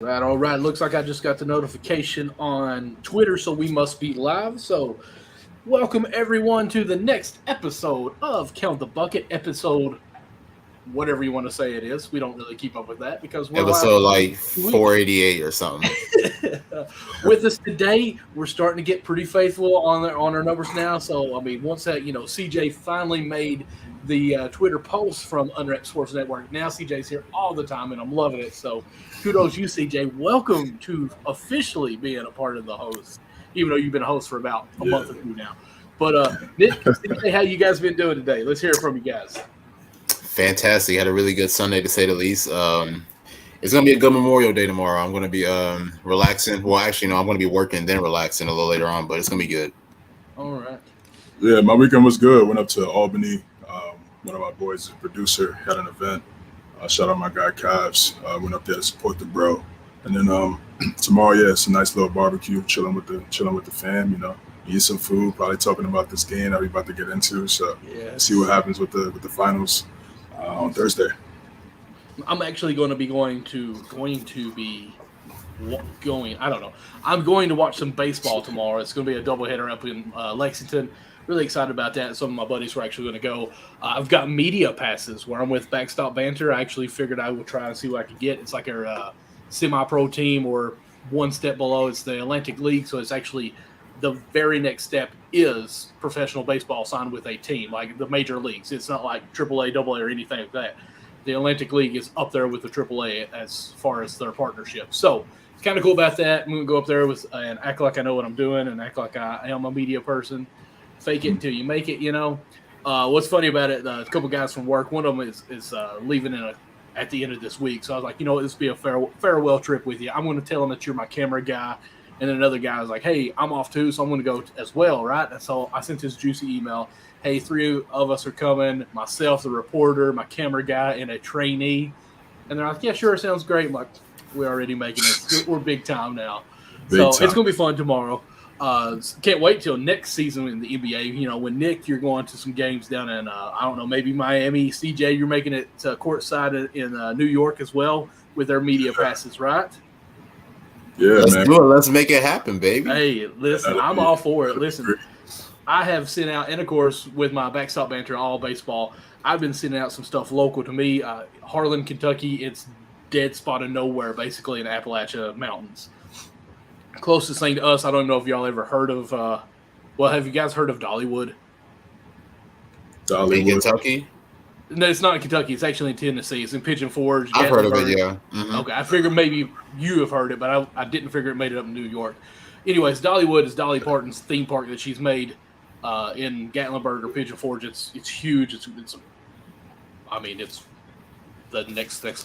Right, all right. Looks like I just got the notification on Twitter, so we must be live. So, welcome everyone to the next episode of Count the Bucket, episode whatever you want to say it is. We don't really keep up with that because we're live Episode like 2 weeks. 488 or something. With us today, we're starting to get pretty faithful on our numbers now. So, I mean, once that CJ finally made the Twitter post from Unwrapped Sports Network. Now CJ's here all the time, and I'm loving it. So, kudos you, CJ. Welcome to officially being a part of the host, even though you've been a host for about a month or two now. But Nick, CJ, how you guys been doing today? Let's hear it from you guys. Fantastic. Had a really good Sunday to say the least. It's gonna be a good Memorial Day tomorrow. I'm gonna be relaxing. Well, actually, no, I'm gonna be working then relaxing a little later on, but it's gonna be good. All right. Yeah, my weekend was good. Went up to Albany. One of my boys, a producer, had an event. Shout out my guy Cavs. Went up there to support the bro. And then tomorrow, yeah, it's a nice little barbecue, chilling with the fam. Eat some food. Probably talking about this game that we about to get into. So see what happens with the finals on Thursday. I'm actually going to be going. I don't know. I'm going to watch some baseball tomorrow. It's going to be a doubleheader up in Lexington. Really excited about that. Some of my buddies were actually going to go. I've got media passes where I'm with Backstop Banter. I actually figured I would try and see what I could get. It's like our semi-pro team, or one step below. It's the Atlantic League, so it's actually the very next step is professional baseball signed with a team, like the major leagues. It's not like AAA, AA, or anything like that. The Atlantic League is up there with the AAA as far as their partnership. So it's kind of cool about that. I'm going to go up there and act like I know what I'm doing and act like I am a media person. Fake it until you make it, What's funny about it, a couple guys from work, one of them is leaving at the end of this week. So I was like, this will be a farewell trip with you. I'm going to tell him that you're my camera guy. And then another guy was like, hey, I'm off too, so I'm going to go as well, right? And so I sent this juicy email. Hey, 3 of us are coming, myself, the reporter, my camera guy, and a trainee. And they're like, yeah, sure, sounds great. I'm like, we're already making it. We're big time now. It's going to be fun tomorrow. Can't wait till next season in the NBA. When Nick, you're going to some games down in, I don't know, maybe Miami. CJ, you're making it courtside in New York as well with their media passes, right? Yeah, let's do it. Let's make it happen, baby. Hey, listen, I'm all for it. Listen, I have sent out, and of course, with my Backstop Banter, all baseball, I've been sending out some stuff local to me. Harlan, Kentucky, it's dead spot of nowhere, basically in the Appalachia Mountains. Closest thing to us, I don't know if y'all ever heard of, have you guys heard of Dollywood? In Kentucky? No, it's not in Kentucky. It's actually in Tennessee. It's in Pigeon Forge. I've heard of it, yeah. Mm-hmm. Okay, I figured maybe you have heard it, but I didn't figure it made it up in New York. Anyways, Dollywood is Dolly Parton's theme park that she's made in Gatlinburg or Pigeon Forge. It's huge. It's the next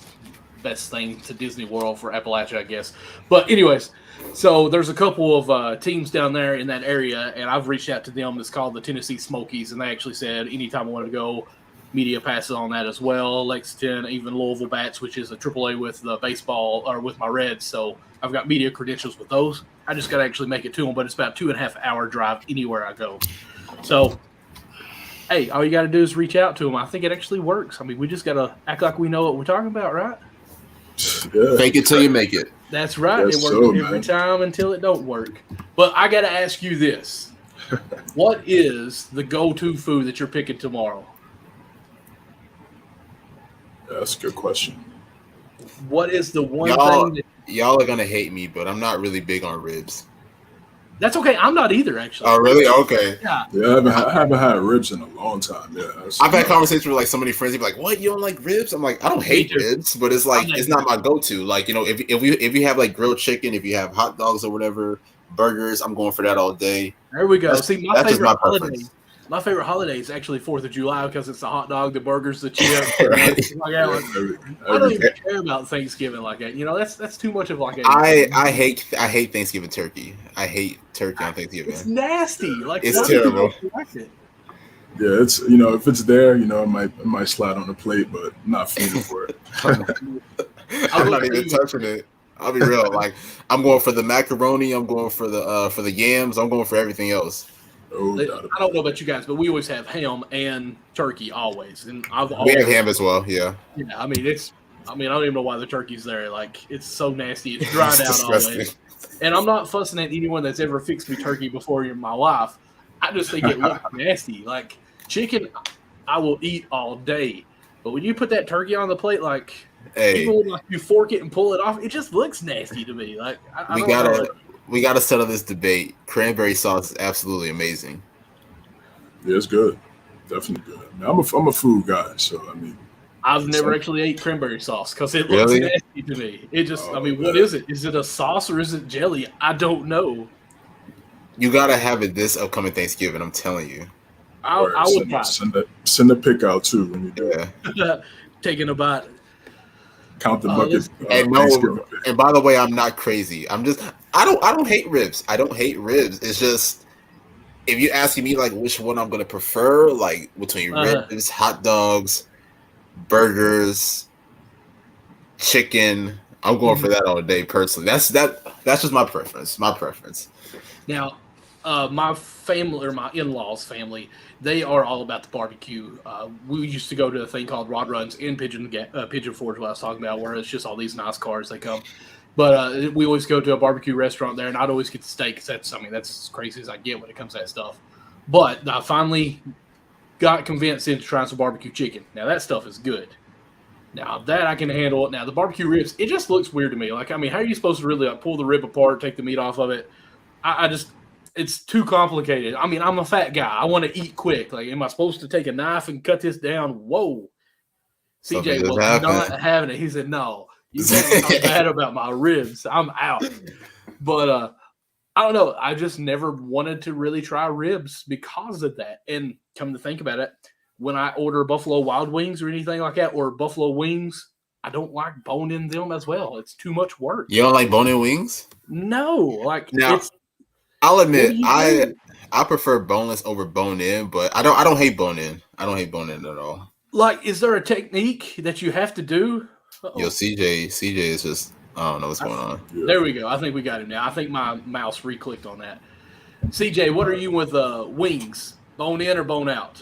best thing to Disney World for Appalachia, I guess. But anyways, so there's a couple of teams down there in that area, and I've reached out to them. It's called the Tennessee Smokies, and they actually said anytime I wanted to go, media passes on that as well. Lexington, even Louisville Bats, which is a AAA with the baseball, or with my Reds. So I've got media credentials with those. I just got to actually make it to them, but it's about 2.5 hour drive anywhere I go. So, hey, all you got to do is reach out to them. I think it actually works. I mean, we just got to act like we know what we're talking about, right? Yeah. Fake it till you make it. That's right. It works every time until it don't work. But I got to ask you this. What is the go-to food that you're picking tomorrow? Yeah, that's a good question. What is the one thing y'all are gonna hate me, but I'm not really big on ribs. That's okay. I'm not either, actually. Oh, really? Okay. Yeah, I haven't had ribs in a long time. Yeah, I've had conversations with so many friends. They're like, "What? You don't like ribs?" I'm like, "I don't hate ribs, but it's like it's not my go-to. Like, if you have like grilled chicken, if you have hot dogs or whatever, burgers, I'm going for that all day." There we go. See, my favorite holiday is actually 4th of July because it's the hot dog, the burgers, the chips. I don't even care about Thanksgiving like that. That's too much of like a. I hate Thanksgiving turkey. I hate turkey on Thanksgiving. It's nasty. It's terrible. Yeah, it's if it's there, it might slide on the plate, but I'm not feeding for it. I'm not even touching it. I'll be real. Like I'm going for the macaroni. I'm going for the yams. I'm going for everything else. I don't know about you guys, but we always have ham and turkey always, and we have ham as well. Yeah. Yeah, I mean it's I mean, I don't even know why the turkey's there. Like, it's so nasty. It's dried It's out all the way. disgusting. And I'm not fussing at anyone that's ever fixed me turkey before in my life. I just think it looks nasty. Like, chicken, I will eat all day. But when you put that turkey on the plate, like, Hey, even when like, you fork it and pull it off, it just looks nasty to me. Like, I we don't know. gotta we gotta settle this debate. Cranberry sauce is absolutely amazing. Yeah, it's good. Definitely good. I mean, I'm a food guy, so I mean, I've never actually ate cranberry sauce because it looks Really? nasty to me. It just, I Oh, mean, what man. is it? Is it a sauce or is it jelly? I don't know. You gotta have it this upcoming Thanksgiving. I'm telling you. I would try send the pick out too when you do it. Yeah. taking a bite. Count the Oh, bucket. And Thanksgiving no, pick. and by the way, I'm not crazy. I don't hate ribs. I don't hate ribs. It's just if you're asking me like which one I'm gonna prefer, like between Uh-huh. ribs, hot dogs, burgers, chicken, I'm going for that all day personally. That's just my preference. My preference. Now, my family or my in-laws' family, they are all about the barbecue. We used to go to a thing called Rod Runs in Pigeon Forge, what I was talking about, where it's just all these nice cars they come. But we always go to a barbecue restaurant there, and I'd always get the steak. 'Cause that's as crazy as I get when it comes to that stuff. But I finally got convinced into trying some barbecue chicken. Now that stuff is good. Now that I can handle it. Now the barbecue ribs, it just looks weird to me. Like, I mean, how are you supposed to really like pull the rib apart, take the meat off of it? I just, it's too complicated. I mean, I'm a fat guy. I want to eat quick. Like, am I supposed to take a knife and cut this down? Whoa. Something CJ just was happened. not having it. He said, no, you can't talk bad about my ribs. I'm out. But I don't know. I just never wanted to really try ribs because of that. And come to think about it, when I order Buffalo Wild Wings or anything like that, or Buffalo Wings, I don't like boning them as well. It's too much work. You don't like bone-in wings? No, like Now, it's I'll what do admit you I do? I prefer boneless over bone-in, but I don't hate bone-in. I don't hate bone-in at all. Like, is there a technique that you have to do? Yo, CJ is just I don't know what's going on. Yeah. There we go. I think we got him now. I think my mouse re-clicked on that. CJ, what are you with wings? Bone in or bone out?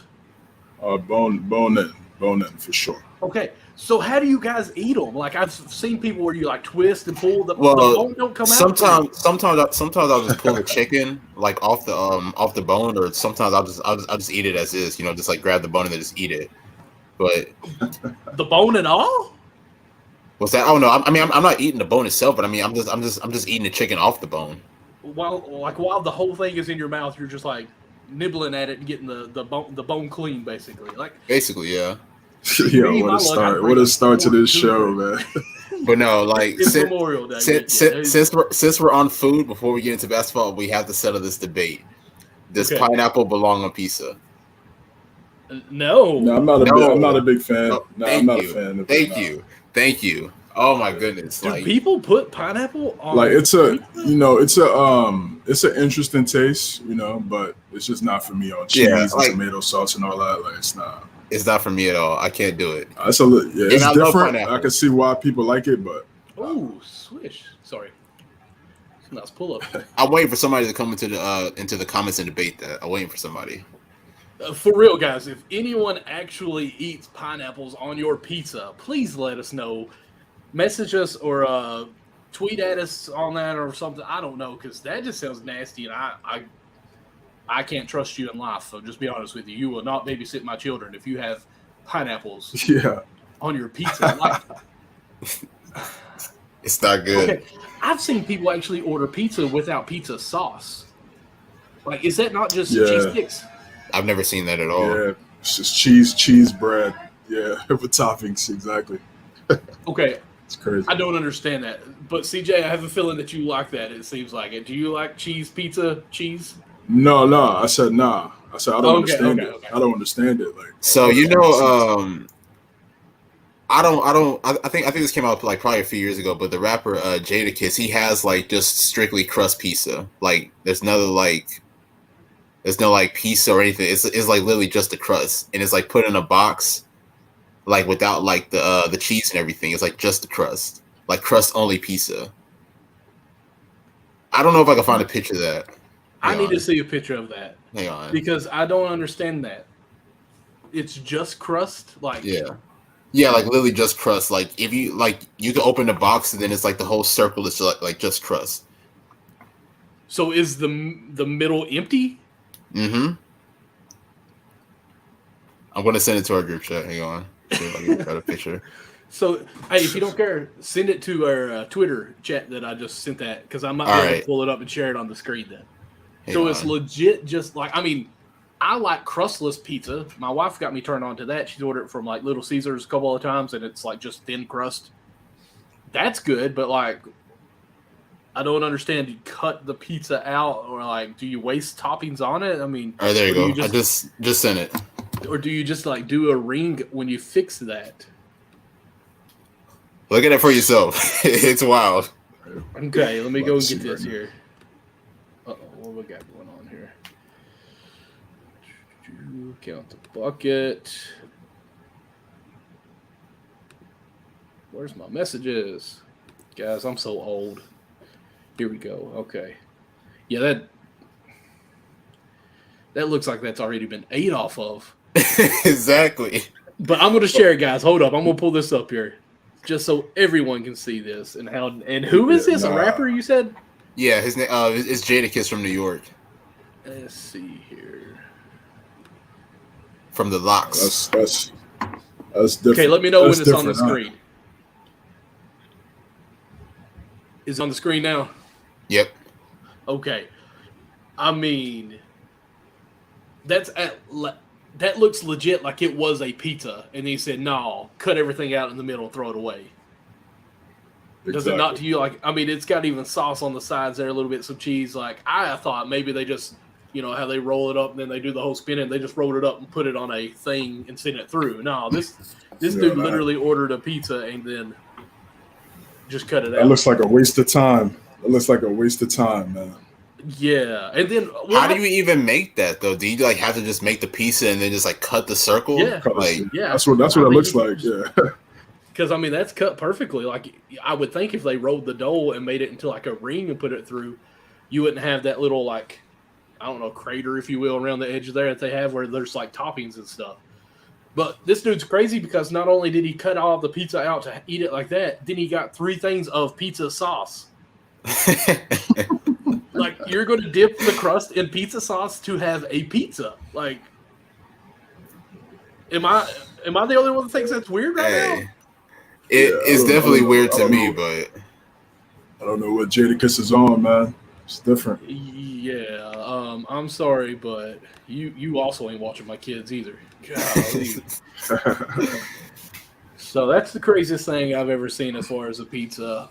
Bone in for sure. Okay, so how do you guys eat them? Like, I've seen people where you like twist and pull the Well, bone don't come out. Sometimes I'll just pull the chicken like off the bone, or sometimes I'll just eat it as is. You know, just like grab the bone and then just eat it. But The bone and all? what's that? I don't know. I mean, I'm not eating the bone itself, but I mean, I'm just eating the chicken off the bone. While the whole thing is in your mouth, you're just like nibbling at it and getting the bone clean, basically. Like, Basically, yeah. Yeah, Me, my luck, I'd bring what a a start to this fork show, to man. But no, like it's Memorial Day. since we're on food, before we get into basketball, we have to settle this debate. Does Okay. pineapple belong on pizza? No. No, I'm not a No. big, I'm not a big fan. No, No, thank I'm not you. a fan of Thank it. Thank you. Oh my goodness! Do Like, people put pineapple on? Like it's an interesting taste, but it's just not for me on cheese Yeah, and like- tomato sauce and all that. Like it's not. it's not for me at all. I can't do it. It's it's I love different. pineapple. I can see why people like it, but Oh, swish. Sorry. It's a nice pull up. I'm waiting for somebody to come into the comments and debate that. I'm waiting for somebody. For real, guys, if anyone actually eats pineapples on your pizza, please let us know. Message us or tweet at us on that or something. I don't know, because that just sounds nasty, and I can't trust you in life. So just be honest with you. You will not babysit my children if you have pineapples yeah, on your pizza. Like, It's not good. okay, I've seen people actually order pizza without pizza sauce. Like, is that not just Yeah. cheese sticks? I've never seen that at all. yeah. It's just cheese bread. Yeah, with toppings. Exactly. Okay, It's crazy. I don't understand that. But CJ, I have a feeling that you like that. It seems like it. Do you like cheese pizza? Cheese? No. I said nah. I said I don't Okay, understand okay, it. okay. I don't understand it. Like So I think this came out like probably a few years ago, but the rapper Jadakiss, he has like just strictly crust pizza. Like there's no like pizza or anything. It's like literally just the crust, and it's like put in a box, like without like the cheese and everything. It's like just the crust, like crust only pizza. I don't know if I can find a picture of that. I Hang need on. to see a picture of that Hang on. because I don't understand that. It's just crust, like Yeah. Yeah, like literally just crust. Like if you you can open the box and then it's like the whole circle is like just crust. So is the middle empty? Mm-hmm. I'm gonna send it to our group chat. Hang on. See if I can got a picture. So, hey, if you don't care, send it to our Twitter chat that I just sent that because I might be able to pull it up and share it on the screen then. So it's legit just like, I mean, I like crustless pizza. My wife got me turned on to that. She's ordered it from like Little Caesars a couple of times and it's like just thin crust. That's good, but like, I don't understand. Do you cut the pizza out or like, do you waste toppings on it? I mean, all right, there you go. I just sent it. Or do you just like do a ring when you fix that? Look at it for yourself. It's wild. Okay, let me go and get this here. Uh-oh, what we got going on here? Count the bucket. Where's my messages? Guys, I'm so old. Here we go. Okay. Yeah, that looks like that's already been ate off of. Exactly. But I'm going to share it, guys. Hold up. I'm going to pull this up here. Just so everyone can see this and how. And who is this? A rapper? You said? Yeah, his name is Jadakiss from New York. Let's see here. From the Locks. That's different. Okay, let me know that's when it's on the different, screen. Is it on the screen now? Yep. Okay. I mean, that looks legit like it was a pizza, and he said, "No, cut everything out in the middle and throw it away." Exactly. Does it not to you? Like, I mean, it's got even sauce on the sides there, a little bit, some cheese. Like, I thought maybe they just, you know, how they roll it up and then they do the whole spin, and they just rolled it up and put it on a thing and sent it through. No, this dude literally ordered a pizza and then just cut it out. That looks like a waste of time. It looks like a waste of time, man. Yeah, and then how do you even make that though? Do you like have to just make the pizza and then just like cut the circle? Yeah, like yeah. That's what it looks like. Yeah. Because I mean that's cut perfectly. Like I would think if they rolled the dough and made it into like a ring and put it through, you wouldn't have that little like, I don't know, crater if you will around the edge there that they have where there's like toppings and stuff. But this dude's crazy because not only did he cut all the pizza out to eat it like that, then he got 3 things of pizza sauce. Like you're going to dip the crust in pizza sauce to have a pizza. Like, am I the only one that thinks that's weird right now? It's definitely weird to me, but I don't know what Jadakiss is on, man. It's different. Yeah, I'm sorry, but you also ain't watching my kids either. Golly. So that's the craziest thing I've ever seen as far as a pizza.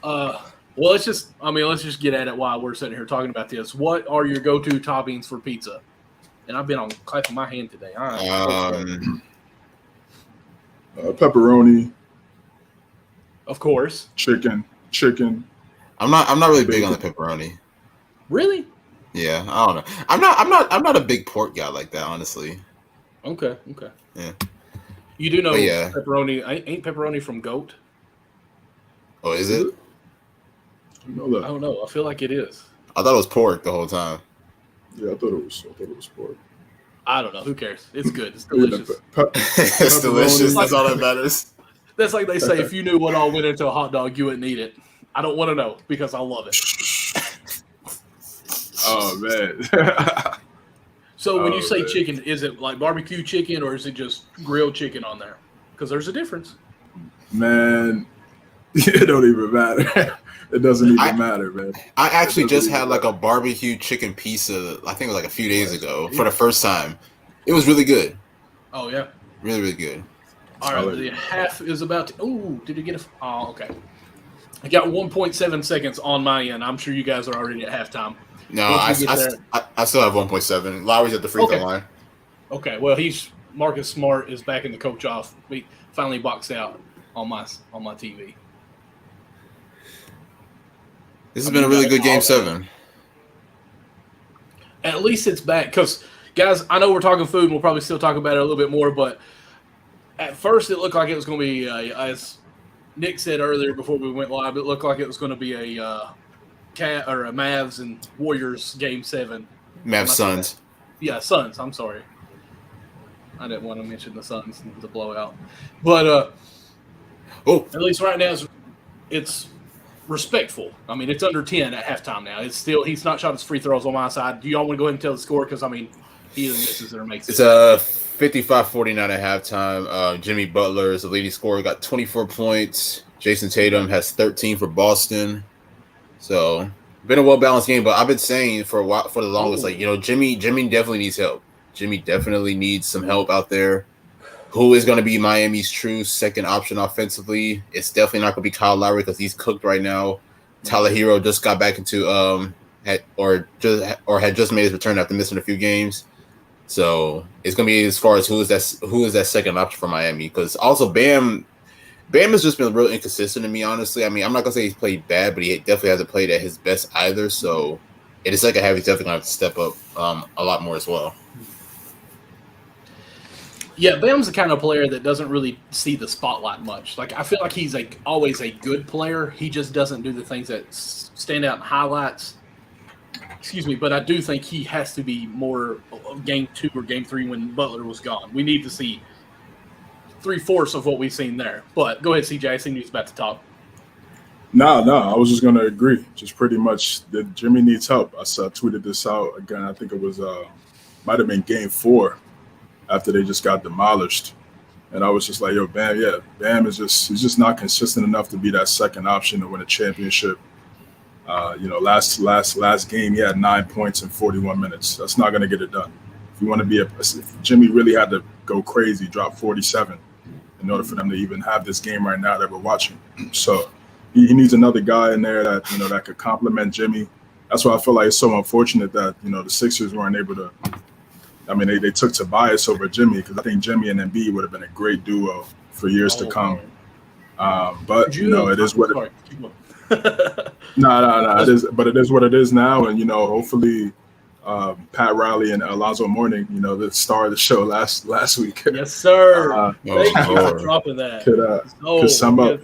Well, let's just get at it while we're sitting here talking about this. What are your go-to toppings for pizza? And I've been on clapping my hand today. Pepperoni. Of course. Chicken. I'm not really big on the pepperoni. Really? Yeah, I don't know. I'm not a big pork guy like that, honestly. Okay. Yeah. You do know yeah. pepperoni ain't pepperoni from goat? Oh, is it? You know that. I don't know. I feel like it is. I thought it was pork the whole time. Yeah, I thought it was pork. I don't know. Who cares? It's good. It's delicious. It's delicious. That's all that matters. That's like they say, if you knew what all went into a hot dog, you wouldn't eat it. I don't want to know because I love it. Oh, man. So when you say chicken, is it like barbecue chicken or is it just grilled chicken on there? Because there's a difference. Man, it don't even matter. It doesn't even matter, man. I actually just had like a barbecue chicken pizza, I think it was like a few days ago, for the first time. It was really good. Oh, yeah? Really, really good. All right, the half is about to... Oh, did it get a... Oh, okay. I got 1.7 seconds on my end. I'm sure you guys are already at halftime. No, I still have 1.7. Lowry's at the free throw line. Okay, well, Marcus Smart is back in the coach off. We finally boxed out on my TV. This has been a really good Game 7. At least it's back. Because, guys, I know we're talking food, and we'll probably still talk about it a little bit more, but at first it looked like it was going to be, as Nick said earlier before we went live, it looked like it was going to be a Mavs and Warriors Game 7. Mavs Suns. Yeah, Suns. I'm sorry. I didn't want to mention the Suns and the blowout. But Oh, At least right now, it's respectful. I mean, it's under 10 at halftime now. It's still he's not shot his free throws on my side. Do y'all want to go ahead and tell the score? Because I mean, he either misses it or makes it. It's 55-49 at halftime. Jimmy Butler is the leading scorer, got 24 points. Jason Tatum has 13 for Boston. So been a well balanced game, but I've been saying for a while, for the longest, like, you know, Jimmy definitely needs help. Jimmy definitely needs some help out there. Who is going to be Miami's true second option offensively? It's definitely not going to be Kyle Lowry because he's cooked right now. Tyler Hero just got back into had just made his return after missing a few games. So it's going to be as far as who is that second option for Miami, because also Bam has just been real inconsistent to me, honestly. I mean, I'm not going to say he's played bad, but he definitely hasn't played at his best either. So in the second half, he's definitely going to have to step up a lot more as well. Yeah, Bam's the kind of player that doesn't really see the spotlight much. Like, I feel like he's always a good player. He just doesn't do the things that stand out in highlights. Excuse me, but I do think he has to be more game 2 or game 3 when Butler was gone. We need to see 3/4 of what we've seen there. But go ahead, CJ. I see you about to talk. No, I was just going to agree. Just pretty much that Jimmy needs help. I tweeted this out again. I think it was might have been game 4 after they just got demolished. And I was just like, yo, Bam is he's just not consistent enough to be that second option to win a championship. Last game he had 9 points in 41 minutes. That's not going to get it done. If you want to be if Jimmy really had to go crazy, drop 47 in order for them to even have this game right now that we're watching. So he needs another guy in there that, that could complement Jimmy. That's why I feel like it's so unfortunate that, the Sixers weren't able to. I mean, they took Tobias over Jimmy because I think Jimmy and Embiid would have been a great duo for years to come. But it is what it is. No. It is what it is now, and hopefully, Pat Riley and Alonzo Mourning, the star of the show last week. Yes, sir. Thank you for dropping that. Could sum up.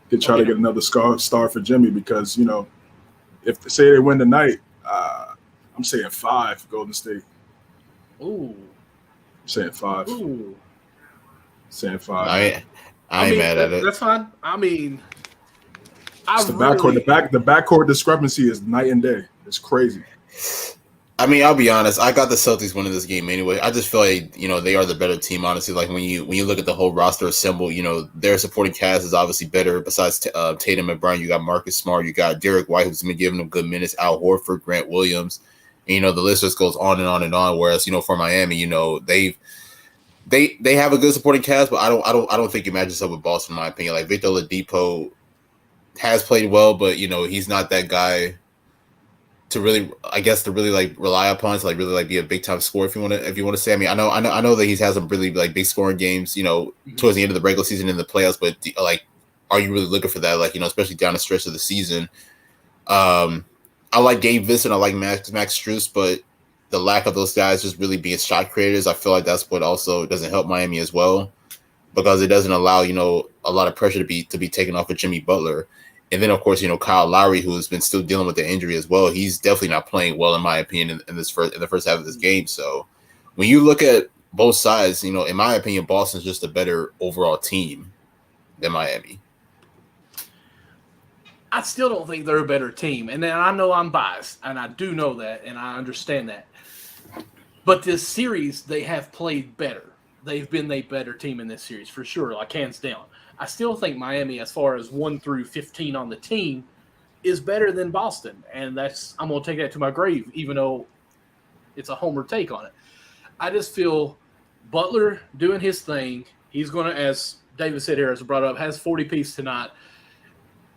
Could try to get another star for Jimmy because if say they win tonight, I'm saying 5 Golden State. Ooh. I'm saying 5. Ooh. Saying 5. I ain't mad at it. That's fine. I mean, the backcourt discrepancy is night and day. It's crazy. I mean, I'll be honest. I got the Celtics winning this game anyway. I just feel like they are the better team. Honestly, like when you look at the whole roster assembled, their supporting cast is obviously better. Besides Tatum and Brown, you got Marcus Smart, you got Derek White, who's been giving them good minutes. Al Horford, Grant Williams, and, the list just goes on and on and on. Whereas for Miami, they have a good supporting cast, but I don't think it matches up with Boston in my opinion. Like Victor Oladipo has played well, but he's not that guy to really rely upon to really be a big time scorer if you want to say. I mean, I know that he's had some really big scoring games, towards the end of the regular season in the playoffs, but are you really looking for that? Especially down the stretch of the season. I like Gabe Vincent, I like Max Strus, but the lack of those guys just really being shot creators, I feel like that's what also doesn't help Miami as well, because it doesn't allow a lot of pressure to be taken off of Jimmy Butler. And then, of course, Kyle Lowry, who's been still dealing with the injury as well, he's definitely not playing well, in my opinion, in the first half of this game. So when you look at both sides, in my opinion, Boston's just a better overall team than Miami. I still don't think they're a better team. And then I know I'm biased, and I do know that, and I understand that. But this series, they have played better. They've been the better team in this series, for sure, hands down. I still think Miami, as far as 1 through 15 on the team, is better than Boston. And I'm going to take that to my grave, even though it's a homer take on it. I just feel Butler doing his thing. He's going to, as David said here, as brought up, has 40-piece tonight.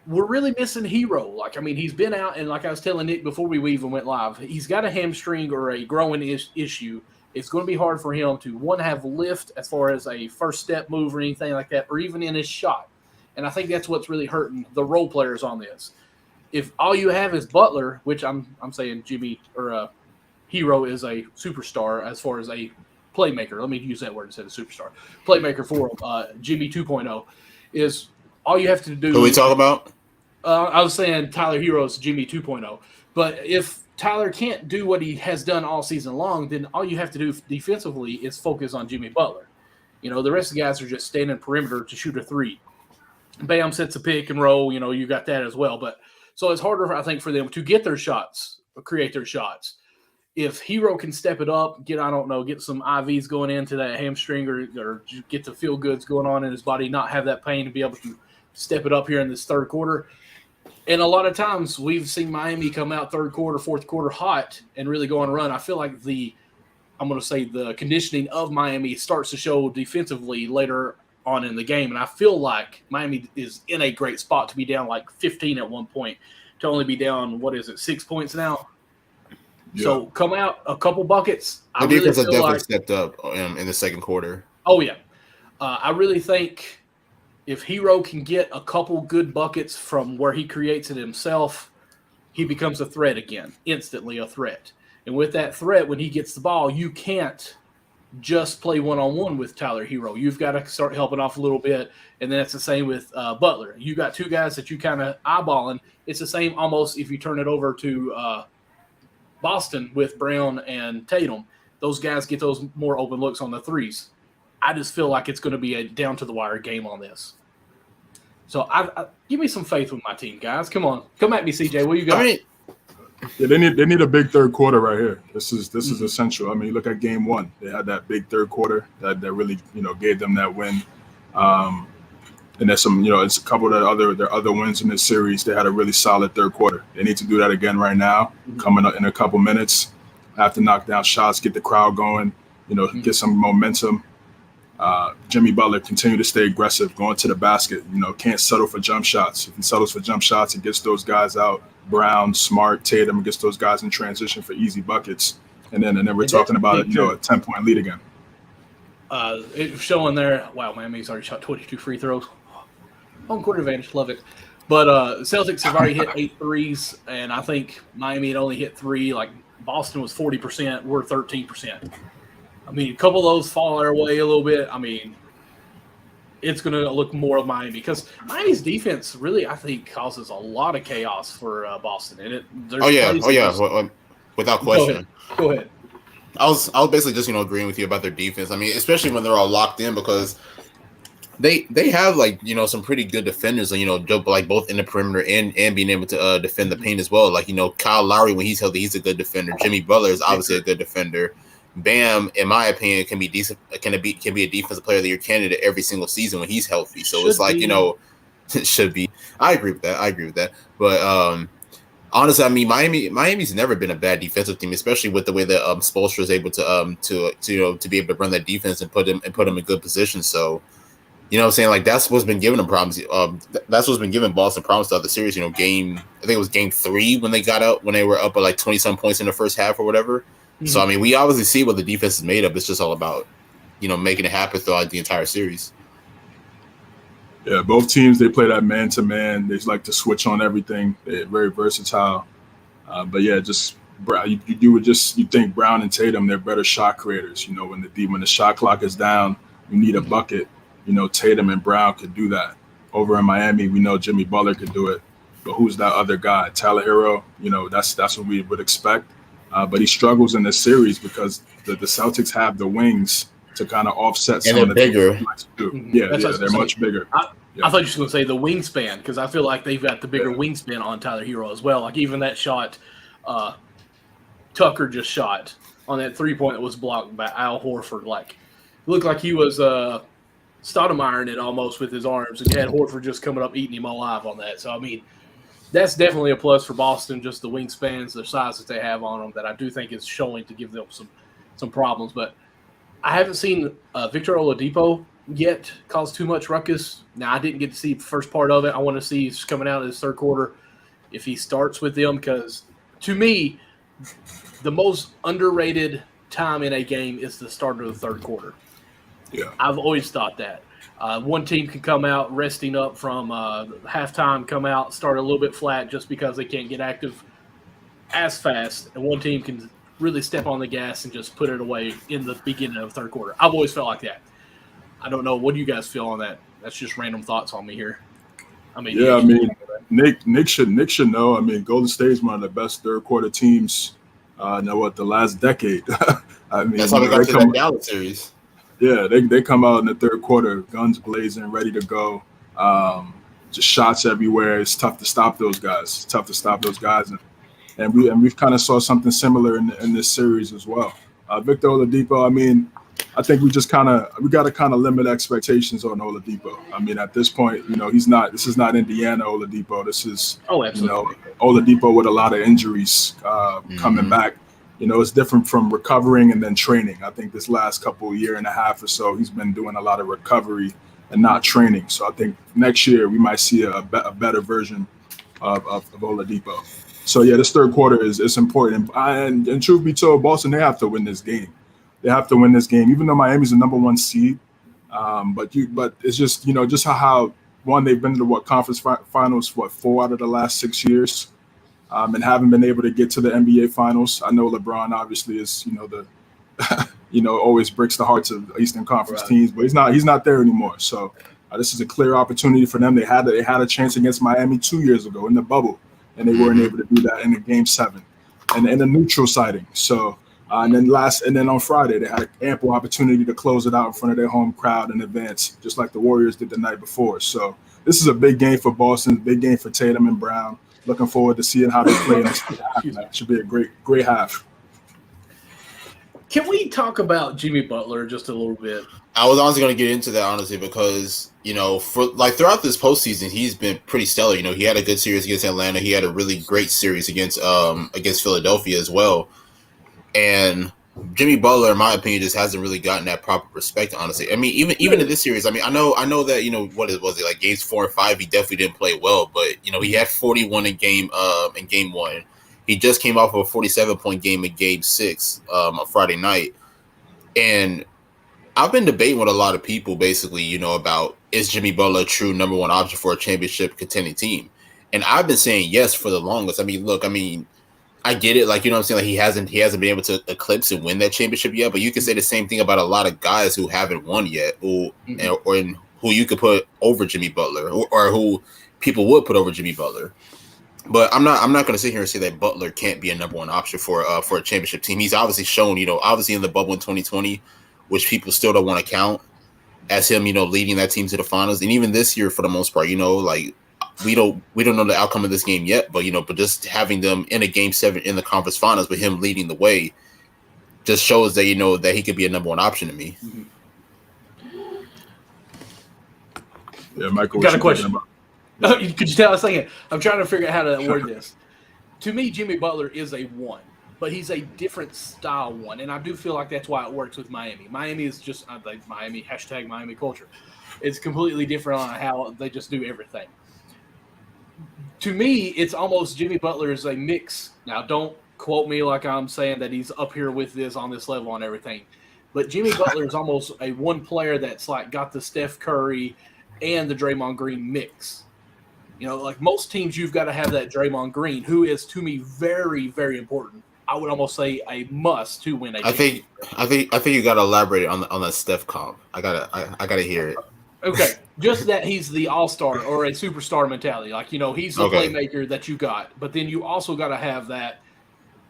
We're really missing Hero. He's been out, and like I was telling Nick before we even went live, he's got a hamstring or a growing issue. It's going to be hard for him to, one, have lift as far as a first step move or anything like that, or even in his shot. And I think that's what's really hurting the role players on this. If all you have is Butler, which I'm saying Jimmy or Hero is a superstar as far as a playmaker. Let me use that word instead of superstar. Playmaker for Jimmy 2.0 is all you have to do. Who we talking about? I was saying Tyler Hero's Jimmy 2.0. But if Tyler can't do what he has done all season long, then all you have to do defensively is focus on Jimmy Butler. You know, the rest of the guys are just standing perimeter to shoot a three. Bam sets a pick and roll. You know, you got that as well. But so it's harder, I think, for them to get their shots or create their shots. If Hero can step it up, get some IVs going into that hamstring or get the feel goods going on in his body, not have that pain, and be able to step it up here in this third quarter. And a lot of times we've seen Miami come out third quarter, fourth quarter hot and really go on a run. I feel like the conditioning of Miami starts to show defensively later on in the game. And I feel like Miami is in a great spot to be down like 15 at one point, to only be down, 6 points now? Yeah. So come out a couple buckets. The defense has definitely stepped up in the second quarter. Oh, yeah. I really think if Hero can get a couple good buckets from where he creates it himself, he becomes a threat again, instantly a threat. And with that threat, when he gets the ball, you can't just play one-on-one with Tyler Hero. You've got to start helping off a little bit, and then it's the same with Butler. You got two guys that you kind of eyeballing. It's the same almost if you turn it over to Boston with Brown and Tatum. Those guys get those more open looks on the threes. I just feel like it's going to be a down-to-the-wire game on this. So I give me some faith with my team, guys. Come on. Come at me, CJ. What you got? Yeah, they need a big third quarter right here. This is essential. I mean, look at game one. They had that big third quarter that really, gave them that win. And there's some, it's a couple of their other wins in this series. They had a really solid third quarter. They need to do that again right now, coming up in a couple minutes. Have to knock down shots, get the crowd going, get some momentum. Jimmy Butler continue to stay aggressive, going to the basket. Can't settle for jump shots. If he settles for jump shots, it gets those guys out. Brown, Smart, Tatum, gets those guys in transition for easy buckets. And then we're talking about a 10-point lead again. It's showing there. Wow, Miami's already shot 22 free throws. Home court advantage, love it. But Celtics have already hit 8 threes, and I think Miami had only hit 3. Like Boston was 40%, we're 13%. I mean, a couple of those fall our way a little bit. I mean, it's going to look more of Miami because Miami's defense really, I think, causes a lot of chaos for Boston. And without question. Go ahead. I was basically just agreeing with you about their defense. I mean, especially when they're all locked in because they have some pretty good defenders. Like both in the perimeter and being able to defend the paint as well. Like Kyle Lowry, when he's healthy, he's a good defender. Jimmy Butler is obviously a good defender. Bam, in my opinion, can be decent. Can be a defensive player of the year candidate every single season when he's healthy. So it's like it should be. I agree with that. But honestly, I mean, Miami's never been a bad defensive team, especially with the way that Spoelstra is able to be able to run that defense and put them in good position. So what I'm saying, like that's what's been giving them problems. That's what's been giving Boston problems throughout the series. I think it was game 3 when they were up at like 20-some points in the first half or whatever. Mm-hmm. So I mean, we obviously see what the defense is made of. It's just all about making it happen throughout the entire series. Yeah, both teams, they play that man-to-man. They like to switch on everything. They're very versatile. But yeah, just you think Brown and Tatum, they're better shot creators. When the shot clock is down, you need a bucket. Tatum and Brown could do that. Over in Miami, we know Jimmy Butler could do it. But who's that other guy? Tyler Hero, that's what we would expect. But he struggles in this series because the Celtics have the wings to kind of offset some of the bigger. Yeah, they're much bigger. I thought you were going to say the wingspan because I feel like they've got the bigger wingspan on Tyler Hero as well. Like even that shot Tucker just shot on that 3-point that was blocked by Al Horford. Like it looked like he was Stoudemiring it almost with his arms, and you had Horford just coming up eating him alive on that. So I mean, that's definitely a plus for Boston. Just the wingspans, the size that they have on them, that I do think is showing to give them some problems. But I haven't seen Victor Oladipo yet cause too much ruckus. Now, I didn't get to see the first part of it. I want to see he's coming out of this third quarter if he starts with them because, to me, the most underrated time in a game is the start of the third quarter. Yeah, I've always thought that. One team can come out resting up from halftime, come out, start a little bit flat just because they can't get active as fast, and one team can really step on the gas and just put it away in the beginning of the third quarter. I've always felt like that. I don't know. What do you guys feel on that? That's just random thoughts on me here. Nick should know. I mean, Golden State is one of the best third quarter teams. The last decade. That's how we got to that Dallas series. Yeah, they come out in the third quarter, guns blazing, ready to go. Just shots everywhere. It's tough to stop those guys. And we've kind of saw something similar in this series as well. Victor Oladipo. I mean, I think we got to kind of limit expectations on Oladipo. I mean, at this point, he's not. This is not Indiana Oladipo. This is Oladipo with a lot of injuries coming back. It's different from recovering and then training. I think this last year and a half or so, he's been doing a lot of recovery and not training. So I think next year we might see a better version of Oladipo. So yeah, this third quarter is important. And truth be told, Boston, they have to win this game. They have to win this game, even though Miami's the number one seed. But it's just just how one, they've been to the conference finals 4 out of the last 6 years. And haven't been able to get to the NBA finals. I know LeBron obviously is, always breaks the hearts of Eastern Conference teams, but he's not there anymore. So this is a clear opportunity for them. They had a chance against Miami 2 years ago in the bubble, and they weren't able to do that in the Game 7 and in a neutral sighting. So and then on Friday they had an ample opportunity to close it out in front of their home crowd in advance, just like the Warriors did the night before. So this is a big game for Boston, big game for Tatum and Brown. Looking forward to seeing how they play. It should be a great half. Can we talk about Jimmy Butler just a little bit? I was honestly going to get into that, honestly, because, for throughout this postseason, he's been pretty stellar. He had a good series against Atlanta. He had a really great series against Philadelphia as well. And Jimmy Butler, in my opinion, just hasn't really gotten that proper respect, honestly. I mean, even in this series, I mean, I know that, what was it, like games 4 and 5, he definitely didn't play well, but he had 41 in game 1. He just came off of a 47-point game in game 6 on Friday night. And I've been debating with a lot of people basically, about is Jimmy Butler a true number one option for a championship contending team? And I've been saying yes for the longest. I mean, look, I get it, like, what I'm saying, like he hasn't been able to eclipse and win that championship yet, but you can say the same thing about a lot of guys who haven't won yet, or who you could put over Jimmy Butler, or who people would put over Jimmy Butler. But I'm not going to sit here and say that Butler can't be a number one option for a championship team. He's obviously shown, obviously in the bubble in 2020, which people still don't want to count as him, leading that team to the finals, and even this year for the most part, like. We don't know the outcome of this game yet, but but just having them in a game 7 in the conference finals with him leading the way just shows that that he could be a number one option to me. Yeah, Michael, got a question. Could you tell us a second? I'm trying to figure out how to word this. To me, Jimmy Butler is a 1, but he's a different style 1, and I do feel like that's why it works with Miami. Miami is just Miami #Miami culture. It's completely different on how they just do everything. To me, it's almost Jimmy Butler is a mix. Now, don't quote me like I'm saying that he's up here with this on this level on everything. But Jimmy Butler is almost a one player that's like got the Steph Curry and the Draymond Green mix. Like most teams, you've got to have that Draymond Green, who is to me very, very important. I would almost say a must to win a game. I think you got to elaborate on that Steph comp. I gotta hear it. Okay, just that he's the all-star or a superstar mentality. Like, he's the playmaker that you got. But then you also got to have that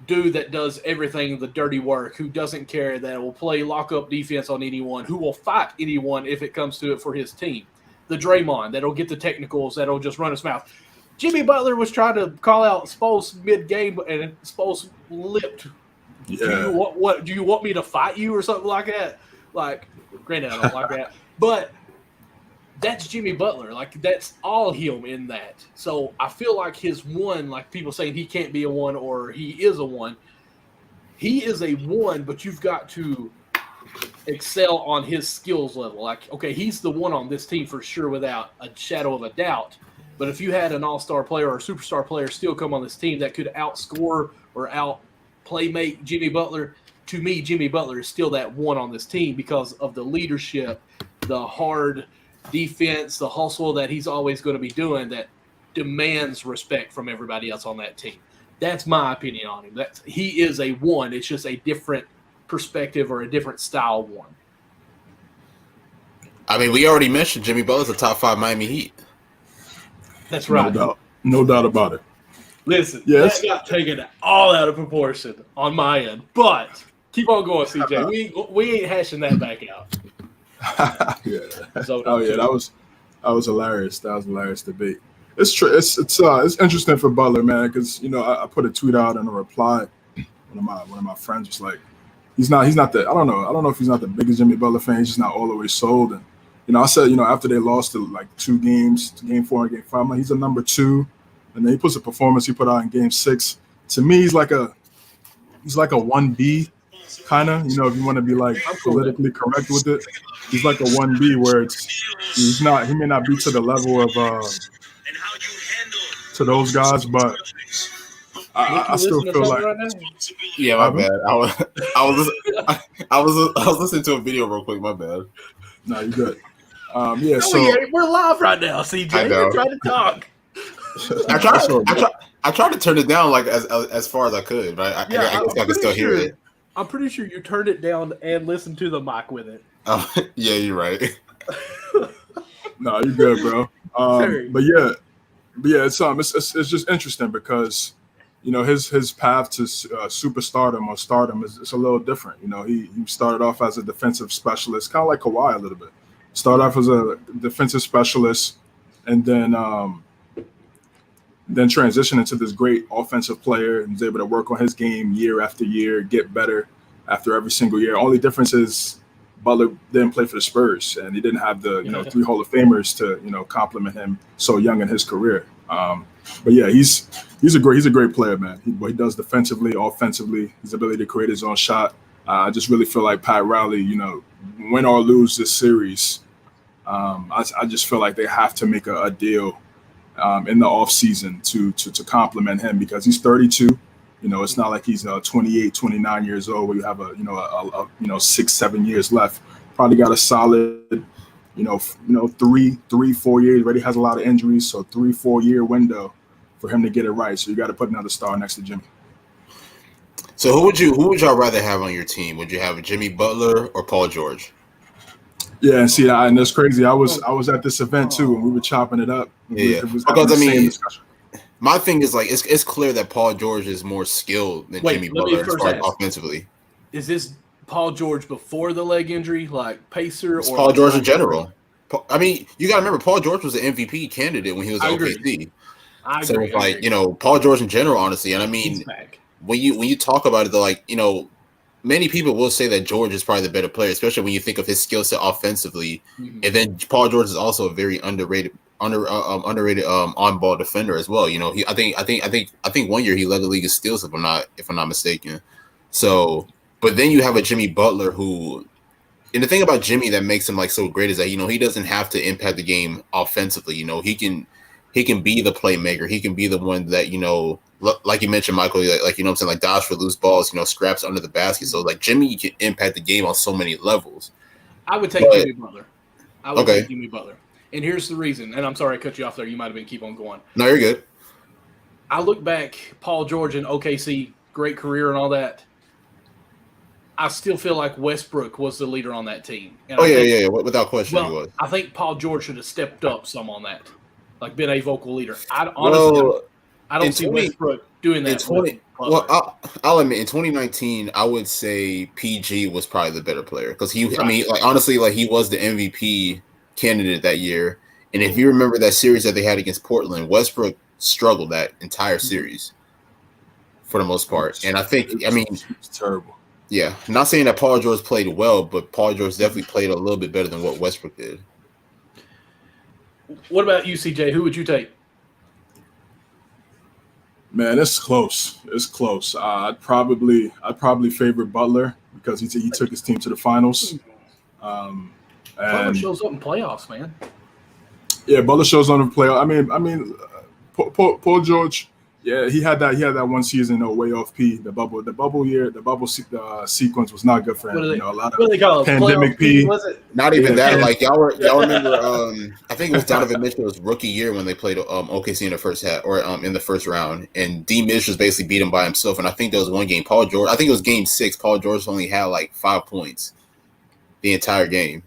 dude that does everything, the dirty work, who doesn't care, that will play lock-up defense on anyone, who will fight anyone if it comes to it for his team. The Draymond, that'll get the technicals, that'll just run his mouth. Jimmy Butler was trying to call out Spoelstra mid-game, and Spoelstra lipped. Yeah. Do you want me to fight you or something like that? Like, granted, I don't like that. But that's Jimmy Butler. Like, that's all him in that. So I feel like his 1, like people saying he can't be a 1 or he is a 1. He is a 1, but you've got to excel on his skills level. Like, okay, he's the 1 on this team for sure without a shadow of a doubt. But if you had an all-star player or a superstar player still come on this team that could outscore or out-playmate Jimmy Butler, to me, Jimmy Butler is still that 1 on this team because of the leadership, the hard defense, the hustle that he's always going to be doing that demands respect from everybody else on that team. That's my opinion on him. He is a 1. It's just a different perspective or a different style 1. I mean, we already mentioned Jimmy Butler's a top 5 Miami Heat. That's right. No doubt about it. Listen, that got taken all out of proportion on my end. But keep on going, CJ. We ain't hashing that back out. Yeah. Zodo Oh yeah, too. that was hilarious. That was a hilarious debate. It's true. It's interesting for Butler, man, because I put a tweet out and a reply. One of my friends was like, he's not the I don't know if he's not the biggest Jimmy Butler fan. He's just not all the way sold. And I said, after they lost to like 2 games, game 4 and game 5, I'm like, he's a number 2, and then he puts a performance he put out in game 6. To me, he's like a 1B kind of. If you want to be like politically correct with it, he's like a 1B where he may not be to the level of to those guys, but I still feel like right now? Yeah, my bad. I was listening to a video real quick. My bad. No, you're good. We're live right now, CJ. I know. We're trying to talk. I tried to turn it down like as far as I could, but I guess I can still hear it. I'm pretty sure you turned it down and listened to the mic with it. Yeah, you're right. No, you're good, bro. But yeah, it's just interesting because his path to superstardom or stardom is a little different. He started off as a defensive specialist, kind of like Kawhi a little bit. Started off as a defensive specialist, and then transitioned into this great offensive player and was able to work on his game year after year, get better after every single year. Only difference is Butler didn't play for the Spurs, and he didn't have the 3 Hall of Famers to compliment him so young in his career. But yeah, he's a great player, man. He does defensively, offensively, his ability to create his own shot. I just really feel like Pat Riley, win or lose this series, I just feel like they have to make a deal in the offseason to compliment him because he's 32. It's not like he's 28, 29 years old where you have a 6-7 years left. Probably got a solid 3-4 years. Already has a lot of injuries, so 3-4 year window for him to get it right. So you got to put another star next to Jimmy. So who would y'all rather have on your team? Would you have Jimmy Butler or Paul George? Yeah, and see, and that's crazy. I was at this event too, and we were chopping it up. Yeah, it was because my thing is like it's clear that Paul George is more skilled than Jimmy Butler as far as offensively. Is this Paul George before the leg injury, like pacer, or Paul George in general? I mean, you got to remember Paul George was an MVP candidate when he was at OKC. So it's like Paul George in general, honestly, and I mean, when you talk about it, though, like many people will say that George is probably the better player, especially when you think of his skill set offensively. Mm-hmm. And then Paul George is also a very underrated on-ball defender as well. I think 1 year he led the league in steals if I'm not mistaken. So, but then you have a Jimmy Butler who, and the thing about Jimmy that makes him like so great is that he doesn't have to impact the game offensively. He can be the playmaker. He can be the one that like you mentioned, Michael, like what I'm saying, like dodge for loose balls, scraps under the basket. So like Jimmy can impact the game on so many levels. I would take Jimmy Butler. Take Jimmy Butler. And here's the reason. And I'm sorry I cut you off there. You might have been keep on going. No, you're good. I look back, Paul George in OKC, great career and all that. I still feel like Westbrook was the leader on that team. And without question, he was. I think Paul George should have stepped up some on that, like been a vocal leader. I don't see Westbrook doing that. I'll admit, in 2019, I would say PG was probably the better player because he. Right. I mean, like honestly, like he was the MVP candidate that year. And if you remember that series that they had against Portland, Westbrook struggled that entire series for the most part. And I think, it's terrible. Yeah, not saying that Paul George played well, but Paul George definitely played a little bit better than what Westbrook did. What about you, CJ? Who would you take? Man, it's close. It's close. I'd probably favor Butler because he took his team to the finals. Butler shows up in playoffs, man. Yeah, Butler shows up in playoffs. I mean, Paul George. Yeah, he had that one season way off P. The bubble year, sequence was not good for him. A lot of pandemic P. Was it? Not even that. Like y'all remember? I think it was Donovan Mitchell's rookie year when they played OKC in the first half or in the first round, and D. Mitch was basically beat him by himself. And I think there was one game, Paul George. I think it was Game 6. Paul George only had like 5 points the entire game.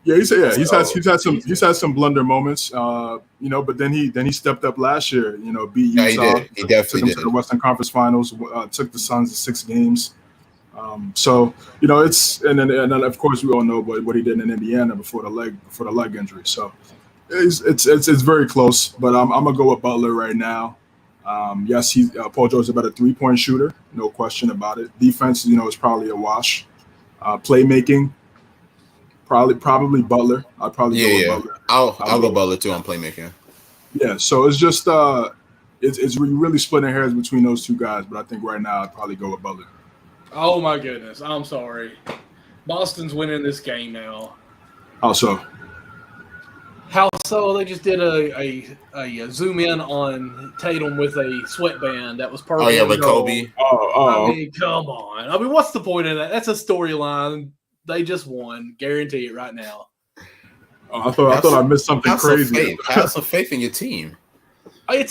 Yeah, he's had some blunder moments, but then he stepped up last year, beat Utah. He definitely took them to the Western Conference Finals, took the Suns to 6 games. So it's and then of course we all know what he did in Indiana before the leg injury. So it's very close, but I'm gonna go with Butler right now. Yes, Paul George is a better 3-point shooter, no question about it. Defense, is probably a wash. Playmaking, probably Butler. I'd probably go with Butler. I'll go Butler too on playmaking. Yeah, so it's just it's really splitting hairs between those two guys, but I think right now I'd probably go with Butler. Oh my goodness, I'm sorry. Boston's winning this game now. How so? How so? They just did a zoom in on Tatum with a sweatband that was perfect. Oh yeah, with Kobe. I mean, come on. I mean, what's the point of that? That's a storyline. They just won. Guarantee it right now. Oh, I thought I missed something crazy. Have some faith in your team. I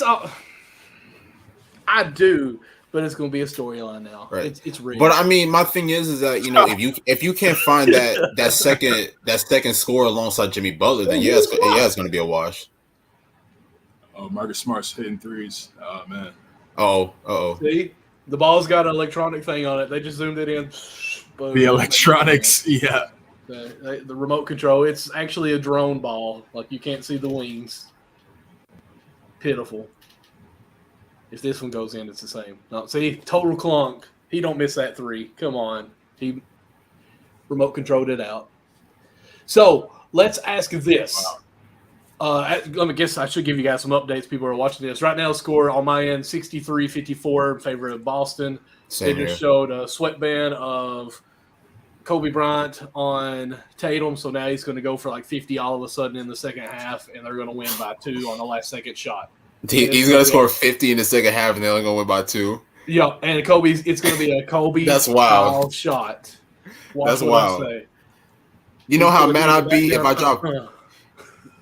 do, but it's going to be a storyline now. Right. It's real. But I mean, my thing is that if you can't find that second score alongside Jimmy Butler, then it's going to be a wash. Oh, Marcus Smart's hitting threes. Oh man. Oh. See, the ball's got an electronic thing on it. They just zoomed it in. Boom. The electronics, yeah. The remote control. It's actually a drone ball. Like you can't see the wings. Pitiful. If this one goes in, it's the same. No, see, total clunk. He don't miss that three. Come on. He remote controlled it out. So let's ask this. Let me guess. I should give you guys some updates. People are watching this right now. Score on my end: 63-54 in favor of Boston. They just showed a sweatband of Kobe Bryant on Tatum, so now he's going to go for like 50 all of a sudden in the second half, and they're going to win by 2 on the last second shot. He's going to score 50 in the second half, and they're only going to win by 2. Yeah, and it's going to be a Kobe That's wild shot. That's wild. You know how mad I'd be if I drop.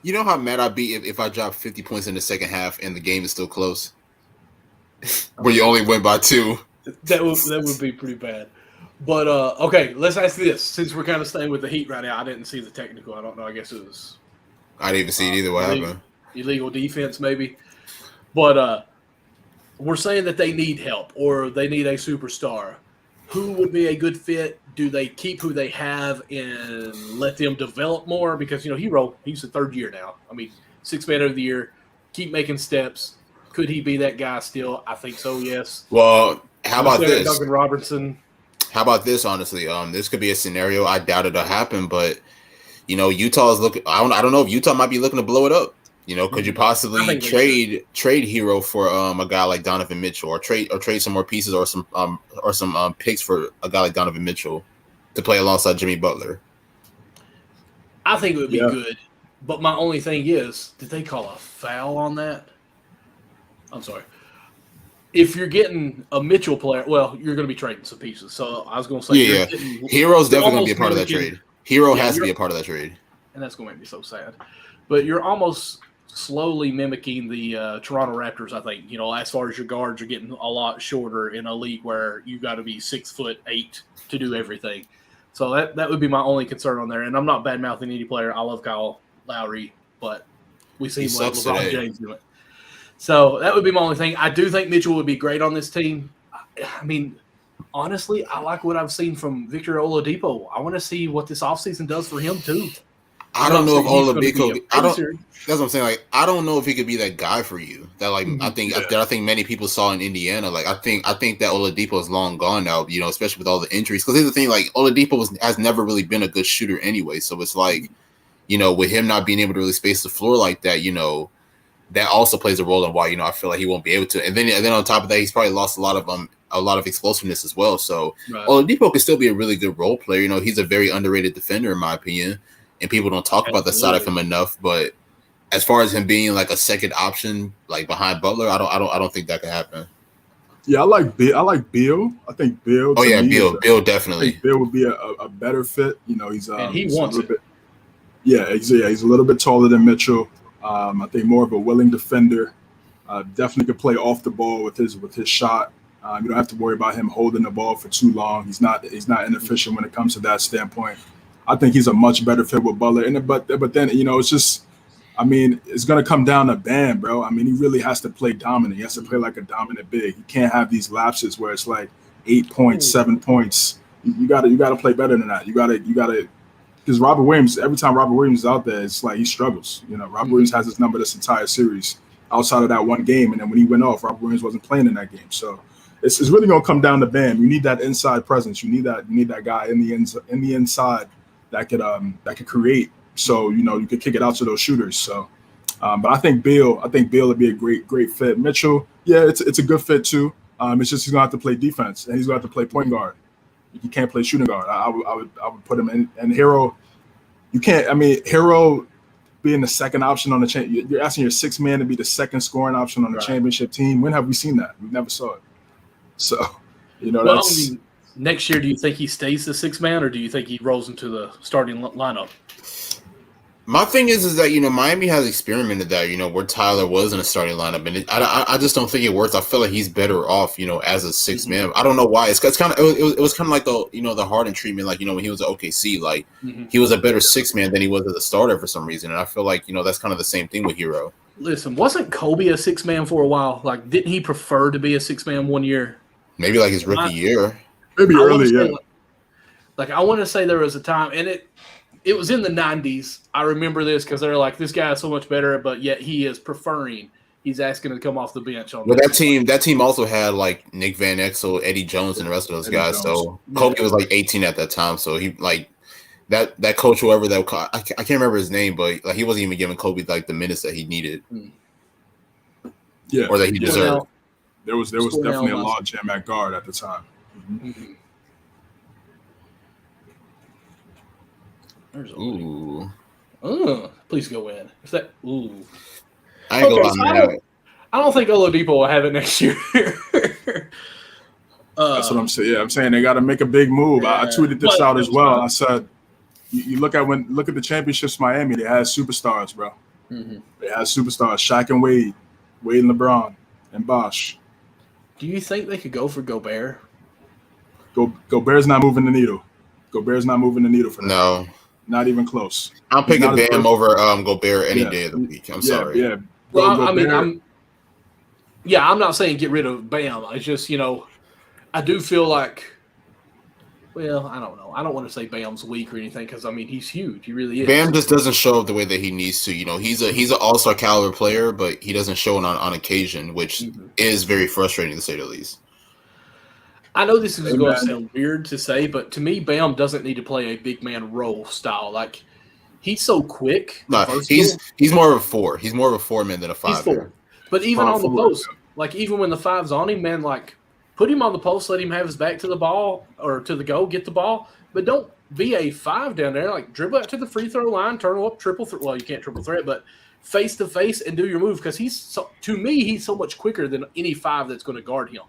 You know how mad I'd be if I drop 50 points in the second half and the game is still close, where you only win by 2. That would be pretty bad. But okay, let's ask this. Since we're kind of staying with the Heat right now, I didn't see the technical. I don't know. I guess it was. I didn't even see it either. What happened? Illegal defense, maybe. But we're saying that they need help or they need a superstar. Who would be a good fit? Do they keep who they have and let them develop more? Because he's the third year now. I mean, 6th man of the year. Keep making steps. Could he be that guy still? I think so. Yes. Well, how about this? Duncan Robertson. How about this? Honestly, this could be a scenario. I doubt it'll happen, but Utah is looking. I don't know if Utah might be looking to blow it up. Could you possibly trade Hero for a guy like Donovan Mitchell, or trade some more pieces or some picks for a guy like Donovan Mitchell to play alongside Jimmy Butler? I think it would be good, but my only thing is, did they call a foul on that? I'm sorry. If you're getting a Mitchell player, well, you're going to be trading some pieces. So I was going to say, Hero's definitely going to be a part of that trade. Hero has to be a part of that trade, and that's going to make me so sad. But you're almost slowly mimicking the Toronto Raptors. I think as far as your guards are getting a lot shorter in a league where you got to be 6'8" to do everything. So that would be my only concern on there. And I'm not bad mouthing any player. I love Kyle Lowry, but we see what LeBron James doing. So that would be my only thing. I do think Mitchell would be great on this team. I mean, honestly, I like what I've seen from Victor Oladipo. I want to see what this offseason does for him too. I don't know if Oladipo. That's what I'm saying. Like, I don't know if he could be that guy for you. That I think many people saw in Indiana. Like, I think that Oladipo is long gone now. Especially with all the injuries. Because here's the thing. Like, Oladipo has never really been a good shooter anyway. So it's like, with him not being able to really space the floor like that, that also plays a role in why I feel like he won't be able to. And then on top of that, he's probably lost a lot of explosiveness as well. So Oladipo can still be a really good role player. He's a very underrated defender in my opinion, and people don't talk about the side of him enough. But as far as him being like a second option, like behind Butler, I don't think that can happen. Yeah, I like Beal. I think Beal. Beal definitely. Beal would be a better fit. He's and he wants it. He's a little bit taller than Mitchell. I think more of a willing defender. Definitely could play off the ball with his shot. You don't have to worry about him holding the ball for too long. He's not inefficient when it comes to that standpoint. I think he's a much better fit with Butler. But then it's just, I mean, it's gonna come down to Bam, bro. I mean, he really has to play dominant. He has to play like a dominant big. You can't have these lapses where it's like 8 points, 7 points, You gotta play better than that. You gotta because Robert Williams, every time Robert Williams is out there, it's like he struggles. You know, Robert Williams has his number this entire series outside of that one game, and then when he went off, Robert Williams wasn't playing in that game. So it's really gonna come down to Bam. You need that inside presence. You need that guy in the inside that could create. So you could kick it out to those shooters. So, but I think Beal would be a great fit. Mitchell, yeah, it's a good fit too. It's just he's gonna have to play defense and he's gonna have to play point guard. He can't play shooting guard. I would put him in. And Hero, you can't. I mean, Hero being the second option on the chain. You're asking your sixth man to be the second scoring option on the championship team. When have we seen that? We never saw it. So, that's. Next year, do you think he stays the sixth man, or do you think he rolls into the starting lineup? My thing is that Miami has experimented that where Tyler was in a starting lineup, and I just don't think it works. I feel like he's better off as a sixth man. I don't know why. It's kind of it was kind of like the Harden treatment, like when he was at OKC, like he was a better sixth man than he was as a starter for some reason, and I feel like that's kind of the same thing with Hero. Listen, wasn't Kobe a six man for a while? Like, didn't he prefer to be a six man one year? Maybe like his rookie year. Maybe early, yeah. Like I want to say there was a time, and it was in the 90s. I remember this because they're like, this guy is so much better, but yet he is preferring. He's asking to come off the bench. But that team also had like Nick Van Exel, Eddie Jones, and the rest of those guys. So Kobe was like 18 at that time. So he like that coach, whoever that I can't remember his name, but like he wasn't even giving Kobe like the minutes that he needed, or that he deserved. There was definitely a log jam at guard at the time. Ooh. Please go in. Is that ooh? I ain't gonna lie, I don't think Oladipo will have it next year. That's what I'm saying. Yeah, I'm saying they got to make a big move. Yeah, I tweeted this out as well. I said, you look at the championships, Miami. They had superstars, bro. They had superstars: Shaq and Wade and LeBron, and Bosh. Do you think they could go for Gobert? Gobert's not moving the needle. Gobert's not moving the needle for them. No. Not even close. I'm picking Bam over Gobert any day of the week. I'm sorry. Yeah. Well, I'm not saying get rid of Bam. It's just, I do feel like, well, I don't know. I don't want to say Bam's weak or anything because, he's huge. He really is. Bam just doesn't show up the way that he needs to. He's an all-star caliber player, but he doesn't show it on occasion, which is very frustrating to say the least. I know this is going to sound weird to say, but to me, Bam doesn't need to play a big man role style. Like, he's so quick. No, he's more of a four. He's more of a four-man than a five. He's four. But even on the post, like even when the five's on him, man, like put him on the post, let him have his back to the ball or to the goal, get the ball, but don't be a five down there. Like dribble out to the free throw line, turn up, triple threat. Well, you can't triple threat, but face to face and do your move because he's so much quicker than any five that's going to guard him.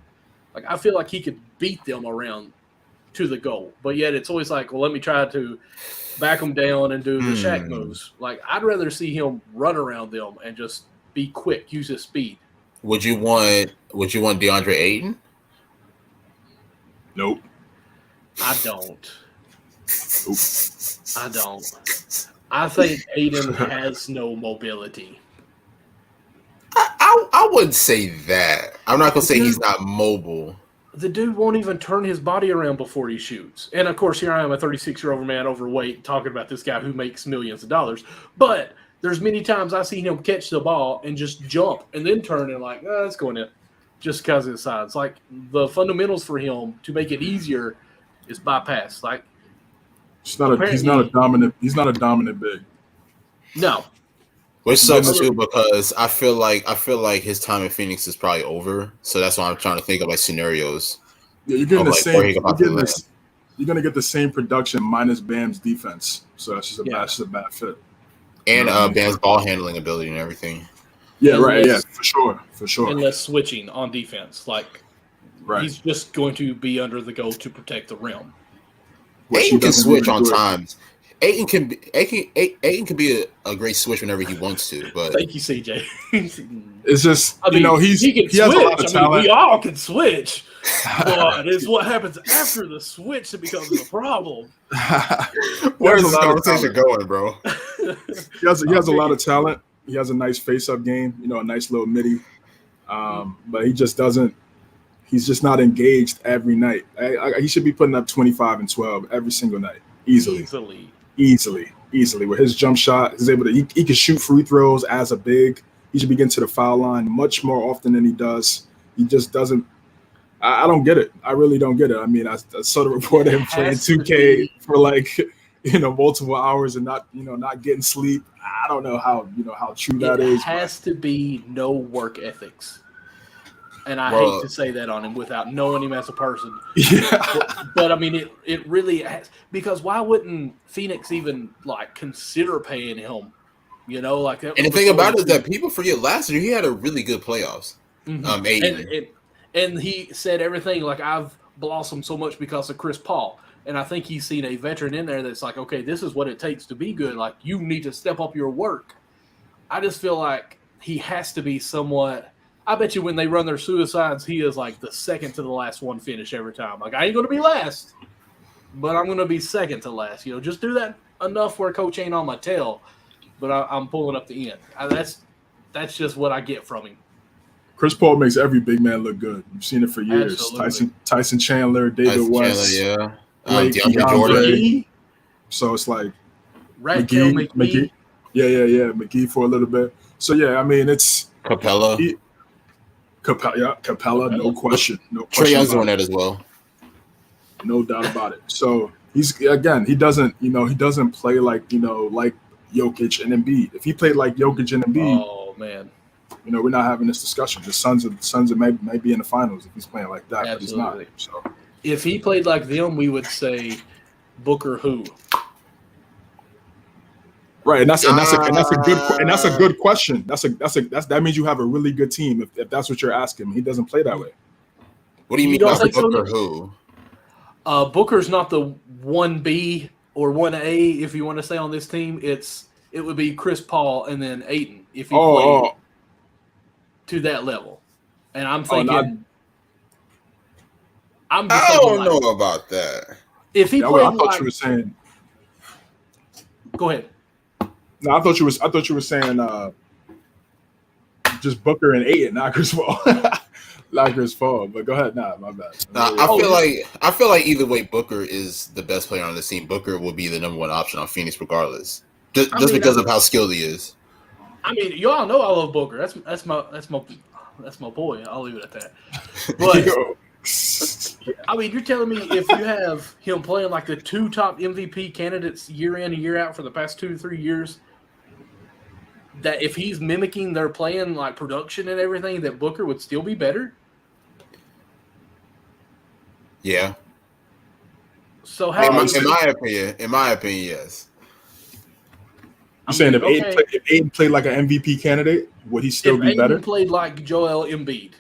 Like, I feel like he could beat them around to the goal. But yet it's always like, well, let me try to back them down and do the Shaq moves. Like, I'd rather see him run around them and just be quick, use his speed. Would you want DeAndre Ayton? Nope. I don't. I don't. I think Ayton has no mobility. I wouldn't say that. I'm not going to say he's not mobile. The dude won't even turn his body around before he shoots. And, of course, here I am, a 36-year-old man, overweight, talking about this guy who makes millions of dollars. But there's many times I see him catch the ball and just jump and then turn and like, it's going in just because of his size. Like, the fundamentals for him to make it easier is bypass. Like, he's not a dominant big. No. Which sucks too because I feel like his time in Phoenix is probably over. So that's why I'm trying to think of like scenarios. Yeah, you're getting you're gonna get the same production minus Bam's defense. So that's just a bad fit. And Bam's ball handling ability and everything. Yeah, right. Yeah, for sure. And less switching on defense. Like he's just going to be under the goal to protect the rim. Ayton can switch on times. Ayton can be a great switch whenever he wants to. But thank you, CJ. It's just he has a lot of talent. We all can switch, but it's what happens after the switch that becomes the problem. Where's this conversation going, bro? He has a lot of talent. He has a nice face-up game. A nice little midi. But he just doesn't. he's just not engaged every night. He should be putting up 25 and 12 every single night, easily. With his jump shot, he's able to. He can shoot free throws as a big. He should be getting to the foul line much more often than he does. He just doesn't. I don't get it. I really don't get it. I mean, I saw the report of him playing 2K for like, multiple hours and not getting sleep. I don't know how true that is. It has to be no work ethics. And I hate to say that on him without knowing him as a person. Yeah. But I mean, it really has, because why wouldn't Phoenix even like consider paying him? Like that. And the thing about it is that people forget last year he had a really good playoffs. Mm-hmm. And he said everything like, I've blossomed so much because of Chris Paul. And I think he's seen a veteran in there that's like, okay, this is what it takes to be good. Like, you need to step up your work. I just feel like he has to be somewhat. I bet you when they run their suicides, he is like the second to the last one finish every time. Like, I ain't going to be last, but I'm going to be second to last. Just do that enough where coach ain't on my tail, but I'm pulling up the end. That's just what I get from him. Chris Paul makes every big man look good. You've seen it for years. Absolutely. Tyson Chandler, David West, DeAndre Jordan. So it's like McGee. Yeah. McGee for a little bit. So yeah, I mean it's Capella, no question. Trae Young's doing that as well. No doubt about it. So he doesn't play like like Jokic and Embiid. If he played like Jokic and Embiid, oh man, we're not having this discussion. The Suns might be in the finals if he's playing like that, absolutely. But he's not. So if he played like them, we would say Booker who. Right, and that's a good question. That means you have a really good team if that's what you're asking. He doesn't play that way. What do you mean by Booker who? Booker's not the 1B or 1A if you want to say on this team. It would be Chris Paul and then Ayton if he played to that level. And I'm thinking I don't know about that. If he played, I thought you were saying. Go ahead. No, I thought you were saying just Booker and Ayton, not Chris Paul. Not Chris Paul, but go ahead. Nah, my bad. I feel like either way, Booker is the best player on the team. Booker will be the number one option on Phoenix regardless, just because of how skilled he is. I mean, y'all know I love Booker. That's my boy. I'll leave it at that. But I mean, you're telling me if you have him playing like the two top MVP candidates year in and year out for the past 2 to 3 years, that if he's mimicking their playing like production and everything, that Booker would still be better? Yeah. So how? In my opinion, yes. You're saying if Ayton played like an MVP candidate, would he still be better? If Ayton played like Joel Embiid.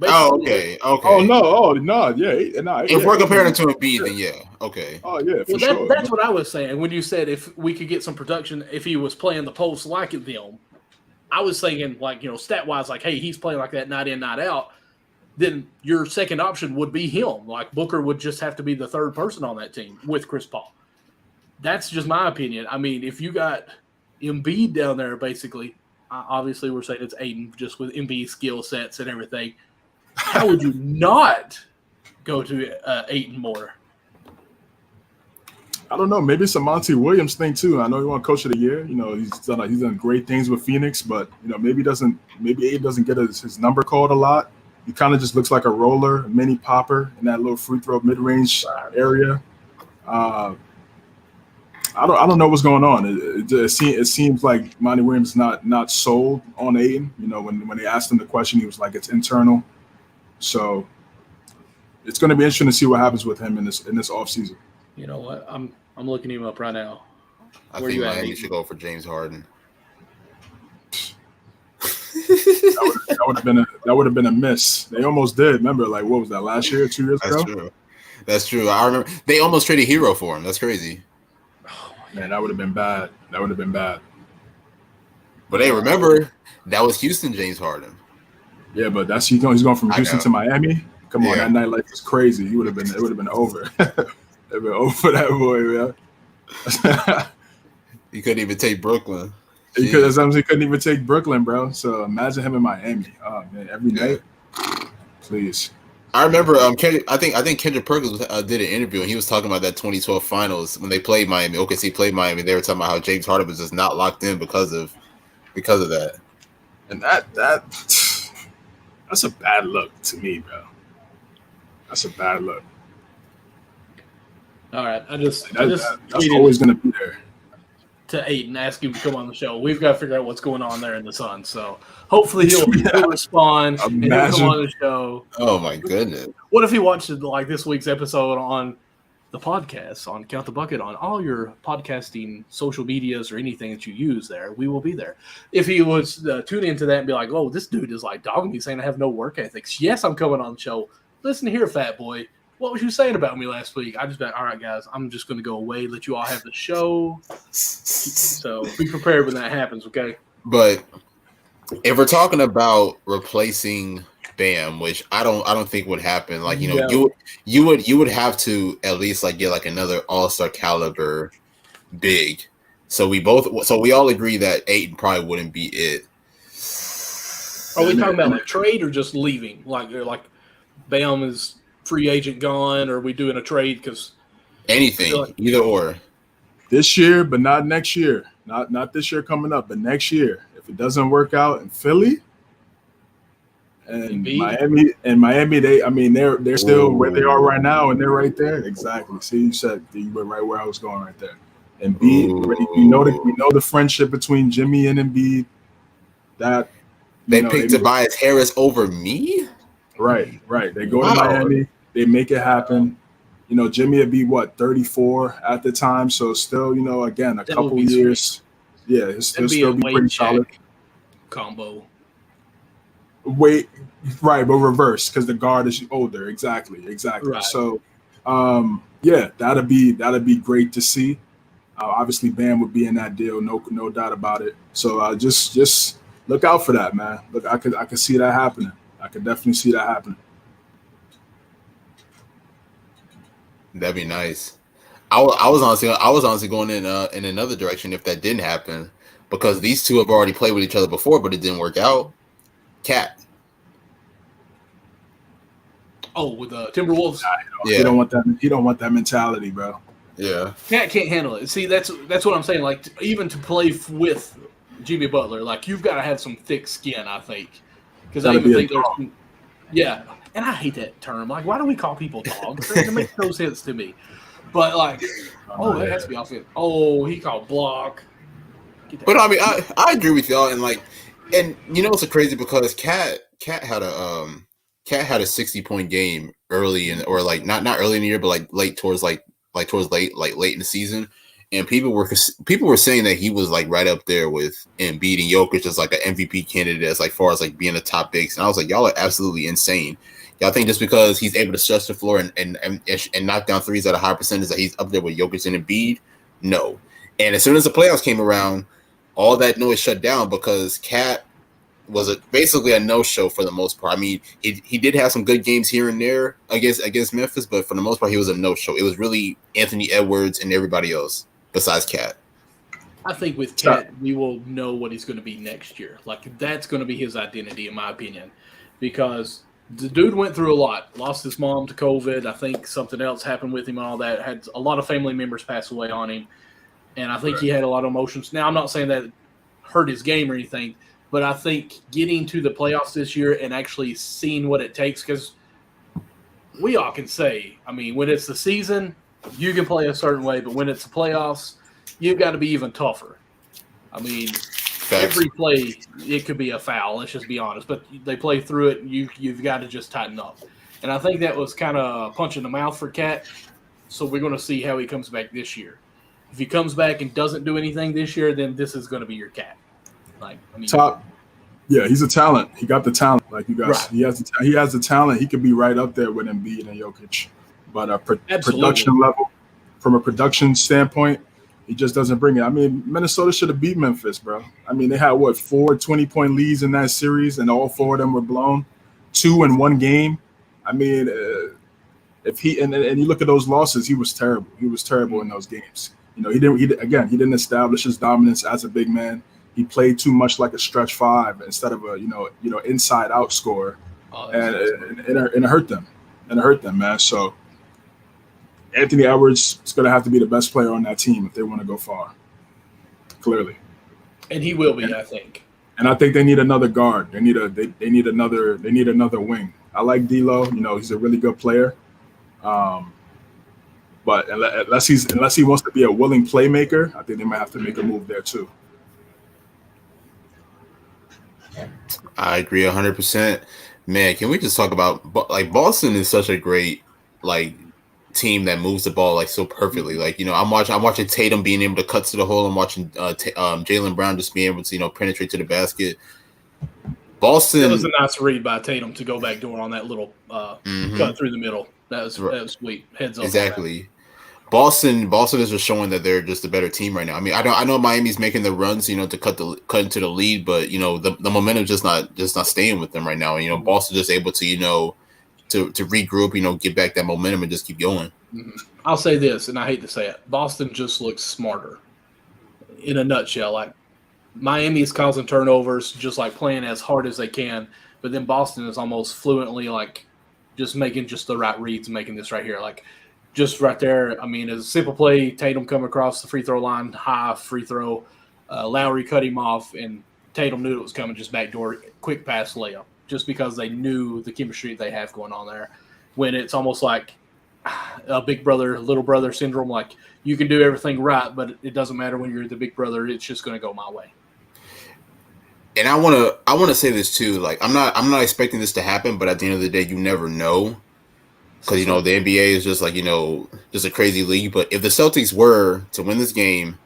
Okay. Oh no, yeah. If we're comparing it to Embiid, then yeah, okay. Oh yeah, for sure. That's what I was saying when you said if we could get some production, if he was playing the post like them. I was thinking like stat wise, like hey, he's playing like that night in, night out. Then your second option would be him. Like Booker would just have to be the third person on that team with Chris Paul. That's just my opinion. I mean, if you got Embiid down there, basically, obviously we're saying it's Ayton just with Embiid skill sets and everything. How would you not go to Ayton more? I don't know. Maybe it's a Monty Williams thing too. I know he won Coach of the Year. He's done great things with Phoenix, but maybe Ayton doesn't get his number called a lot. He kind of just looks like a roller, a mini popper in that little free throw mid-range area. I don't know what's going on. It seems like Monty Williams not sold on Ayton. When they asked him the question, he was like, it's internal. So it's going to be interesting to see what happens with him in this offseason. You know what? I'm looking him up right now. I think Miami should go for James Harden. that would have been a miss. They almost did. Remember, like what was that last year, 2 years ago? That's true. I remember they almost traded Hero for him. That's crazy. Oh, man, that would have been bad. But hey, remember that was Houston James Harden. Yeah, but he's going from Houston to Miami. Come on, that nightlife was crazy. It would have been over. It would been over for that boy, man. He couldn't even take Brooklyn. He couldn't even take Brooklyn, bro. So imagine him in Miami. Oh man, every night. Please. I remember. I think Kendrick Perkins did an interview and he was talking about that 2012 finals when they played Miami. OKC played Miami. They were talking about how James Harden was just not locked in because of that. And that's a bad look to me, bro. That's a bad look. All right, I just That's always going to be there. To Aiden, ask him to come on the show. We've got to figure out what's going on there in the Sun. So hopefully he'll respond and he'll come on the show. Oh my goodness! What if he watched like this week's episode on the podcast on Count the Bucket on all your podcasting social medias or anything that you use there? We will be there. If he was tune into that and be like, "Oh, this dude is like dogging me, saying I have no work ethics." Yes, I'm coming on the show. Listen here, fat boy. What was you saying about me last week? I just been, all right, guys, I'm just going to go away, let you all have the show. So be prepared when that happens, okay? But if we're talking about replacing Bam, which I don't think would happen, like you would have to at least like get like another all-star caliber big. So we all agree that Ayton probably wouldn't be it. Are we talking about like trade or just leaving? Like Bam is free agent gone, or are we doing a trade? Because anything, either or. This year, but not next year. Not this year coming up, but next year. If it doesn't work out in Philly and Miami, they're still where they are right now, and they're right there. Exactly. See, you went right where I was going right there. And we know the friendship between Jimmy and Embiid. That they picked Tobias Harris over me. Right. They go to Miami. They make it happen. Jimmy would be 34 at the time, so still, again, a couple years. Sweet. Yeah, he'll still be pretty solid. Combo. Wait, right, but reverse because the guard is older. Exactly. Right. So, that'd be great to see. Obviously, Bam would be in that deal, no doubt about it. So, just look out for that, man. Look, I could see that happening. I could definitely see that happening. That'd be nice. I was honestly going in another direction if that didn't happen, because these two have already played with each other before, but it didn't work out. Cat. Oh, with the Timberwolves. Yeah. He don't want that mentality, bro. Yeah. Cat can't handle it. See, that's what I'm saying. Like even to play with Jimmy Butler, like you've got to have some thick skin, I think. Because I even think there's and I hate that term. Like, why do we call people dogs? It makes no sense to me. But like, that has to be offensive. Oh, he called block. But I mean, I agree with y'all, and it's crazy because Cat had a 60-point game early or like not early in the year, but like late in the season. And people were saying that he was like right up there with Embiid and Jokic as like an MVP candidate as like far as like being the top bigs. And I was like, y'all are absolutely insane. Y'all think just because he's able to stretch the floor and knock down threes at a high percentage that he's up there with Jokic and Embiid? No. And as soon as the playoffs came around, all that noise shut down because Cat was basically a no-show for the most part. I mean, he did have some good games here and there against Memphis, but for the most part, he was a no-show. It was really Anthony Edwards and everybody else besides Cat. I think with Cat, we will know what he's going to be next year. Like, that's going to be his identity, in my opinion, because the dude went through a lot. Lost his mom to COVID. I think something else happened with him and all that. Had a lot of family members pass away on him, and I think he had a lot of emotions. Now, I'm not saying that hurt his game or anything, but I think getting to the playoffs this year and actually seeing what it takes, because we all can say, I mean, when it's the season, you can play a certain way, but when it's the playoffs, you've got to be even tougher. I mean, every play, it could be a foul, let's just be honest, but they play through it, and you've got to just tighten up. And I think that was kind of a punch in the mouth for Cat, so we're going to see how he comes back this year. If he comes back and doesn't do anything this year, then this is going to be your Cat. Like, I mean, top. Yeah, he's a talent. He got the talent, like you guys. Right. He has the talent. He could be right up there with Embiid and Jokic. But production level, from a production standpoint, he just doesn't bring it. I mean, Minnesota should have beat Memphis, bro. I mean, they had 4 20-point leads in that series, and all 4 of them were blown. 2 in one game. I mean, if he and you look at those losses, he was terrible. He was terrible in those games. He didn't establish his dominance as a big man. He played too much like a stretch 5 instead of a inside out scorer, and it hurt them. and it hurt them, man. So Anthony Edwards is going to have to be the best player on that team if they want to go far. Clearly, and he will be, I think. And I think they need another guard. They need another wing. I like D'Lo. You know, he's a really good player. But unless he wants to be a willing playmaker, I think they might have to make a move there too. I agree 100%. Man, can we just talk about like Boston is such a great like team that moves the ball like so perfectly. Like, you know, I'm watching Tatum being able to cut to the hole. I'm watching Jaylen Brown just being able to, you know, penetrate to the basket. Boston. That was a nice read by Tatum to go back door on that little cut through the middle. That was sweet. Heads up. Exactly. Boston is just showing that they're just a better team right now. I mean, I know Miami's making the runs, you know, to cut into the lead, but you know the momentum just not staying with them right now. And, you know, Boston just able to, you know, to regroup, you know, get back that momentum and just keep going. I'll say this, and I hate to say it, Boston just looks smarter. In a nutshell, like Miami is causing turnovers, just like playing as hard as they can, but then Boston is almost fluently like just making just the right reads, making this right here, like. Just right there, I mean, as a simple play, Tatum come across the free throw line, high free throw. Lowry cut him off, and Tatum knew it was coming, just backdoor, quick pass layup, just because they knew the chemistry they have going on there. When it's almost like a big brother, little brother syndrome, like you can do everything right, but it doesn't matter when you're the big brother, it's just going to go my way. And I want to say this too, like I'm not expecting this to happen, but at the end of the day, you never know. Because, you know, the NBA is just like, you know, just a crazy league. But if the Celtics were to win this game,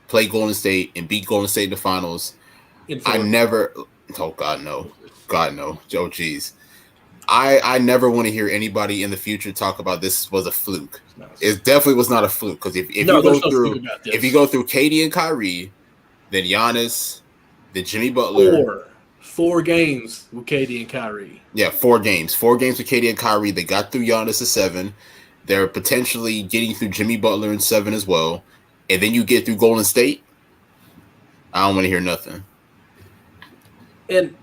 play Golden State, and beat Golden State in the finals, I never – oh, God, no. God, no. Oh, geez. I never want to hear anybody in the future talk about this was a fluke. It definitely was not a fluke. Because if you go through KD and Kyrie, then Giannis, then Jimmy Butler – 4 games with KD and Kyrie. Yeah, 4 games. 4 games with KD and Kyrie. They got through Giannis at 7. They're potentially getting through Jimmy Butler in 7 as well. And then you get through Golden State. I don't want to hear nothing. And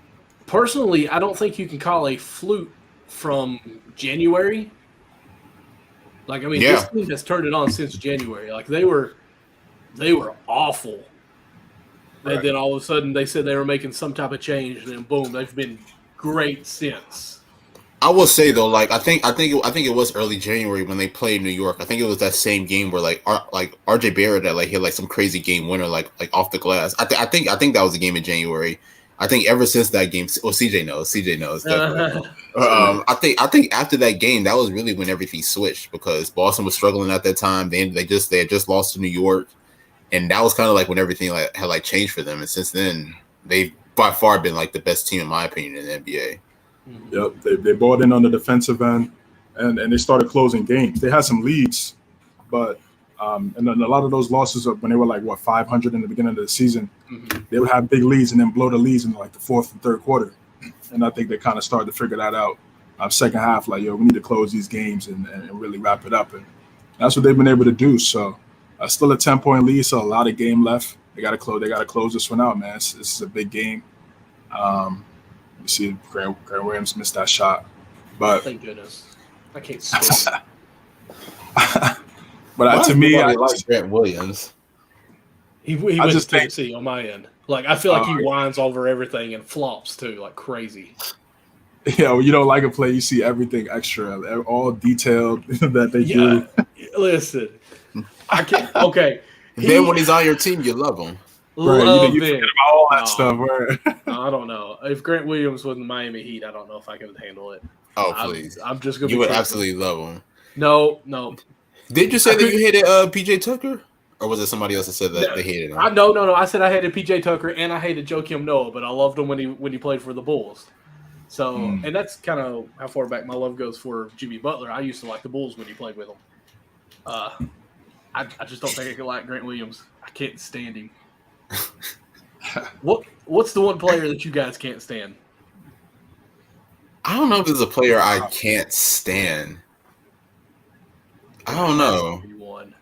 personally, I don't think you can call a fluke from January. Like, I mean, this team has turned it on since January. Like, they were awful. And then all of a sudden they said they were making some type of change, and then boom, they've been great since. I will say though, like I think it was early January when they played New York. I think it was that same game where like RJ Barrett that like hit like some crazy game winner like off the glass. I think that was a game in January. I think ever since that game, well, CJ knows definitely. I think after that game, that was really when everything switched because Boston was struggling at that time. They had just lost to New York. And that was kind of like when everything had changed for them. And since then, they've by far been like the best team, in my opinion, in the NBA. Yep, they bought in on the defensive end, and they started closing games. They had some leads, but and then a lot of those losses when they were like 500 in the beginning of the season, they would have big leads and then blow the leads in like the fourth and third quarter. And I think they kind of started to figure that out. Second half, like we need to close these games and really wrap it up, and that's what they've been able to do. So. Still a 10-point lead, so a lot of game left. They got to close this one out, man. This is a big game. You see, Grant Williams missed that shot, but thank goodness I can't stand. But to me, I like Grant Williams. He went to Tennessee on my end. Like I feel like he whines over everything and flops too, like crazy. Yeah, when you don't like a play, you see everything extra, all detailed that they do. Listen. I can't. Okay. Then when he's on your team, you love him. Right. You forget about all that stuff. Right? I don't know. If Grant Williams was in the Miami Heat, I don't know if I could handle it. Oh, please. I'm just going to You would absolutely love him. No. Did you say that you hated PJ Tucker? Or was it somebody else that said that they hated him? No. I said I hated PJ Tucker and I hated Joakim Noah, but I loved him when he played for the Bulls. So, and that's kind of how far back my love goes for Jimmy Butler. I used to like the Bulls when he played with them. I just don't think I could like Grant Williams. I can't stand him. What's the one player that you guys can't stand? I don't know if there's a player I can't stand. I don't know.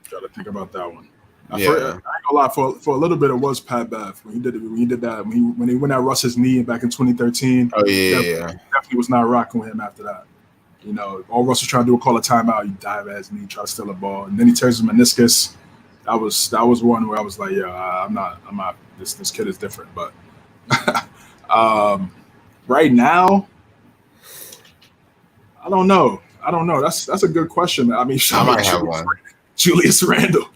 Got to think about that one. Yeah. I ain't gonna lie. For a little bit, it was Pat Bev when he did that. When he went at Russ's knee back in 2013. Oh yeah, definitely was not rocking with him after that. All Russell trying to do a call a timeout. He dive as knee, try to steal a ball, and then he tears his meniscus. That was one where I was like, yeah, I'm not. This kid is different. But right now, I don't know. That's a good question. I mean, I might have one. Julius Randle.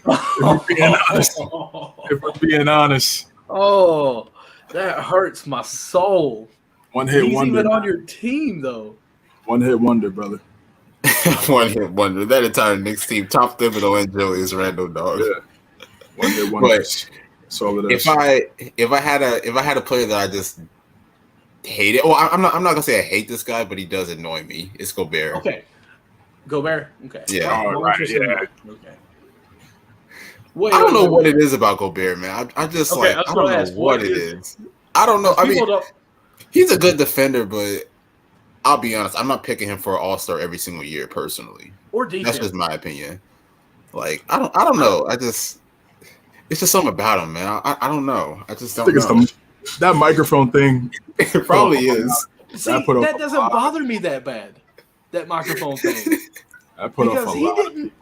If we're being honest. Oh, that hurts my soul. One hit He's wonder. even on your team, though. One hit wonder, brother. One hit wonder. That entire Knicks team, top Thibodeau and Julius Randle, dog. Yeah. One hit wonder. That's all it is. If I had a player that I just hate it, well, I'm not gonna say I hate this guy, but he does annoy me. It's Gobert. Okay. Gobert? Okay. Yeah. All right, yeah. Okay. Wait, I don't know what it is about Gobert, man. I just Okay, I don't know what it is. I don't know. I mean, People don't. he's a good defender, but I'll be honest, I'm not picking him for an All-Star every single year personally. Or defense. That's just my opinion. Like, I don't know. It's just something about him, man. I don't know. I just don't know. That microphone thing. It probably is. See, put up that a doesn't lot. bother me that bad. That microphone thing. I put up Because a he lot. didn't.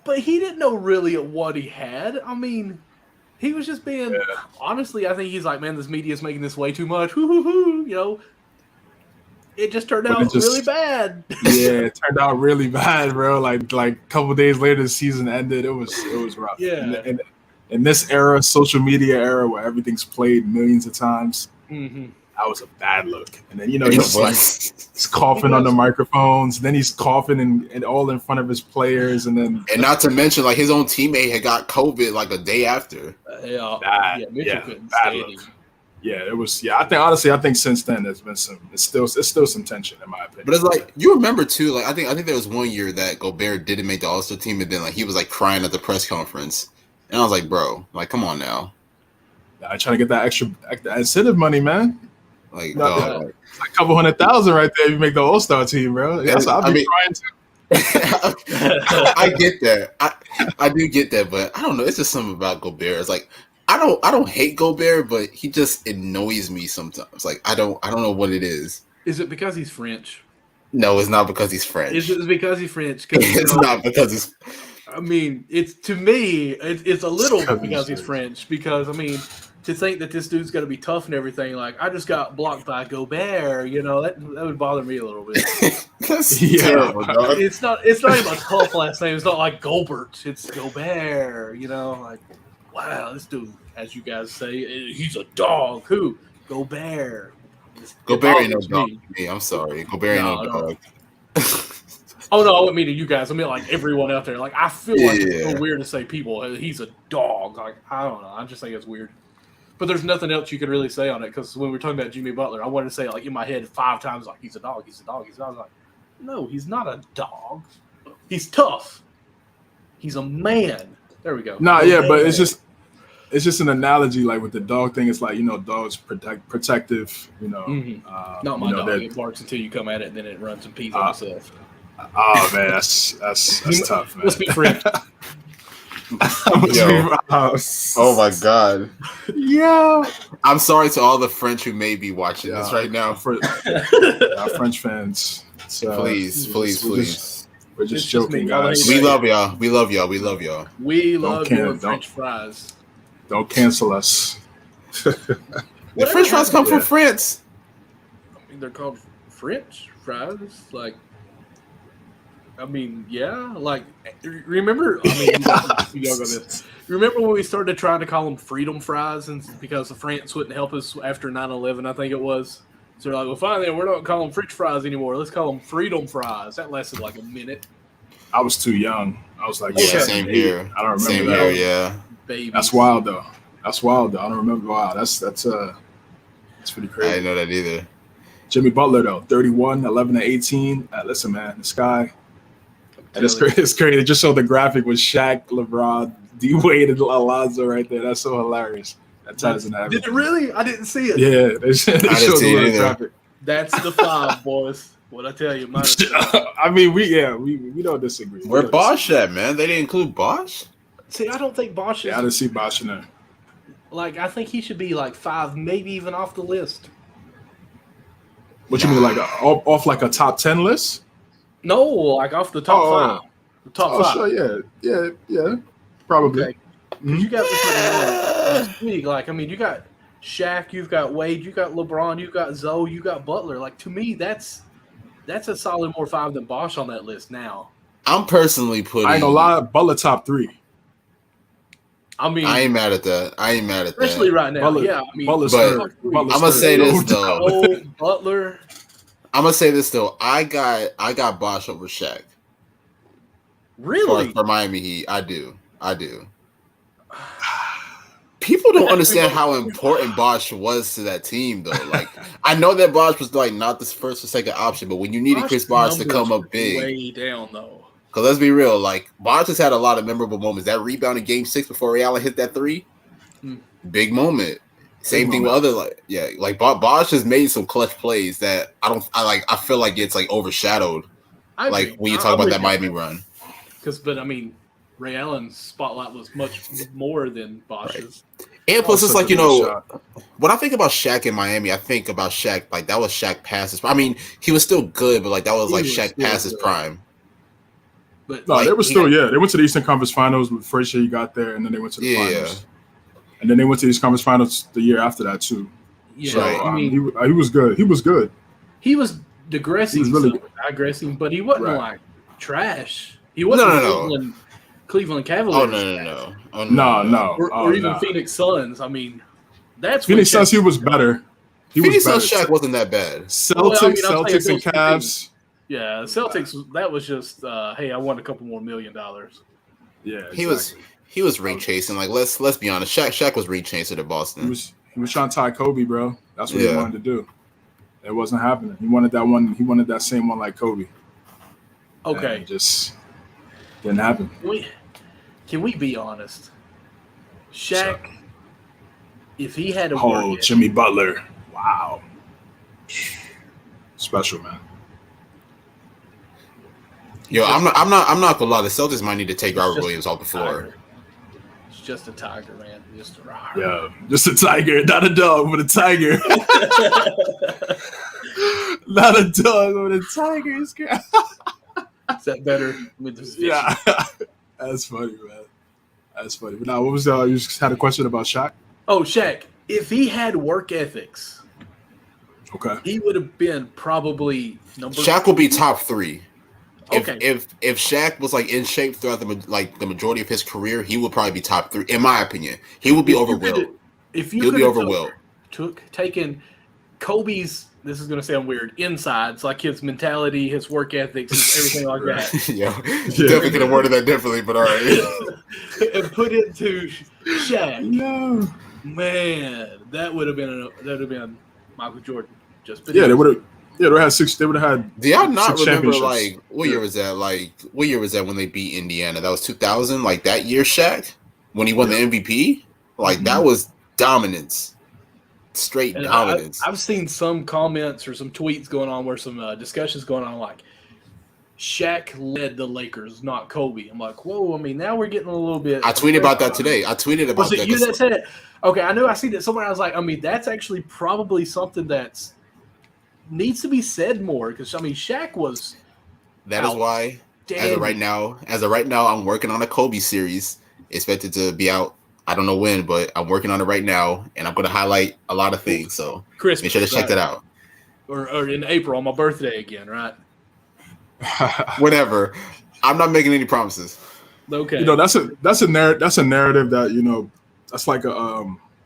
But he didn't know really what he had. I mean, he was just being. Yeah. Honestly, I think he's like, man, this media is making this way too much. Hoo. It just turned But out it just- really bad. Yeah, it turned out really bad, bro. Like a couple days later, the season ended. It was rough. Yeah. And in this era, social media era, where everything's played millions of times, Mm-hmm. that was a bad look. And then It he's was. he's coughing on the microphones. Then he's coughing and all in front of his players. And then And not to mention, like, his own teammate had got COVID like a day after. Mitchell couldn't bad stand look. him. Yeah, it was. Yeah, I think since then there's been it's still some tension in my opinion. But it's like, you remember too, like, I think there was one year that Gobert didn't make the All-Star team, and then like he was like crying at the press conference, and I was like, bro, like, come on now, I trying to get that extra incentive money, man. like, No, dog, like, It's like a couple $100,000 right there if you make the All-Star team, bro. Yeah, so I'll be crying too. I get that. I do get that, but I don't know. It's just something about Gobert. It's like I don't hate Gobert, but he just annoys me sometimes. Like I don't know what it is. Is it because he's French? No, it's not because he's French. Is it because he's French? 'Cause, It's not because he's. I mean, it's to me, it's a little It's 'cause because he's he's French. Because I mean, to think that this dude's gonna be tough and everything, like I just got blocked by Gobert, that would bother me a little bit. That's Yeah. terrible, dog. It's not even a tough last name. It's not like Gobert. It's Gobert. Like, wow, this dude, as you guys say, he's a dog. Who? Gobert. Gobert ain't no bothers dog me. to me. I'm sorry, Gobert ain't no No. dog. Oh no, I wouldn't mean to you guys. I mean like everyone out there. Like I feel like it's Yeah. so weird to say people. He's a dog. Like I don't know. I just think it's weird. But there's nothing else you could really say on it because when we were talking about Jimmy Butler, I wanted to say like in my head 5 times like he's a dog. He's a dog. He's a dog. I was like, no, he's not a dog. He's tough. He's a man. There we go. No, yeah, but Man. it's just an analogy. Like with the dog thing, it's like dogs protective. Mhm. Not my dog. that- It barks until you come at it, and then it runs and pees on itself. Oh man, that's tough, man. Let's be friends. Yo. Oh my god. Yeah. I'm sorry to all the French who may be watching this right now. French fans. Please. We're It's just just joking, me. Y'all guys. We love y'all. We love y'all. We love y'all. We love your don't. French fries. Don't cancel us. The French fries come from France. I mean, they're called French fries. Like, I mean, yeah. Like, remember? I mean, y'all got this. Remember when we started trying to call them freedom fries, and because the France wouldn't help us after 9/11, I think it was. So they're like, well, fine, then we're not calling them French fries anymore. Let's call them freedom fries. That lasted like a minute. I was too young. I was like, Yeah, Okay. same here. I don't remember Same that. here. Yeah. Baby. That's wild though. I don't remember. Wow, that's pretty I crazy. didn't know that either. Jimmy Butler though, 31, 11 to 18. Listen, man, this guy. And it's crazy. It's crazy. It just showed the graphic with Shaq, LeBron, D Wade, and Alonzo right there. That's so hilarious. That ties into Did everything. it really? I didn't see it. Yeah, they showed didn't the see it little either. graphic. That's the 5, boys. What I tell you, mine. I mean, we don't disagree. Where We don't Bosch disagree. at, man? They didn't include Bosch? See, I don't think Bosch is. Yeah, I didn't see Bosch in there. Like, I think he should be like 5, maybe even off the list. What you mean, like off like a top 10 list? No, like off the top five. The top five. Sure, yeah, probably. Okay. Because you got this league. Like, I mean, you got Shaq, you've got Wade, you got LeBron, you got Zoe, you got Butler. Like, to me, that's a solid more five than Bosh on that list now. I'm personally putting. I ain't gonna lie, Butler top 3. I mean, I ain't mad at that. Especially right now. Butler, yeah, I mean, Butler's but third. I'm gonna say this though. Oh, Butler. I'm gonna say this though. I got Bosh over Shaq. Really? For Miami Heat, I do. People don't understand how important Bosh was to that team, though. Like, I know that Bosh was like not the first or second option, but when you needed Chris Bosh to come up big, way down though. Because let's be real, like Bosh has had a lot of memorable moments. That rebound in Game 6 before Ray Allen hit that 3, big moment. Same thing with other like Bosh has made some clutch plays that I feel like it's like overshadowed. When you talk about that Miami run. But I mean, Ray Allen's spotlight was much more than Bosh's. Right. And plus, it's like, when I think about Shaq in Miami, I think about Shaq, like that was Shaq past his prime. I mean, he was still good, but like that was like Shaq past his prime. But no, they were still, they went to the Eastern Conference Finals the first year he got there, and then they went to the finals. And then they went to the Eastern Conference Finals the year after that, too. Yeah, so, I mean, he was good. He was good. He was digressing, digressing, but he wasn't like trash. He wasn't Cleveland Cavaliers. Oh, no. Or even Phoenix Suns. I mean, that's Phoenix Suns. He was better. Phoenix Suns Shaq wasn't that bad. Celtics and Cavs. Yeah, the Celtics. That was just, hey, I won a couple more $1 million. Yeah, exactly. He was ring chasing. Like let's be honest. Shaq was ring chasing at Boston. He was trying to tie Kobe, bro. That's what he wanted to do. It wasn't happening. He wanted that one. He wanted that same one like Kobe. Okay, and it just didn't happen. Can we be honest? Shaq, if he had a Jimmy Butler, wow, special man. Yo, I'm not gonna lie. The Celtics might need to take Robert Williams off the floor. It's just a tiger, man. Just a tiger, not a dog, but a tiger. Not a dog, but a tiger. Is that better? Yeah, that's funny, man. That's funny. But now, what was you just had a question about Shaq? Oh, Shaq. If he had work ethics, he would have been probably number. Shaq will be top 3. Okay. If Shaq was like in shape throughout the majority of his career, he would probably be top 3, in my opinion. He would be over Wilt. He'll be over Wilt. Taken Kobe's. This is going to sound weird. Insides, like his mentality, his work ethics, everything like that. Definitely could have worded that differently, but all right. And put it to Shaq. No, man, that would have been Michael Jordan. They would have. Yeah, they had 6. They would have had. Do y'all not remember like what year was that? Like what year was that when they beat Indiana? That was 2000. Like that year, Shaq when he won the MVP. Like that was dominance. Straight dominance. I've seen some comments or some tweets going on where some discussions going on like Shaq led the Lakers, not Kobe. I'm like, whoa. I mean, now we're getting a little bit. I tweeted about that today. Was it you that said it? Okay, I know I seen it somewhere. I was like, I mean, that's actually probably something that's needs to be said more because I mean, Shaq was. That is why, as of right now, I'm working on a Kobe series. Expected to be out. I don't know when, but I'm working on it right now, and I'm going to highlight a lot of things. So Christmas, make sure to check that out. Or in April on my birthday again, right? Whatever. I'm not making any promises. Okay. That's a narrative that that's like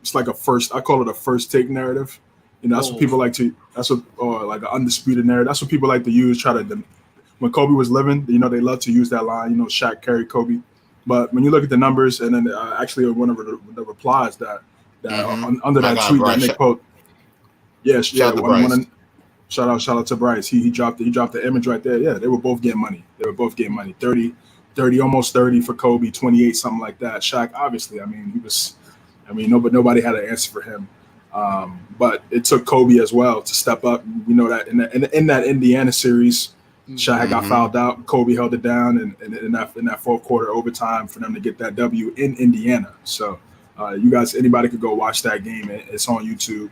it's like a first. I call it a first take narrative. That's what people like to. Or like an undisputed narrative. That's what people like to use. When Kobe was living, they love to use that line. Shaq carried Kobe. But when you look at the numbers, and then actually one of the replies that under that tweet that Nick Pope, shout out to Bryce. He dropped the image right there. Yeah, they were both getting money. 30, almost 30 for Kobe, 28, something like that. Shaq, obviously, nobody had an answer for him. But it took Kobe as well to step up. That in that Indiana series. Shaq got fouled out. Kobe held it down, and in that fourth quarter overtime for them to get that W in Indiana. So, you guys, anybody could go watch that game. It's on YouTube.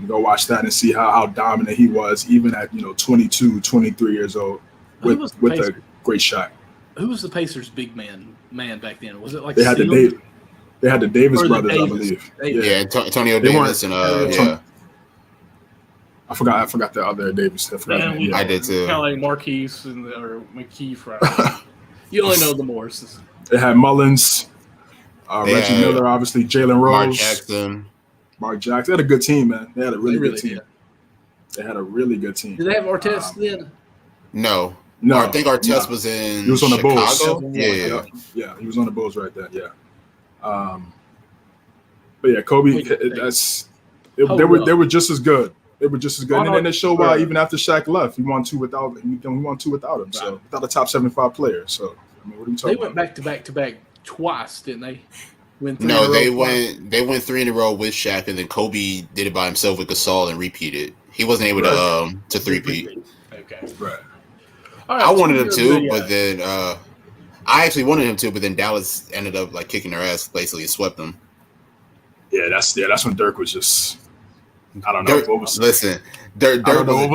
Go watch that and see how dominant he was, even at 22, 23 years old, with a great shot. Who was the Pacers' big man back then? Was it like they had the Davis brothers, I believe. Yeah, Antonio Davis and yeah. I forgot the other Davis. I did too. Kind of like Marquise or McKeith, right? You only know the Morrises. They had Mullins, Reggie Miller, obviously Jalen Rose, Mark Jackson. They had a good team, man. They had a really good team. Did. They had a really good team. Did they have Artest then? No. I think Artest was in. He was on the Chicago. Bulls. Yeah. He was on the Bulls right then. Yeah. But yeah, Kobe. They were just as good. They were just as good, and then they showed why even after Shaq left, he won 2 without him. He won 2 without him. So without a top 75 player. So I mean, what are you talking about? They went back to back twice, didn't they? They went 3 in a row with Shaq, and then Kobe did it by himself with Gasol and repeated. He wasn't able to three-peat. Okay, right. I wanted him to, but then I actually wanted him to, but then Dallas ended up like kicking their ass, basically swept them. Yeah, that's when Dirk was just. I don't know. Dirk was a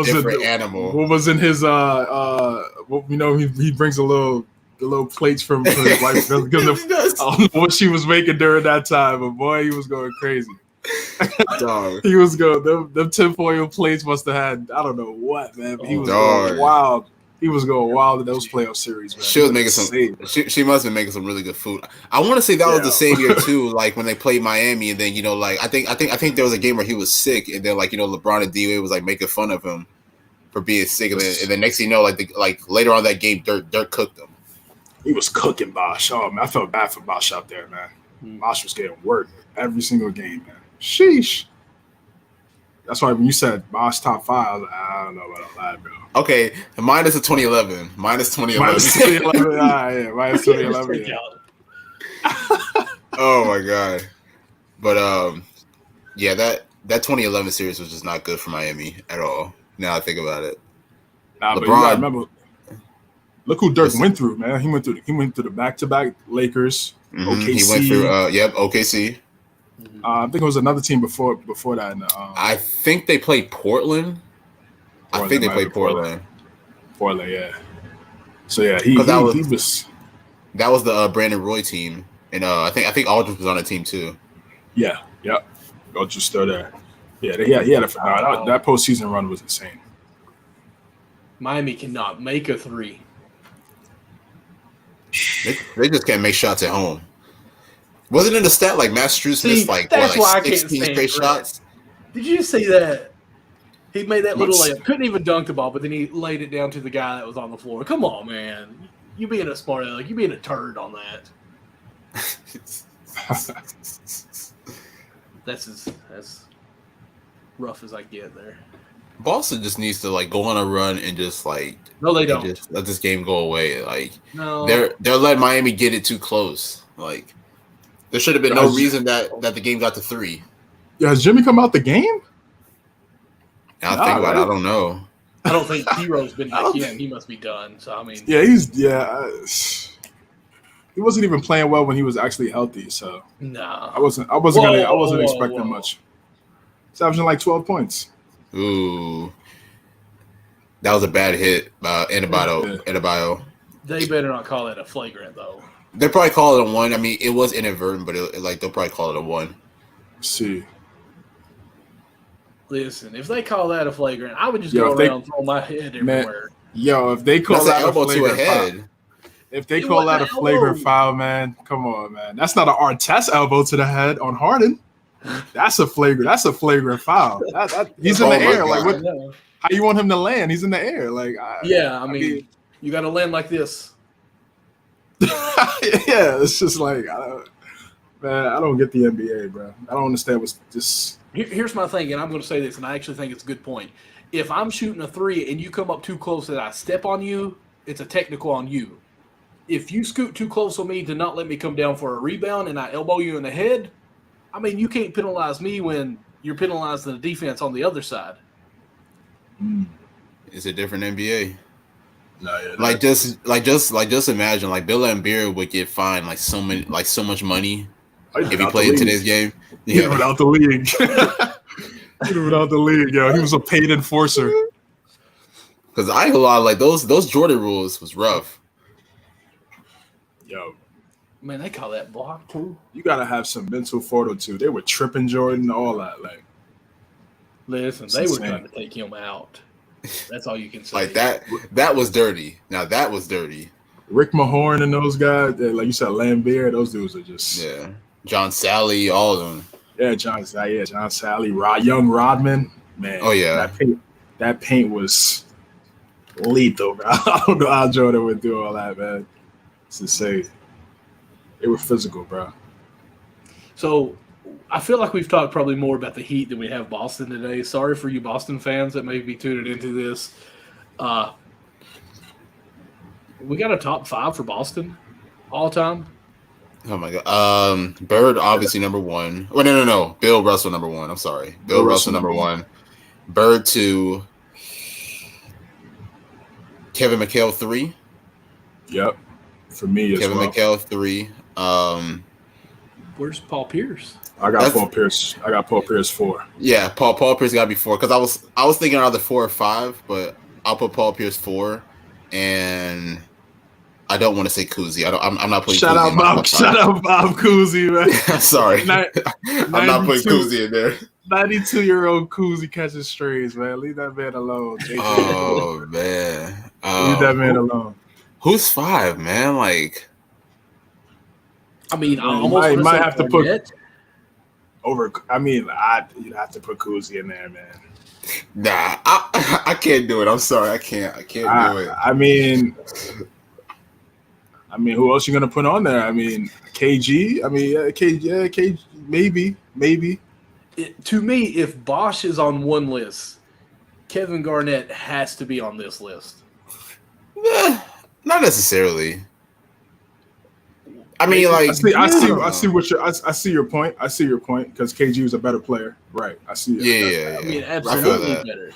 different animal. What was in his he brings the little plates from his wife. I don't know what she was making during that time, but boy, he was going crazy. Dog. He was going. Them tinfoil plates must have had I don't know what, man. But he was going wild. He was going wild in those playoff series, man. She was making some. She must have been making some really good food. I want to say that was the same year too, like when they played Miami, and then I think there was a game where he was sick, and then LeBron and D-Wade was like making fun of him for being sick, and then next thing you know, like later on that game, Dirk cooked him. He was cooking Bosh. Oh man, I felt bad for Bosh out there, man. Bosh was getting work every single game, man. Sheesh. That's why when you said Bosh top 5, I was like, I don't know about all that, bro. Okay, minus 2011. Minus 2011. Minus 2011. Yeah, minus 2011. Yeah. Oh my god. But yeah, that 2011 series was just not good for Miami at all. Now I think about it. Nah, LeBron, but you gotta remember, look who Dirk went through, man. He went through the back-to-back Lakers, OKC. He went through OKC. I think it was another team before that. I think they played Portland. I think they played Portland. Portland, yeah. So yeah, he was. That was the Brandon Roy team, and I think Aldridge was on the team too. Yeah, yep. Aldridge still there. Yeah, he had that postseason run was insane. Miami cannot make a 3. They just can't make shots at home. Wasn't it a stat like Matt Strus missed like 16 straight shots? Did you see that? He made that little layup. Couldn't even dunk the ball, but then he laid it down to the guy that was on the floor. Come on, man. You being a smart aleck. You being a turd on that. That's as rough as I get there. Boston just needs to like go on a run and just like no, they don't just let this game go away. Like no, they're letting Miami get it too close. Like there should have been no reason that the game got to 3. Yeah, has Jimmy come out the game? I think about it. I don't know. I don't think Hero's been back in. He must be done. So I mean, he wasn't even playing well when he was actually healthy. So no, I wasn't expecting much. He's averaging like 12 points. Ooh, that was a bad hit by Adebayo. They better not call that a flagrant though. They probably call it a 1. I mean, it was inadvertent, but they'll probably call it a 1. Let's see. Listen, if they call that a flagrant, I would just go around and throw my head everywhere. If they call that a flagrant foul, if they call that a flagrant foul, man, come on, man. That's not an Artest elbow to the head on Harden. That's a flagrant foul. He's in the air. Like, what? How you want him to land? He's in the air. Like, I mean, you got to land like this. Yeah, it's just like, man, I don't get the NBA, bro. I don't understand what's just. Here's my thing, and I'm going to say this, and I actually think it's a good point. If I'm shooting a 3 and you come up too close and I step on you, it's a technical on you. If you scoot too close on me to not let me come down for a rebound and I elbow you in the head, I mean, you can't penalize me when you're penalizing the defense on the other side. It's a different NBA. No, yeah, like just imagine like Bill Laimbeer would get fined like so much money if he played in today's game. Yeah, without the league. Without the league, yo, he was a paid enforcer. Because I ain't gonna lie, like those Jordan rules was rough. Yo, Man, they call that block too. you gotta have some mental fortitude. They were tripping Jordan, all that. Like, Listen, It's they were insane. trying to take him out. That's all you can say. Like that was dirty. Now that was dirty. Rick Mahorn and those guys, like you said, Lambeer, those dudes are just Yeah. John Sally, all of them. John Sally, young Rodman, man. Oh, yeah. that paint was lethal, bro. I don't know how Jordan would do all that, man. It's insane. They were physical, bro. So I feel like we've talked probably more about the Heat than we have Boston today. Sorry for you Boston fans that may be tuning into this. We got a top 5 for Boston all time. Oh my god. Bird obviously number 1. Oh, no. Bill Russell number 1. I'm sorry. Bill Russell number 1. Bird 2. Kevin McHale 3. Yep. For me as Kevin well. McHale 3. Where's Paul Pierce? I got Paul Pierce. 4. Yeah, Paul Pierce got to be 4 because I was thinking either 4 or 5, but I'll put Paul Pierce 4, and I don't want to say Kuzi. I'm not putting. Shout out Bob Cousy, man. I'm sorry. I'm not putting Kuzi in there. 92-year-old Cousy catches strays, man. Leave that man alone. JJ. Oh man, Leave that man alone. Who's 5, man? Like, I mean, I Man, almost you wanna might say have to put- Garnett. You'd have to put Cousy in there, man. nah, I can't do it. I'm sorry, I can't do it. I mean, who else you gonna put on there? I mean, KG. I mean, KG. Maybe. To me, if Bosch is on one list, Kevin Garnett has to be on this list. Not necessarily. I mean, like, I see your point. I see your point because KG was a better player, right? I see. Yeah. I mean, I feel absolutely that. better.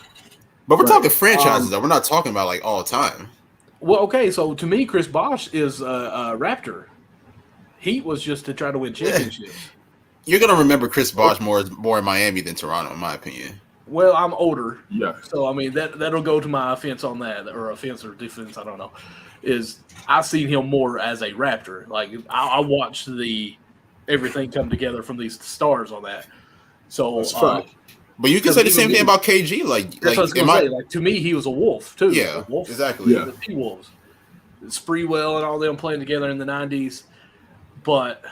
But we're Right. talking franchises, though. We're not talking about like all time. Well, okay, so to me, Chris Bosch is a Raptor. Heat was just to try to win championships. You're gonna remember Chris Bosh more in Miami than Toronto, in my opinion. Well, I'm older, Yeah. so I mean that'll go to my offense on that, or offense or defense, I don't know. Is I seen him more as a Raptor. Like I watched the everything come together from these stars on that. So That's a fact. But you can say the same thing about KG. Like, that's what I was gonna say. Like to me, he was a wolf too. yeah, A wolf. exactly. Yeah. The T-Wolves, Spreewell, and all them playing together in the '90s. But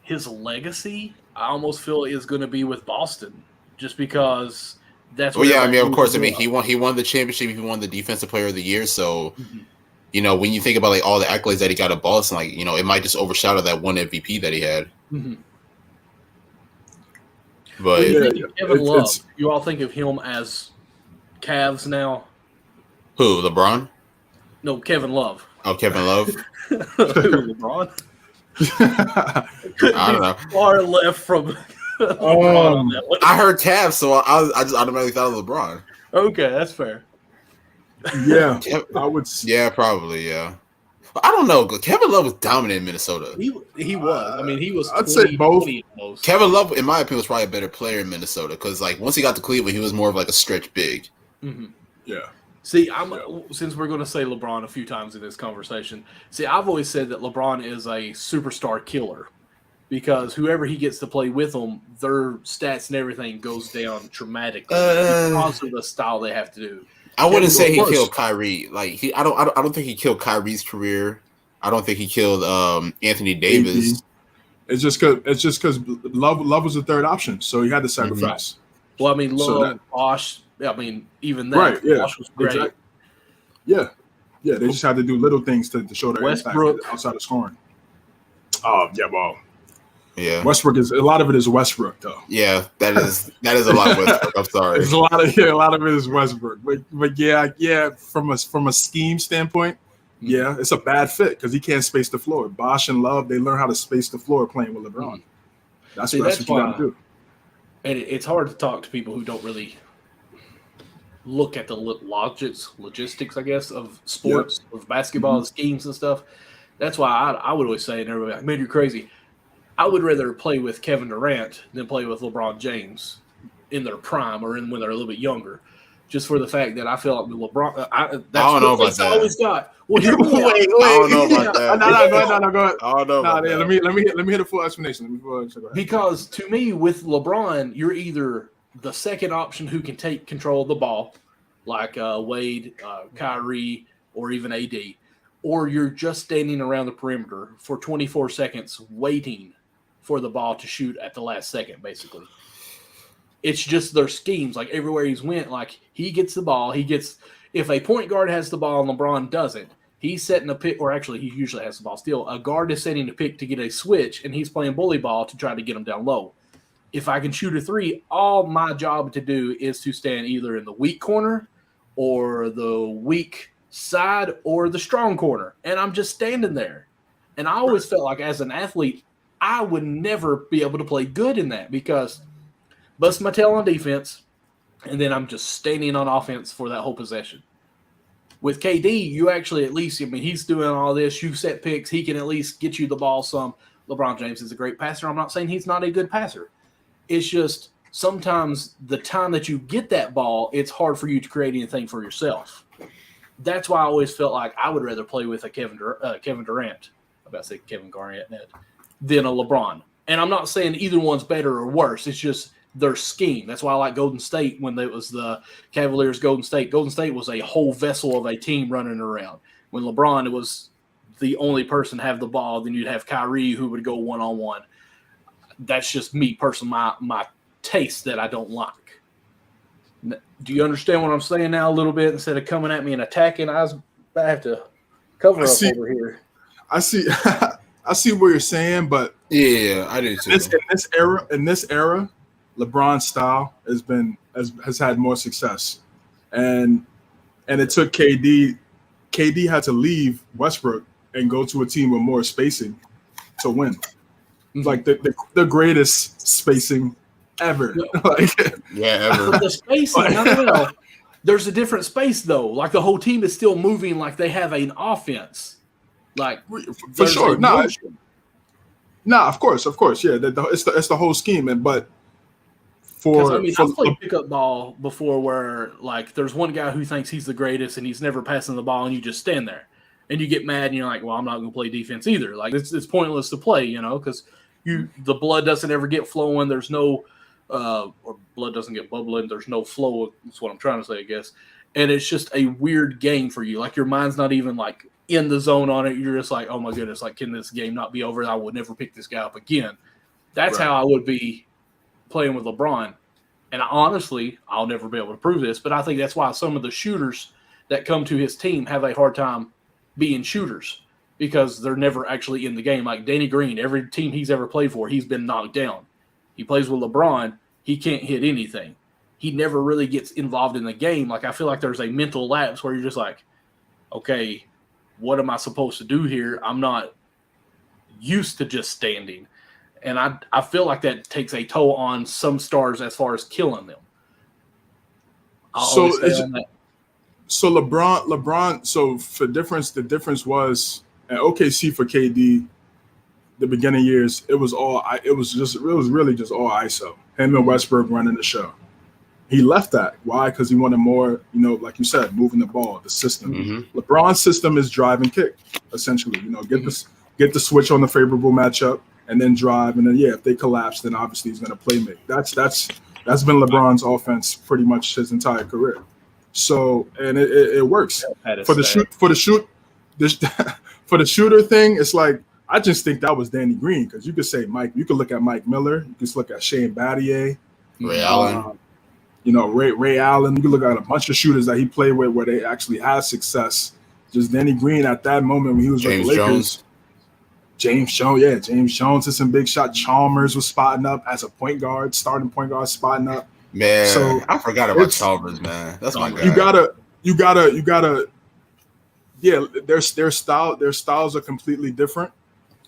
his legacy, I almost feel, is going to be with Boston, just because that's. Well, where yeah, I mean, of everybody course. I grew mean, up. he won the championship. He won the Defensive Player of the Year. So, Mhm. you know, when you think about like all the accolades that he got at Boston, like, you know, it might just overshadow that one MVP that he had. Mhm. But What do you Yeah, think of Kevin Love? it's- You all think of him as Cavs now? who? LeBron? No, Kevin Love. Oh, Kevin Love. Who, LeBron? I don't know. Far left from LeBron on that one. I heard Cavs, so I just automatically thought of LeBron. Okay, that's fair. yeah, Kev- I would. Yeah, probably. Yeah. But I don't know. Kevin Love was dominant in Minnesota. He was. I mean, he was. I'd say both. 20 almost. Kevin Love, in my opinion, was probably a better player in Minnesota because, like, once he got to Cleveland, he was more of like a stretch big. Mhm. Yeah. See, since we're going to say LeBron a few times in this conversation, see, I've always said that LeBron is a superstar killer because whoever he gets to play with them, their stats and everything goes down dramatically because of the style they have to do. I wouldn't say he Of course. killed Kyrie. Like I don't think he killed Kyrie's career. I don't think he killed Anthony Davis. It's just because Love was the third option, so he had to sacrifice. Well, I mean, So Love, Bosh, I mean, even that, Right, yeah, Bosh was great. Exactly. Yeah. They just had to do little things to show their Westbrook. impact outside of scoring. Oh yeah, well, Yeah, Westbrook is a lot of it is Westbrook though. yeah, that is a lot of Westbrook. I'm sorry. There's a lot of it is Westbrook, but yeah, from a scheme standpoint, yeah, it's a bad fit because he can't space the floor. Bosh and Love, they learn how to space the floor playing with LeBron. That's See, what that's you got why- to do. And it's hard to talk to people who don't really look at the logistics, I guess, of sports, of basketball, Mm-hmm. schemes and stuff. That's why I would always say, and everybody, like, man, you're crazy. I would rather play with Kevin Durant than play with LeBron James in their prime or when they're a little bit younger. Just for the fact that I feel like with LeBron, that's I don't know about that. I always got. Well, wait. I don't know about that. No, go ahead. I don't know about that. Let me hit a full explanation. Because to me, with LeBron, you're either the second option who can take control of the ball, like Wade, Kyrie, or even AD, or you're just standing around the perimeter for 24 seconds waiting for the ball to shoot at the last second, basically. It's just their schemes. Like everywhere he's went, like he gets the ball. If a point guard has the ball and LeBron doesn't, he's setting a pick, or actually he usually has the ball still. A guard is setting a pick to get a switch, and he's playing bully ball to try to get him down low. If I can shoot a three, all my job to do is to stand either in the weak corner or the weak side or the strong corner. And I'm just standing there. And I always felt like as an athlete, I would never be able to play good in that because bust my tail on defense, and then I'm just standing on offense for that whole possession. With KD, you actually at least, he's doing all this. You set picks. He can at least get you the ball some. LeBron James is a great passer. I'm not saying he's not a good passer. It's just sometimes the time that you get that ball, it's hard for you to create anything for yourself. That's why I always felt like I would rather play with a Kevin Durant, I'm about to say Kevin Garnett, than a LeBron. And I'm not saying either one's better or worse. It's just their scheme. That's why I like Golden State when it was the Cavaliers Golden State. Golden State was a whole vessel of a team running around. When LeBron, it was the only person to have the ball. Then you'd have Kyrie who would go one-on-one. That's just me personally, my taste that I don't like. Do you understand what I'm saying now a little bit? Instead of coming at me and attacking, I have to cover up over here. I see I see what you're saying, but yeah, I do too. In this era, LeBron's style has had more success, and it took KD. KD had to leave Westbrook and go to a team with more spacing to win. Like the greatest spacing ever. Ever. But the spacing, I don't know. There's a different space though. Like the whole team is still moving like they have an offense. Like for sure. Of course. Yeah, it's the whole scheme, but. I've played pickup ball before where like there's one guy who thinks he's the greatest and he's never passing the ball and you just stand there and you get mad and you're like, well, I'm not going to play defense either. Like it's pointless to play, because the blood doesn't ever get flowing. There's no or blood doesn't get bubbling. There's no flow. That's what I'm trying to say, I guess. And it's just a weird game for you. Like your mind's not even like in the zone on it. You're just like, oh my goodness, like can this game not be over? I would never pick this guy up again. That's how I would be playing with LeBron. And honestly, I'll never be able to prove this, but I think that's why some of the shooters that come to his team have a hard time being shooters because they're never actually in the game. Like Danny Green, every team he's ever played for, he's been knocked down. He plays with LeBron, he can't hit anything. He never really gets involved in the game. Like I feel like there's a mental lapse where you're just like, okay, what am I supposed to do here? I'm not used to just standing. And I feel like that takes a toll on some stars as far as killing them. So LeBron. So the difference was at OKC for KD. The beginning years, it was really just all ISO. Him and Westbrook running the show. He left that. Why? Because he wanted more. Like you said, moving the ball, the system. Mm-hmm. LeBron's system is drive and kick, essentially. Get the switch on the favorable matchup. And then drive, and then if they collapse, then obviously he's going to play make. That's been LeBron's offense pretty much his entire career. So and it works for the shooter thing. It's like I just think that was Danny Green because you could say Mike. You could look at Mike Miller. You could look at Shane Battier, Ray Allen. Ray Allen. You could look at a bunch of shooters that he played with where they actually had success. Just Danny Green at that moment when he was with the Lakers. James Jones is some big shot. Chalmers was spotting up as a starting point guard spotting up. Man, so I forgot about Chalmers, man. That's my guy. You gotta. Yeah, their styles are completely different.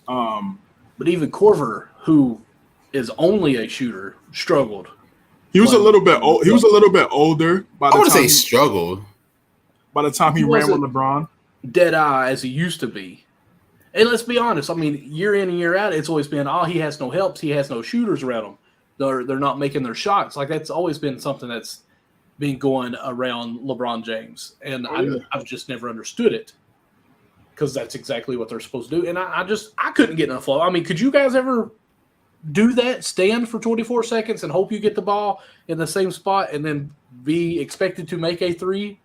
But even Korver, who is only a shooter, struggled. He was a little bit old. He was a little bit older. I would say struggled. By the time he ran with LeBron, dead eye as he used to be. And let's be honest, year in and year out, it's always been, he has no helps, he has no shooters around him. they're not making their shots. Like that's always been something that's been going around LeBron James, and I've just never understood it because that's exactly what they're supposed to do. And I couldn't get enough flow. I mean, could you guys ever do that? Stand for 24 seconds and hope you get the ball in the same spot, and then be expected to make a three?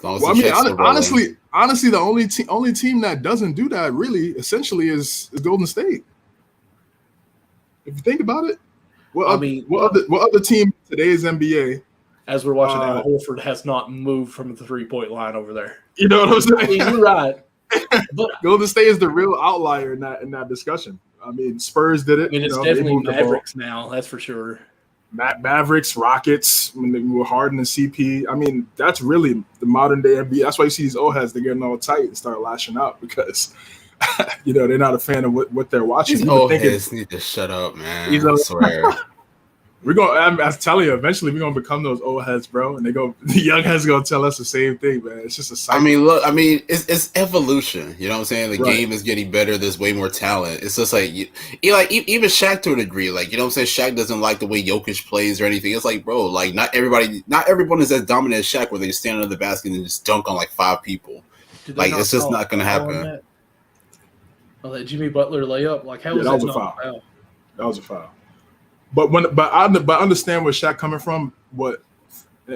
Well, I mean, honestly, the only team that doesn't do that really, essentially, is Golden State. If you think about it, what other team in today's NBA? As we're watching now, Horford has not moved from the 3-point line over there. You know what I'm saying? I mean, you're right. But Golden State is the real outlier in that discussion. I mean, Spurs did it. I mean, it's definitely Mavericks now. That's for sure. Mavericks, Rockets, when they were Harden and CP. I mean, that's really the modern day NBA. That's why you see these old heads, they're getting all tight and start lashing out because, they're not a fan of what they're watching. These old heads need to shut up, man. I swear. I'm telling you, eventually we're gonna become those old heads, bro. And the young heads gonna tell us the same thing, man. It's just a cycle. I mean, it's evolution. You know what I'm saying? The game is getting better. There's way more talent. It's just like even Shaq to a degree. Like, you know what I'm saying? Shaq doesn't like the way Jokic plays or anything. It's like, bro, like not everyone is as dominant as Shaq, where they stand under the basket and just dunk on like 5 people. Like, it's just not gonna happen. That Jimmy Butler layup, like how was that not a foul? That was a foul. But I understand where Shaq coming from.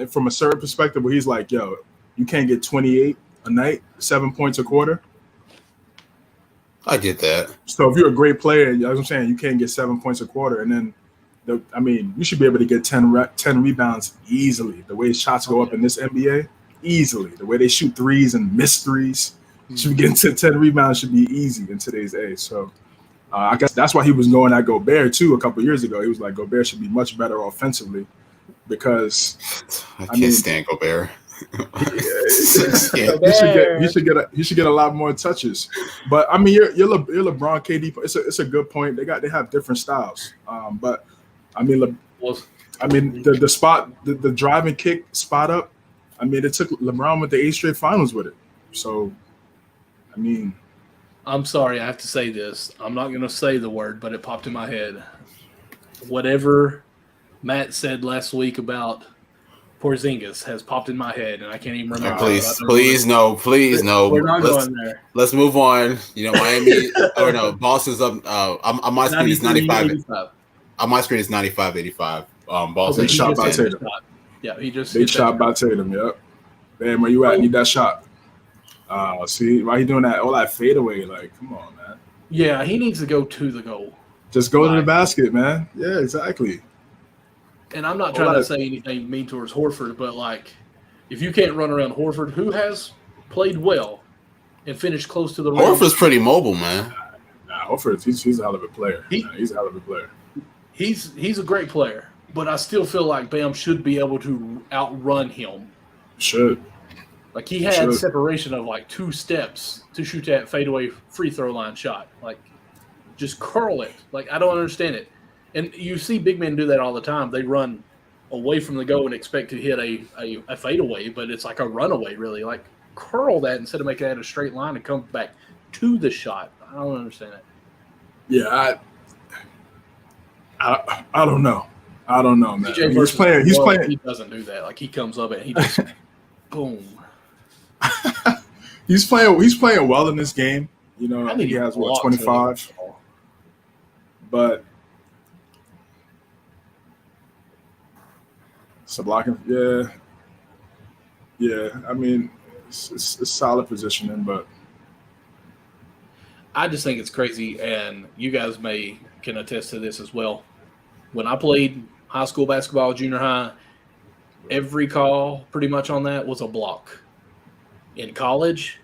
From a certain perspective, where he's like, "Yo, you can't get 28 a night, 7 points a quarter." I get that. So if you're a great player, you know what I'm saying, you can't get 7 points a quarter, and then, you should be able to get 10 rebounds easily. The way shots go up in this NBA, easily. The way they shoot threes and miss threes, should be getting to 10 rebounds should be easy in today's age. So. I guess that's why he was going at Gobert too a couple years ago. He was like, Gobert should be much better offensively because I can't stand Gobert. He should get a lot more touches. But I mean, you're LeBron, KD. It's a good point. They have different styles. But I mean, the spot, the drive and kick spot up. I mean, it took LeBron with the 8 straight finals with it. So, I mean. I'm sorry, I have to say this. I'm not going to say the word, but it popped in my head. Whatever Matt said last week about Porzingis has popped in my head, and I can't even remember. Please, no. We're not going there. Let's move on. Miami or no, Boston's up. On my screen is 95. On my screen is 95-85. Boston. They shot by Tatum. Yeah, he just. They shot by Tatum. Yep. Man, where you at? Need that shot. See, why he doing that? All that fadeaway, like, come on, man. Yeah, he needs to go to the goal. Just go to the basket, man. Yeah, exactly. And I'm not trying to say anything mean towards Horford, but like, if you can't run around Horford, who has played well and finished close to the rim. Horford's pretty mobile, man. Horford, he's a hell of a player. He's a hell of a player. He's a great player, but I still feel like Bam should be able to outrun him. Should. Like, he had separation of, like, 2 steps to shoot that fadeaway free throw line shot. Like, just curl it. Like, I don't understand it. And you see big men do that all the time. They run away from the goal and expect to hit a fadeaway, but it's like a runaway, really. Like, curl that instead of making that a straight line and come back to the shot. I don't understand it. Yeah, I don't know. I don't know, man. He's playing. He doesn't do that. Like, he comes up and he just boom. He's playing well in this game. I think he has 25. But it's a blocking. Yeah. I mean, it's solid positioning, but I just think it's crazy, and you guys can attest to this as well. When I played high school basketball, junior high, every call pretty much on that was a block. In college,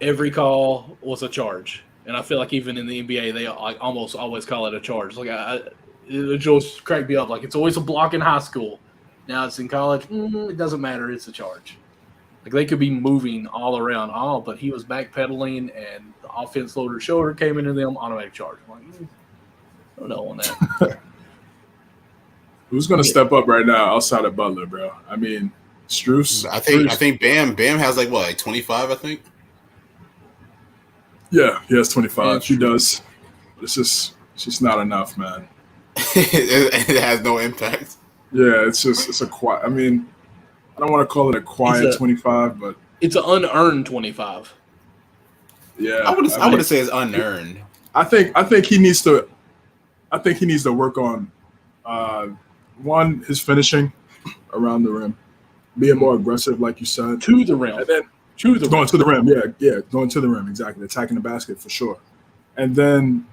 every call was a charge. And I feel like even in the NBA, they almost always call it a charge. Like, it just cracked me up. Like, it's always a block in high school. Now it's in college. It doesn't matter. It's a charge. Like, they could be moving all around. But he was backpedaling, and the offense loader shoulder came into them, automatic charge. I'm like, I don't know on that. Who's going to step up right now outside of Butler, bro? I mean, Strus. I think Bam has like 25, I think. Yeah, he has 25. She does. But it's just not enough, man. it has no impact. Yeah, it's a quiet. I mean, I don't want to call it a quiet 25, but it's an unearned 25. Yeah, I would say it's unearned. I think he needs to. I think he needs to work on one, his finishing around the rim, being more aggressive, like you said, to the rim, and then going to the rim. Yeah, going to the rim, exactly, attacking the basket for sure, and then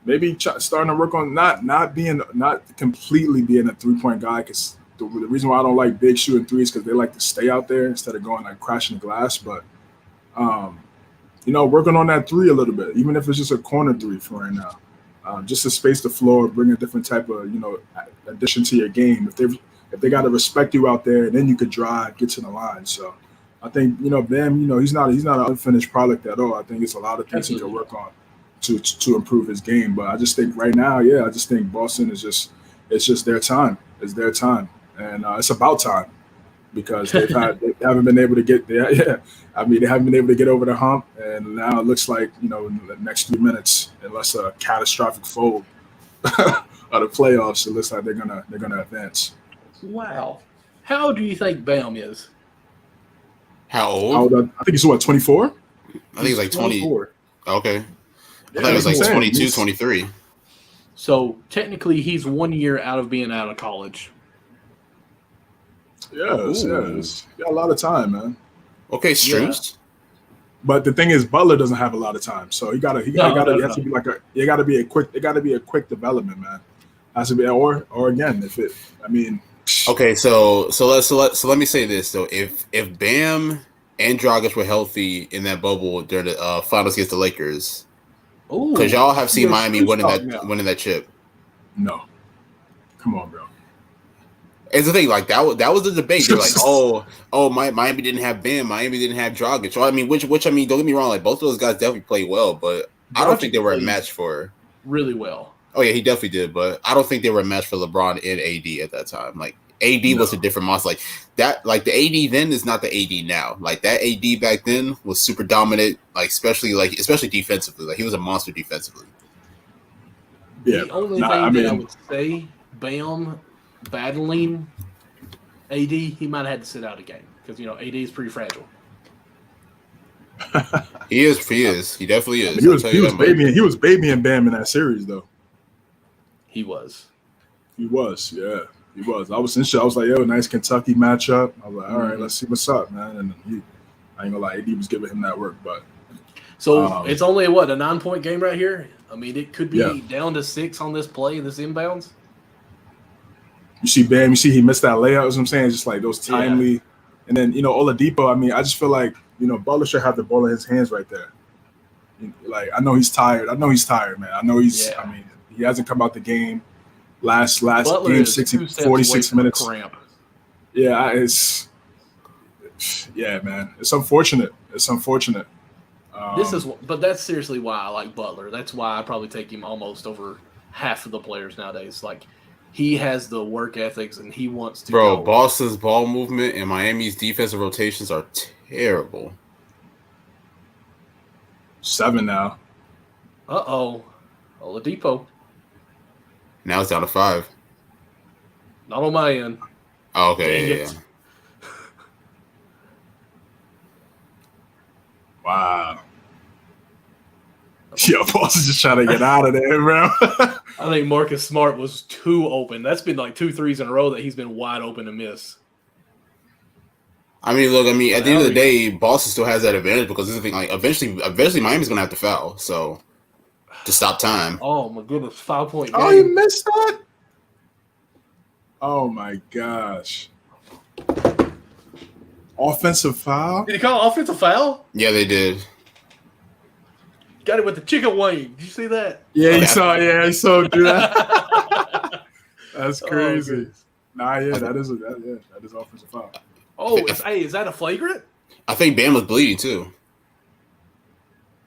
maybe starting to work on not completely being a 3-point guy, because the reason why I don't like big shooting threes because they like to stay out there instead of going like crashing the glass, but working on that three a little bit, even if it's just a corner three for right now. Just to space the floor, bring a different type of, addition to your game. If they got to respect you out there, then you could drive, get to the line. So I think, Bam, he's not an unfinished product at all. I think it's a lot of things he can work on to improve his game. But I just think right now, I just think Boston it's just their time. It's their time. And it's about time. Because they haven't been able to get there. Yeah, I mean, they haven't been able to get over the hump, and now it looks like in the next 3 minutes, unless a catastrophic fold of the playoffs, it looks like they're gonna advance. Wow, how old do you think Bam is? How old? I think he's 24. I think he's like 20. 24. Okay, I thought he was like 22, he's 23. So technically, he's 1 year out of being out of college. Yes. You got a lot of time, man. Okay, Struz. Yeah. But the thing is, Butler doesn't have a lot of time, so it got to be a quick development, man. Has to be, or again, Okay, so let me say this though: if Bam and Dragic were healthy in that bubble during the finals against the Lakers, because y'all have seen Miami winning that chip. No, come on, bro. It's the thing, like that was the debate. They're like, Miami didn't have Bam, Miami didn't have Dragic. So, which don't get me wrong, like both of those guys definitely played well, but I don't think they were a match for really well. Oh yeah, he definitely did, but I don't think they were a match for LeBron and AD at that time. Like AD was a different monster. Like that, like the AD then is not the AD now. Like that AD back then was super dominant, especially defensively. Like he was a monster defensively. Yeah, the only thing I would say, Bam battling AD, he might have had to sit out a game because AD is pretty fragile. He is. He definitely is. He was babying Bam in that series, though. He was. Yeah. He was. I was in shock. I was like, yo, nice Kentucky matchup. I was like, all right, let's see what's up, man. And I ain't gonna lie, AD was giving him that work, but. So it's only a 9-point game right here. I mean, it could be down to 6 on this play, this inbounds. You see Bam, he missed that layup. Is what I'm saying, just like those timely, and then Oladipo. I mean, I just feel like Butler should have the ball in his hands right there. Like I know he's tired, man. I know he's. I mean, he hasn't come out the game. Last Butler game 46 minutes. Cramp. Yeah, man. It's unfortunate. But that's seriously why I like Butler. That's why I probably take him almost over half of the players nowadays. Like. He has the work ethics, and he wants to. Bro, Boston's ball movement and Miami's defensive rotations are terrible. 7 now. Oladipo. Now it's down to 5. Not on my end. Oh, okay, yeah. Wow. Yo, Boss is just trying to get out of there, bro. I think Marcus Smart was too open. That's been like 2 threes in a row that he's been wide open to miss. I mean, look, at the end of the day, Boston still has that advantage because this is the thing. Like, eventually, Miami's gonna have to foul, so to stop time. Oh my goodness, 5-point game. Oh, you missed that? Oh my gosh! Offensive foul? Did he call offensive foul? Yeah, they did. Got it with the chicken wing. Did you see that? Yeah, you saw. Yeah, I saw him do that. That's crazy. That is offensive foul. Oh, is that a flagrant? I think Bam was bleeding too.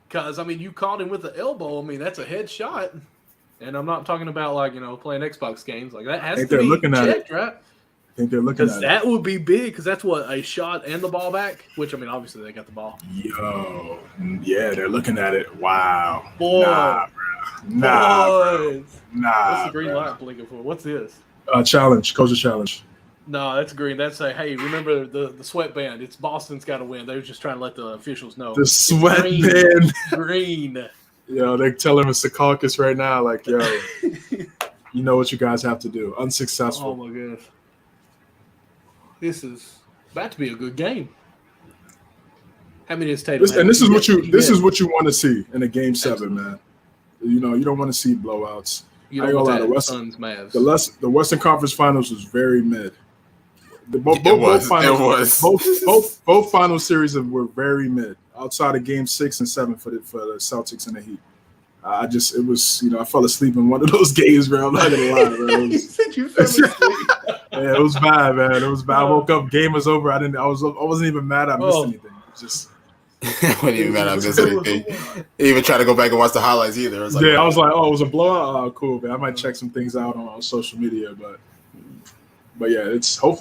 Because you caught him with the elbow. That's a headshot, and I'm not talking about playing Xbox games like that. Has to be checked, right? I think they're looking at it. Because that would be big. Because that's what a shot and the ball back. Which obviously they got the ball. Yo, yeah, they're looking at it. Wow. Boy. Nah, bro. Nah, What? nah. What's the green bro. light blinking for? What's this? Challenge, coach challenge. No, that's green. That's a hey. Remember the sweatband? It's Boston's got to win. They're just trying to let the officials know. The It's sweatband. Green. Yo, they tell him it's the caucus right now. Like, yo, you know what you guys have to do. Oh Unsuccessful. my goodness. This is about to be a good game. How many is Tatum? And this is what you Yeah. want to see in a game 7, man. You know, you don't want to see blowouts. You I ain't know gonna lie, what the that Western- Suns, Mavs. The Western Conference Finals was very mid. Both final series were very mid. Outside of Game 6 and 7 for the Celtics and the Heat, I fell asleep in one of those games, bro. I'm not gonna lie, bro. You said you fell asleep. Yeah, it was bad, man. It was bad. I woke up, game was over. I wasn't even mad I missed anything. It was just I wasn't even mad I missed anything. Even try to go back and watch the highlights either. I was like, I was like, oh, it was a blowout. Oh, cool, man. I might check some things out on social media, but yeah,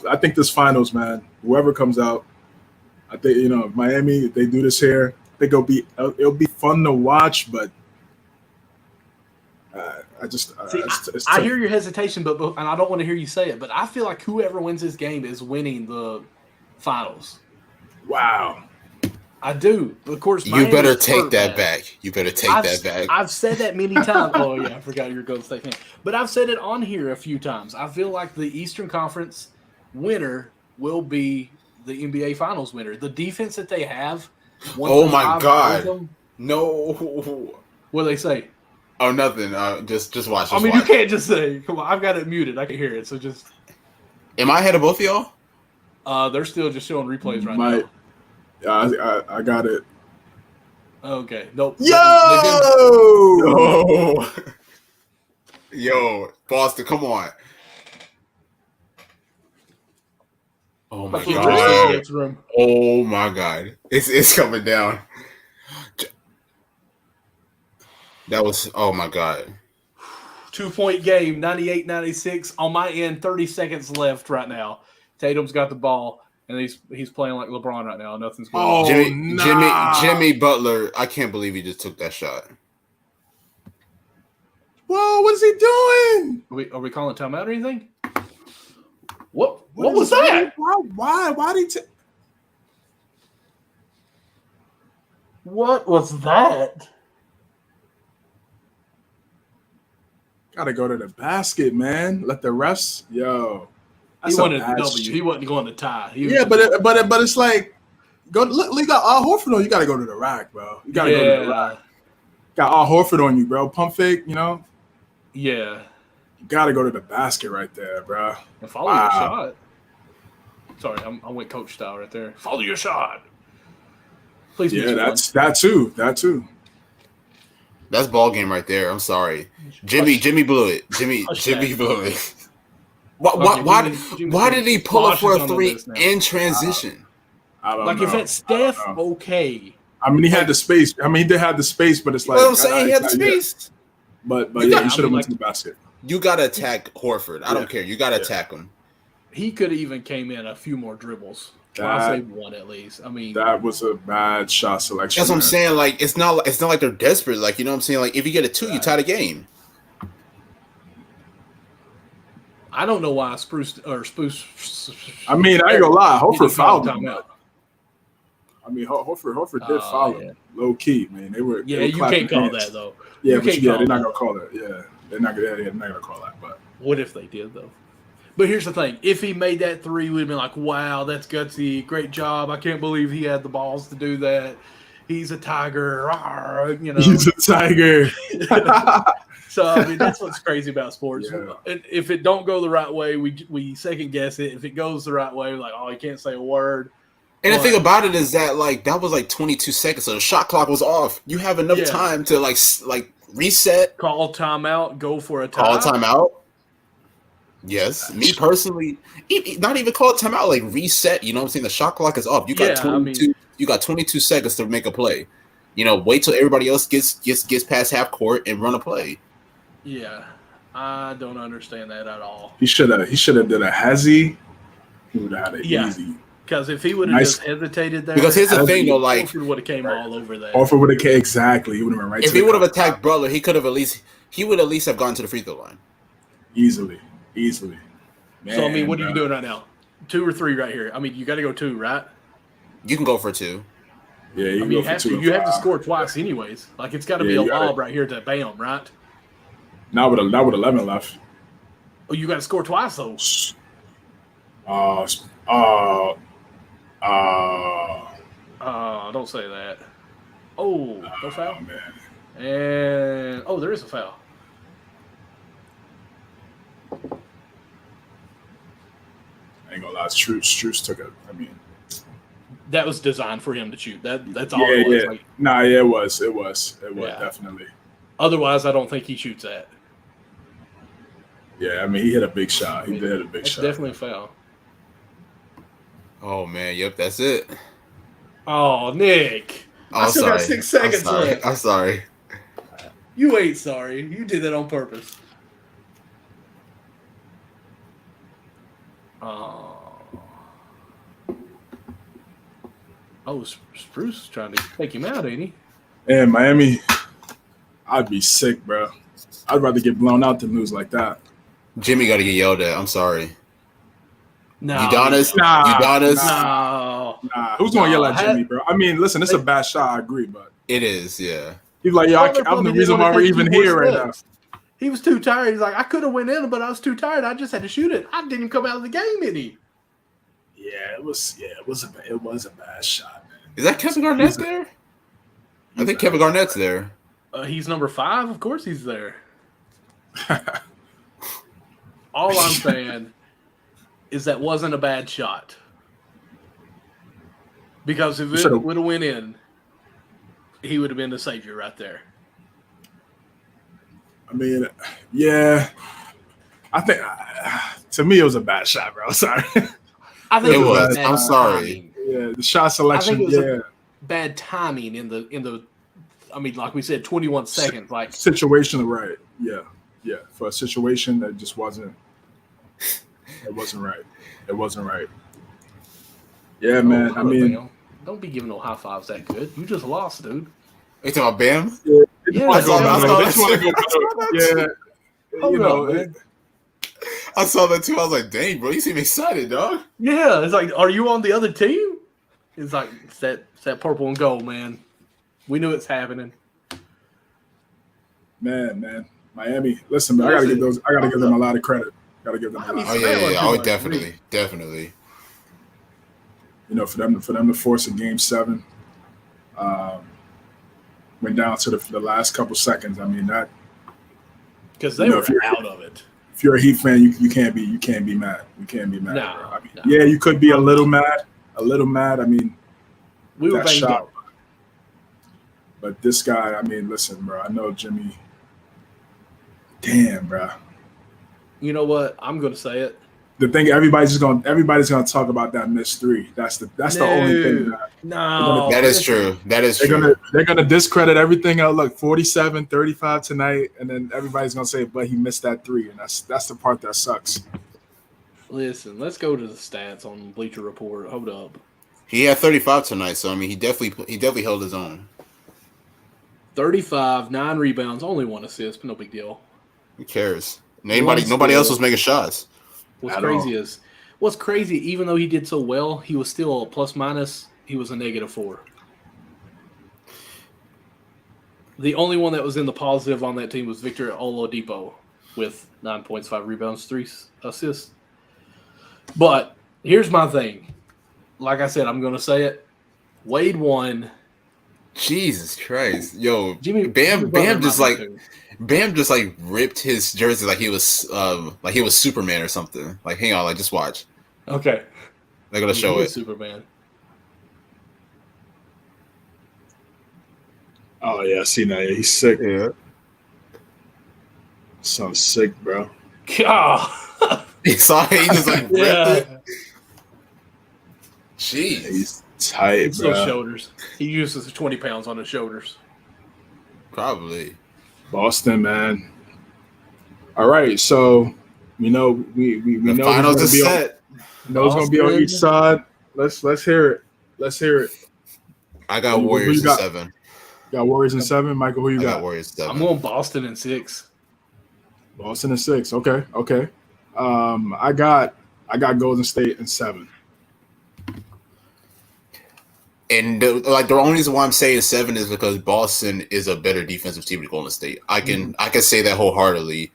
I think this finals, man. Whoever comes out, I think Miami. If they do this here, I think it'll be fun to watch. But I hear your hesitation, but and I don't want to hear you say it. But I feel like whoever wins this game is winning the finals. Wow. I do. Of course, you better take that back. You better take that back. I've said that many times. Oh yeah, I forgot you're Golden State fan. But I've said it on here a few times. I feel like the Eastern Conference winner will be the NBA Finals winner. The defense that they have. Oh my God! No. What do they say? Oh, nothing. Just watch. I mean, you can't just say. Come on, I've got it muted. I can hear it. So just. Am I ahead of both of y'all? They're still just showing replays right now. I got it. Okay. Nope. Yo, Boston, come on. Oh my God. Oh my God. It's coming down. That was, oh my God. 2-point game, 98-96. On my end, 30 seconds left right now. Tatum's got the ball. And he's playing like LeBron right now. Nothing's going on. Jimmy Butler, I can't believe he just took that shot. Whoa, what is he doing? Are we calling timeout or anything? What was that? Why did he What was that? Gotta go to the basket, man. Let the refs. Yo. He wanted a W. He wasn't going to tie. But it's like, look, you got Al Horford on. You got to go to the rack, bro. You got to go to the rack. Got Al Horford on you, bro. Pump fake, Yeah. You got to go to the basket right there, bro. And follow your shot. Sorry, I went coach style right there. Follow your shot. Please. Yeah, that too. That's ball game right there. I'm sorry, Jimmy blew it. Jimmy blew it. Why did he pull up for a 3 in transition? I don't know. If it's Steph, okay. I mean, he had the space. I mean, he did have the space, but it's like I'm saying he had the space. But yeah, he should have went to the basket. You got to attack Horford. I don't care. You got to attack him. He could have even came in a few more dribbles. I'll say one at least. I mean, that was a bad shot selection. That's what I'm saying. Like, it's not like they're desperate. Like, you know what I'm saying? Like, if you get a 2, you tie the game. I don't know why Spruce. I mean, I ain't gonna lie. Horford fouled him. I mean, Horford did foul him, low key. Man, they were. Yeah, you can't call that though. Yeah, they're not gonna call that. Yeah, they're not gonna call that. But what if they did though? But here's the thing: if he made that 3, we'd have been like, "Wow, that's gutsy, great job! I can't believe he had the balls to do that. He's a tiger, He's a tiger." So I mean, that's what's crazy about sports. Yeah. And if it don't go the right way, we second guess it. If it goes the right way, we're like, oh, he can't say a word. And the thing about it is that that was 22 seconds, so the shot clock was off. You have enough time to like reset, call timeout, go for a call timeout. Yes, me personally, not even call it timeout, like reset. You know what I'm saying? The shot clock is off. You got 22. You got 22 seconds to make a play. Wait till everybody else gets past half court and run a play. Yeah, I don't understand that at all. He should have did a hezzy. He would have had it easy. Because if he would have just hesitated there, because here's the thing though, like Horford would have came all over that. Horford would have exactly. He would have been right. If he would have attacked Butler, he would at least have gone to the free throw line. Easily. Man, So I mean, what are you doing right now? 2 or 3 right here. I mean, you got to go 2, right? You can go for 2. Yeah, you have to score twice, anyways. Like it's got to be a lob right here to Bam, right? Not with 11 left. Oh, you got to score twice though. Don't say that. Oh, no foul. Man. And there is a foul. I ain't gonna lie, Strus took it. I mean, that was designed for him to shoot. That's all. It was. Yeah. Like, it was definitely. Otherwise, I don't think he shoots that. Yeah, I mean, he hit a big shot. He did hit a big shot. Definitely a foul. Oh man, yep, that's it. Oh, Nick. I still got 6 seconds left. I'm sorry. You ain't sorry. You did that on purpose. Spruce is trying to take him out, ain't he? And Miami, I'd be sick, bro. I'd rather get blown out than lose like that. Jimmy got to get yelled at. I'm sorry. No. Udonis? No. Who's going to yell at Jimmy, bro? I mean, listen, it's a bad shot. I agree, but it is, yeah. He's like, yo, I'm the reason why we're even here right now. He was too tired. He's like, I could have went in, but I was too tired. I just had to shoot it. I didn't even come out of the game, did he? Yeah, it was a bad shot, man. Is that Kevin Garnett there? I think Kevin Garnett's there. He's number 5. Of course he's there. All I'm saying is that wasn't a bad shot. Because if it would have went in, he would have been the savior right there. I mean, yeah. I think to me it was a bad shot, bro. Sorry. I think it was. I'm sorry. Yeah, the shot selection. I think it was bad timing in the. I mean, like we said, 21 seconds. Like situational, right? Yeah. For a situation that just wasn't. It wasn't right. Yeah, man. I mean, don't be giving no high fives that good. You just lost, dude. You talking about Bam? Yeah. I saw that too. I was like, dang, bro, you seem excited, dog. Yeah, it's like, are you on the other team? It's like, it's that purple and gold, man. We knew it's happening. Man. Miami, listen, man, I gotta give them a lot of credit. Gotta give them a lot of credit. Oh, yeah. Oh, definitely. You know, for them to force a game 7, went down to the last couple seconds. I mean, that because they were out of it. If you're a Heat fan, you can't be mad. You can't be mad. No, I mean, yeah, you could be a little mad. I mean, we were banged up. But this guy, I mean, listen, bro. I know Jimmy. Damn, bro. You know what? I'm gonna say it. The thing, everybody's gonna talk about that missed 3. That's the only thing. That is true. They're gonna discredit everything else. Look, 47-35 tonight, and then everybody's gonna say, "But he missed that 3," and that's the part that sucks. Listen, let's go to the stats on Bleacher Report. Hold up. He had 35 tonight, so I mean, he definitely held his own. 35, 9 rebounds, only 1 assist, but no big deal. Who cares? Nobody else was making shots. What's crazy, even though he did so well, he was still a plus minus. He was a -4. The only one that was in the positive on that team was Victor Oladipo with 9 points, 5 rebounds, 3 assists. But here's my thing. Like I said, I'm going to say it. Wade won. Jesus Christ. Yo, Bam just ripped his jersey like he was Superman or something. Like, hang on, like, just watch. Okay. They're gonna show it. Superman. Oh yeah, I seen that. Yeah, he's sick. Yeah. Sounds sick, bro. God. He saw it, he just like ripped it. Jeez. He's tight, it's bro. those shoulders. He uses 20 pounds on his shoulders. Probably. Boston, man. All right, so we know we know finals is set. Know it's gonna be on each side. Let's hear it. Let's hear it. I got Who Warriors you in got? 7. Got Warriors in 7. Michael, who you I got? got Warriors 7. I'm going Boston in 6. Boston in 6. Okay. I got Golden State in 7. And the only reason why I'm saying 7 is because Boston is a better defensive team than Golden State. I can say that wholeheartedly,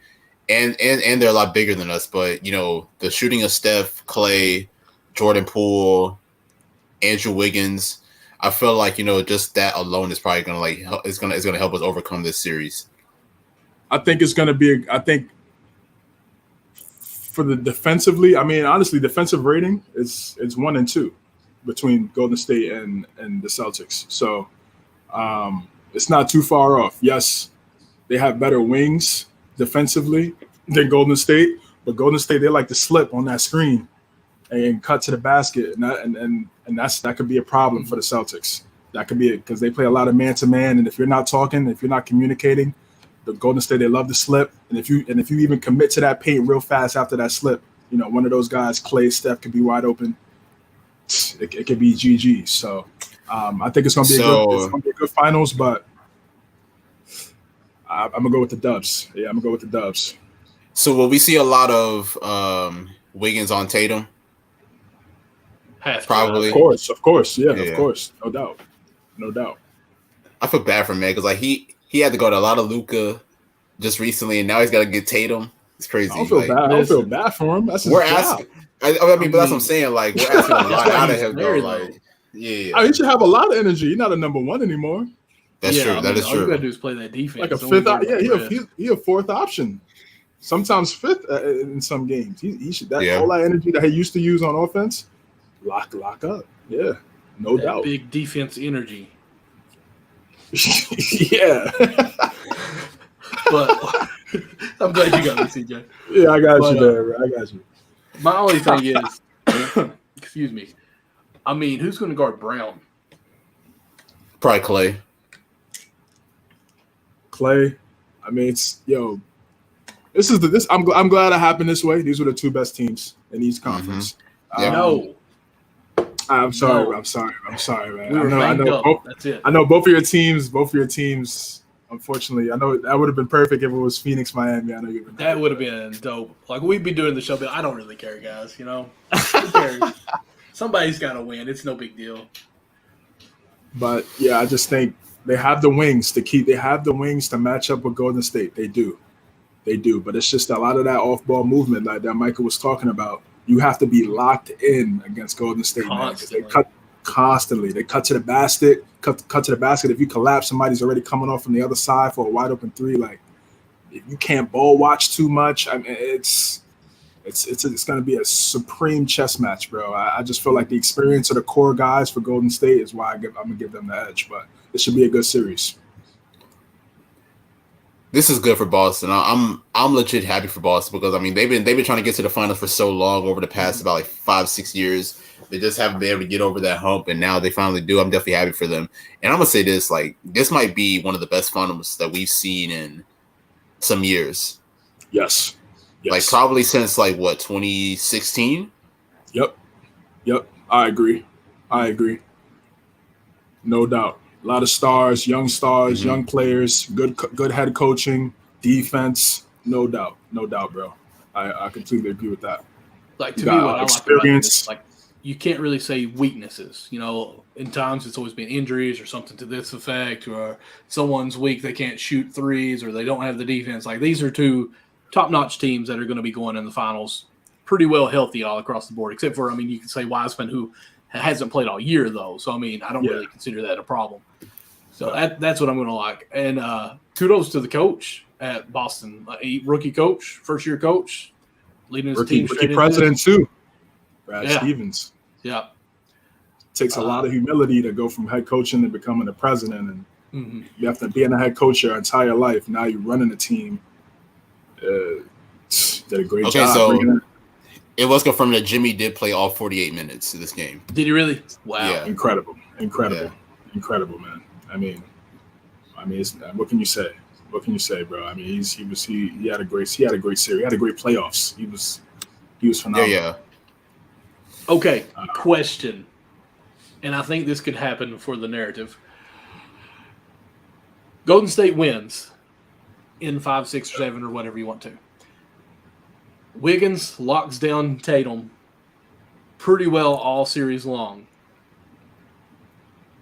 and they're a lot bigger than us. But the shooting of Steph, Clay, Jordan Poole, Andrew Wiggins, I feel like just that alone is probably gonna it's gonna help us overcome this series. I think it's gonna be. I think for the defensively, I mean, honestly, defensive rating is 1 and 2 between Golden State and the Celtics. So it's not too far off. Yes, they have better wings defensively than Golden State, but Golden State, they like to slip on that screen and cut to the basket, and that could be a problem for the Celtics. That could be it because they play a lot of man to man, and if you're not talking, if you're not communicating, the Golden State, they love to slip, and if you even commit to that paint real fast after that slip, one of those guys, Clay, Steph, could be wide open. It could be GG. So I think it's gonna be a good finals, but I'm gonna go with the Dubs. Yeah, I'm gonna go with the Dubs. So will we see a lot of Wiggins on Tatum? Probably. Of course, yeah, of course, no doubt. I feel bad for him, man, because he had to go to a lot of Luka just recently, and now he's got to get Tatum. It's crazy. I don't feel bad. I don't feel bad for him. That's his we're job. asking. But that's what I'm saying. Like, we're asking a lot out of him, though. Like, yeah. He should have a lot of energy. He's not a number 1 anymore. That's true. That is all true. you gotta do is play that defense. Like a fifth. He a 4th option. Sometimes 5th in some games. He should all that energy that he used to use on offense. Lock up. Yeah, no doubt. Big defense energy. Yeah. But I'm glad you got me, CJ. Yeah, I got you there, bro. I got you. My only thing is, excuse me. I mean, who's going to guard Brown? Probably Clay. I mean, I'm glad it happened this way. These were the 2 best teams in each conference. No. I'm sorry, man. We were banged up. That's it. I know both of your teams. Unfortunately, I know that would have been perfect if it was Phoenix, Miami. I know you've been. That would have been dope. Like we'd be doing the show, but I don't really care, guys. Who cares? Somebody's got to win. It's no big deal. But yeah, I just think they have the wings to keep. They have the wings to match up with Golden State. They do. But it's just a lot of that off-ball movement like that Michael was talking about. You have to be locked in against Golden State. They cut constantly. They cut to the basket. Cut to the basket. If you collapse, somebody's already coming off from the other side for a wide open 3. Like if you can't ball watch too much, I mean, it's going to be a supreme chess match, bro. I just feel like the experience of the core guys for Golden State is why I'm gonna give them the edge. But it should be a good series. This is good for Boston. I'm legit happy for Boston because I mean they've been trying to get to the finals for so long over the past about 5-6 years. They just haven't been able to get over that hump, and now they finally do. I'm definitely happy for them. And I'm gonna say this: like this might be one of the best finals that we've seen in some years. Yes. Like probably since 2016. Yep. I agree. No doubt. A lot of stars, young players, good head coaching, defense. No doubt, bro. I completely agree with that. Like to me, what I like about this, like you can't really say weaknesses. In times it's always been injuries or something to this effect, or someone's weak, they can't shoot threes, or they don't have the defense. Like these are 2 top-notch teams that are going to be going in the finals pretty well healthy all across the board, except for, I mean, you can say Wiseman, who hasn't played all year, though. So, I mean, I don't really consider that a problem. So that's what I'm going to like. And kudos to the coach at Boston, rookie coach, first-year coach, leading his team straight into president, too, Brad Stevens. Yeah. It takes a lot of humility to go from head coaching to becoming a president. And you have to be a head coach your entire life. Now you're running a team. Did a great job. So it was confirmed that Jimmy did play all 48 minutes of this game. Did he really? Wow. Yeah. Incredible, man. I mean, what can you say? Bro? I mean, he had a great series. He had a great playoffs. He was phenomenal. Yeah. Okay. Question. and I think this could happen for the narrative. Golden State wins in 5, 6, or 7, or whatever you want to. Wiggins locks down Tatum pretty well all series long.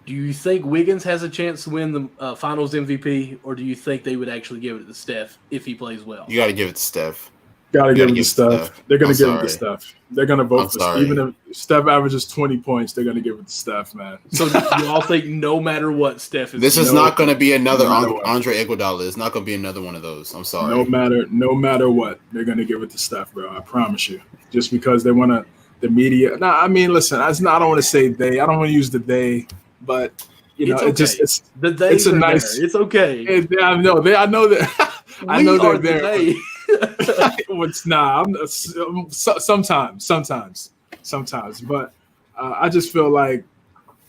Do you think Wiggins has a chance to win the Finals MVP, or do you think they would actually give it to Steph if he plays well? You got to give it to Steph. Gotta give it to Steph. They're gonna give it to Steph. They're gonna vote for Steph. Even if Steph averages 20 points, they're gonna give it to Steph, man. So you all think no matter what, Steph is. This is not gonna be another Andre Iguodala. It's not gonna be another one of those. I'm sorry. No matter what, they're gonna give it to Steph, bro. I promise you. Just because they wanna the media. Nah, I mean, listen. I don't want to say they. I don't want to use the they, but you know, it's okay. It's a nice. There. It's okay. I know that. I know they're there. Sometimes, but I just feel like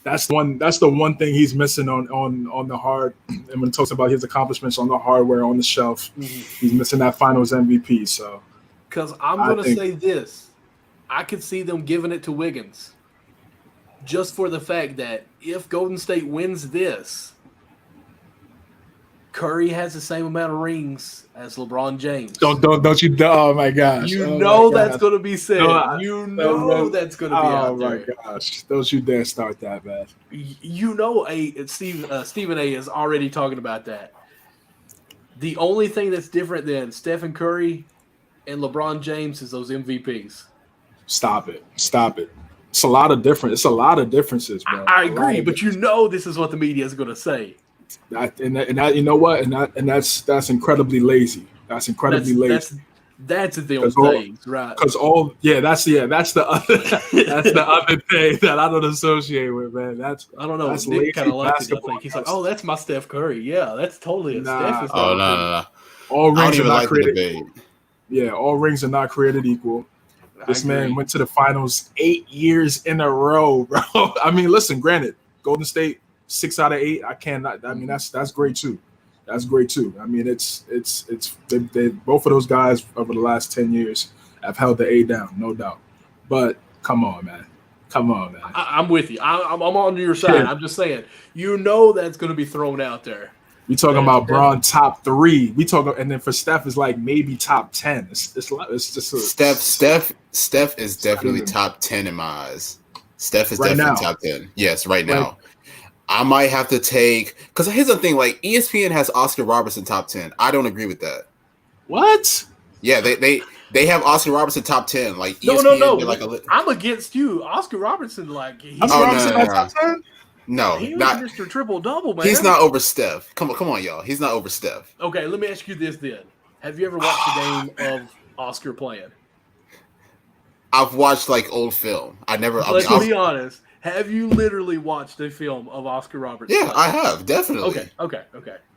that's the one thing he's missing on the hard. And when he talks about his accomplishments on the hardware on the shelf, he's missing that Finals MVP. So, because I'm gonna say this, I could see them giving it to Wiggins, just for the fact that if Golden State wins this, Curry has the same amount of rings as LeBron James. Don't you? Oh my gosh! That's going to be said. That's going to be out there. Oh my gosh! Don't you dare start that, man. Stephen A. is already talking about that. The only thing that's different than Stephen Curry and LeBron James is those MVPs. Stop it! It's a lot of differences, bro. I agree, but this is what the media is going to say. That you know what, and that's incredibly lazy. That's incredibly lazy. That's the thing, right? Because that's the other thing that I don't associate with, man. I don't know. That's Nick kind of likes it. I think he's like, oh, that's my Steph Curry. Yeah, that's totally a Steph. No. All rings are not created. Yeah, all rings are not created equal. This man went to the finals 8 years in a row, bro. I mean, listen. Granted, Golden State. 6 out of 8. I cannot. I mean, that's great too. That's great too. I mean, it's they both of those guys over the last 10 years have held the A down, no doubt. But come on, man. I'm with you. I'm on your side. Yeah. I'm just saying, that's going to be thrown out there. We talking about Bron top 3. We talking, and then for Steph is like maybe top 10. It's just Steph is definitely top 10 in my eyes. Steph is definitely top 10. Yes, right now. I might have to take, because here's the thing, like ESPN has Oscar Robertson top 10. I don't agree with that. What? Yeah, they have Oscar Robertson top 10. Like ESPN, no. Like I'm against you. Oscar Robertson, like top 10? No, he was Mr. Triple Double, man. He's not over Steph. Come on, y'all. He's not over Steph. Okay, let me ask you this then. Have you ever watched a game of Oscar playing? I've watched like old film. Let's be honest. Have you literally watched a film of Oscar Robertson? Yeah, I have, definitely. Okay.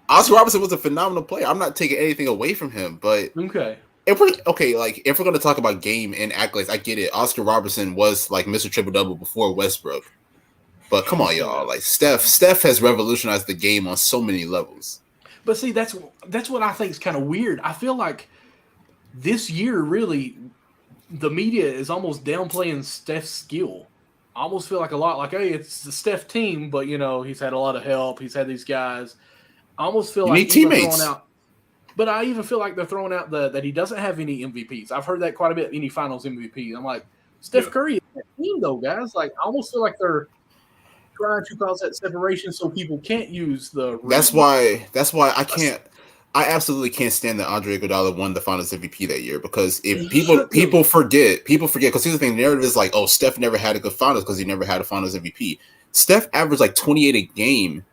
Oscar Robertson was a phenomenal player. I'm not taking anything away from him, but if we're going to talk about game and accolades, I get it. Oscar Robertson was like Mr. Triple Double before Westbrook. But come on, y'all. Like Steph has revolutionized the game on so many levels. But see, that's what I think is kind of weird. I feel like this year, really, the media is almost downplaying Steph's skill. I almost feel like a lot like, hey, it's the Steph team, but he's had a lot of help. He's had these guys. I almost feel like teammates. But I even feel like they're throwing out that he doesn't have any MVPs. I've heard that quite a bit. Any Finals MVP. I'm like, Steph Curry is that team though, guys. Like, I almost feel like they're trying to cause that separation so people can't use the. That's why I can't. I absolutely can't stand that Andre Iguodala won the Finals MVP that year, because if people forget because here's the thing, the narrative is like, oh, Steph never had a good Finals because he never had a Finals MVP. Steph averaged like 28 a game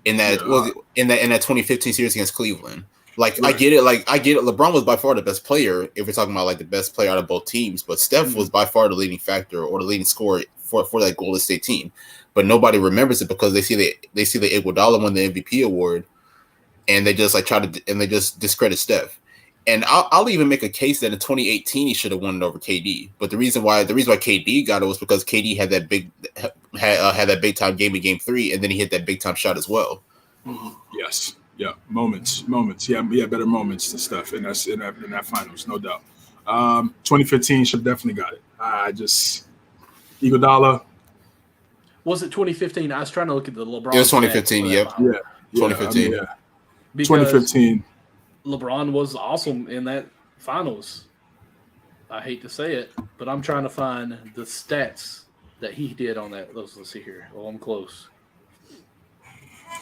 in that 2015 series against Cleveland. Like, right. I get it. LeBron was by far the best player if we're talking about like the best player out of both teams, but Steph was by far the leading factor or the leading scorer for that Golden State team. But nobody remembers it because they see that Iguodala won the MVP award. And they just just discredit Steph. And I'll even make a case that in 2018 he should have won it over KD. But the reason why KD got it was because KD had that big time game in Game 3, and then he hit that big time shot as well. Mm-hmm. Yes, yeah, moments. Yeah, better moments and stuff in that Finals, no doubt. 2015 should have definitely got it. Iguodala. Was it 2015? I was trying to look at the LeBron. It was 2015. Yep. Yeah. 2015. I mean, Because 2015. LeBron was awesome in that finals. I hate to say it, but I'm trying to find the stats that he did on that. Let's see here. Oh, I'm close.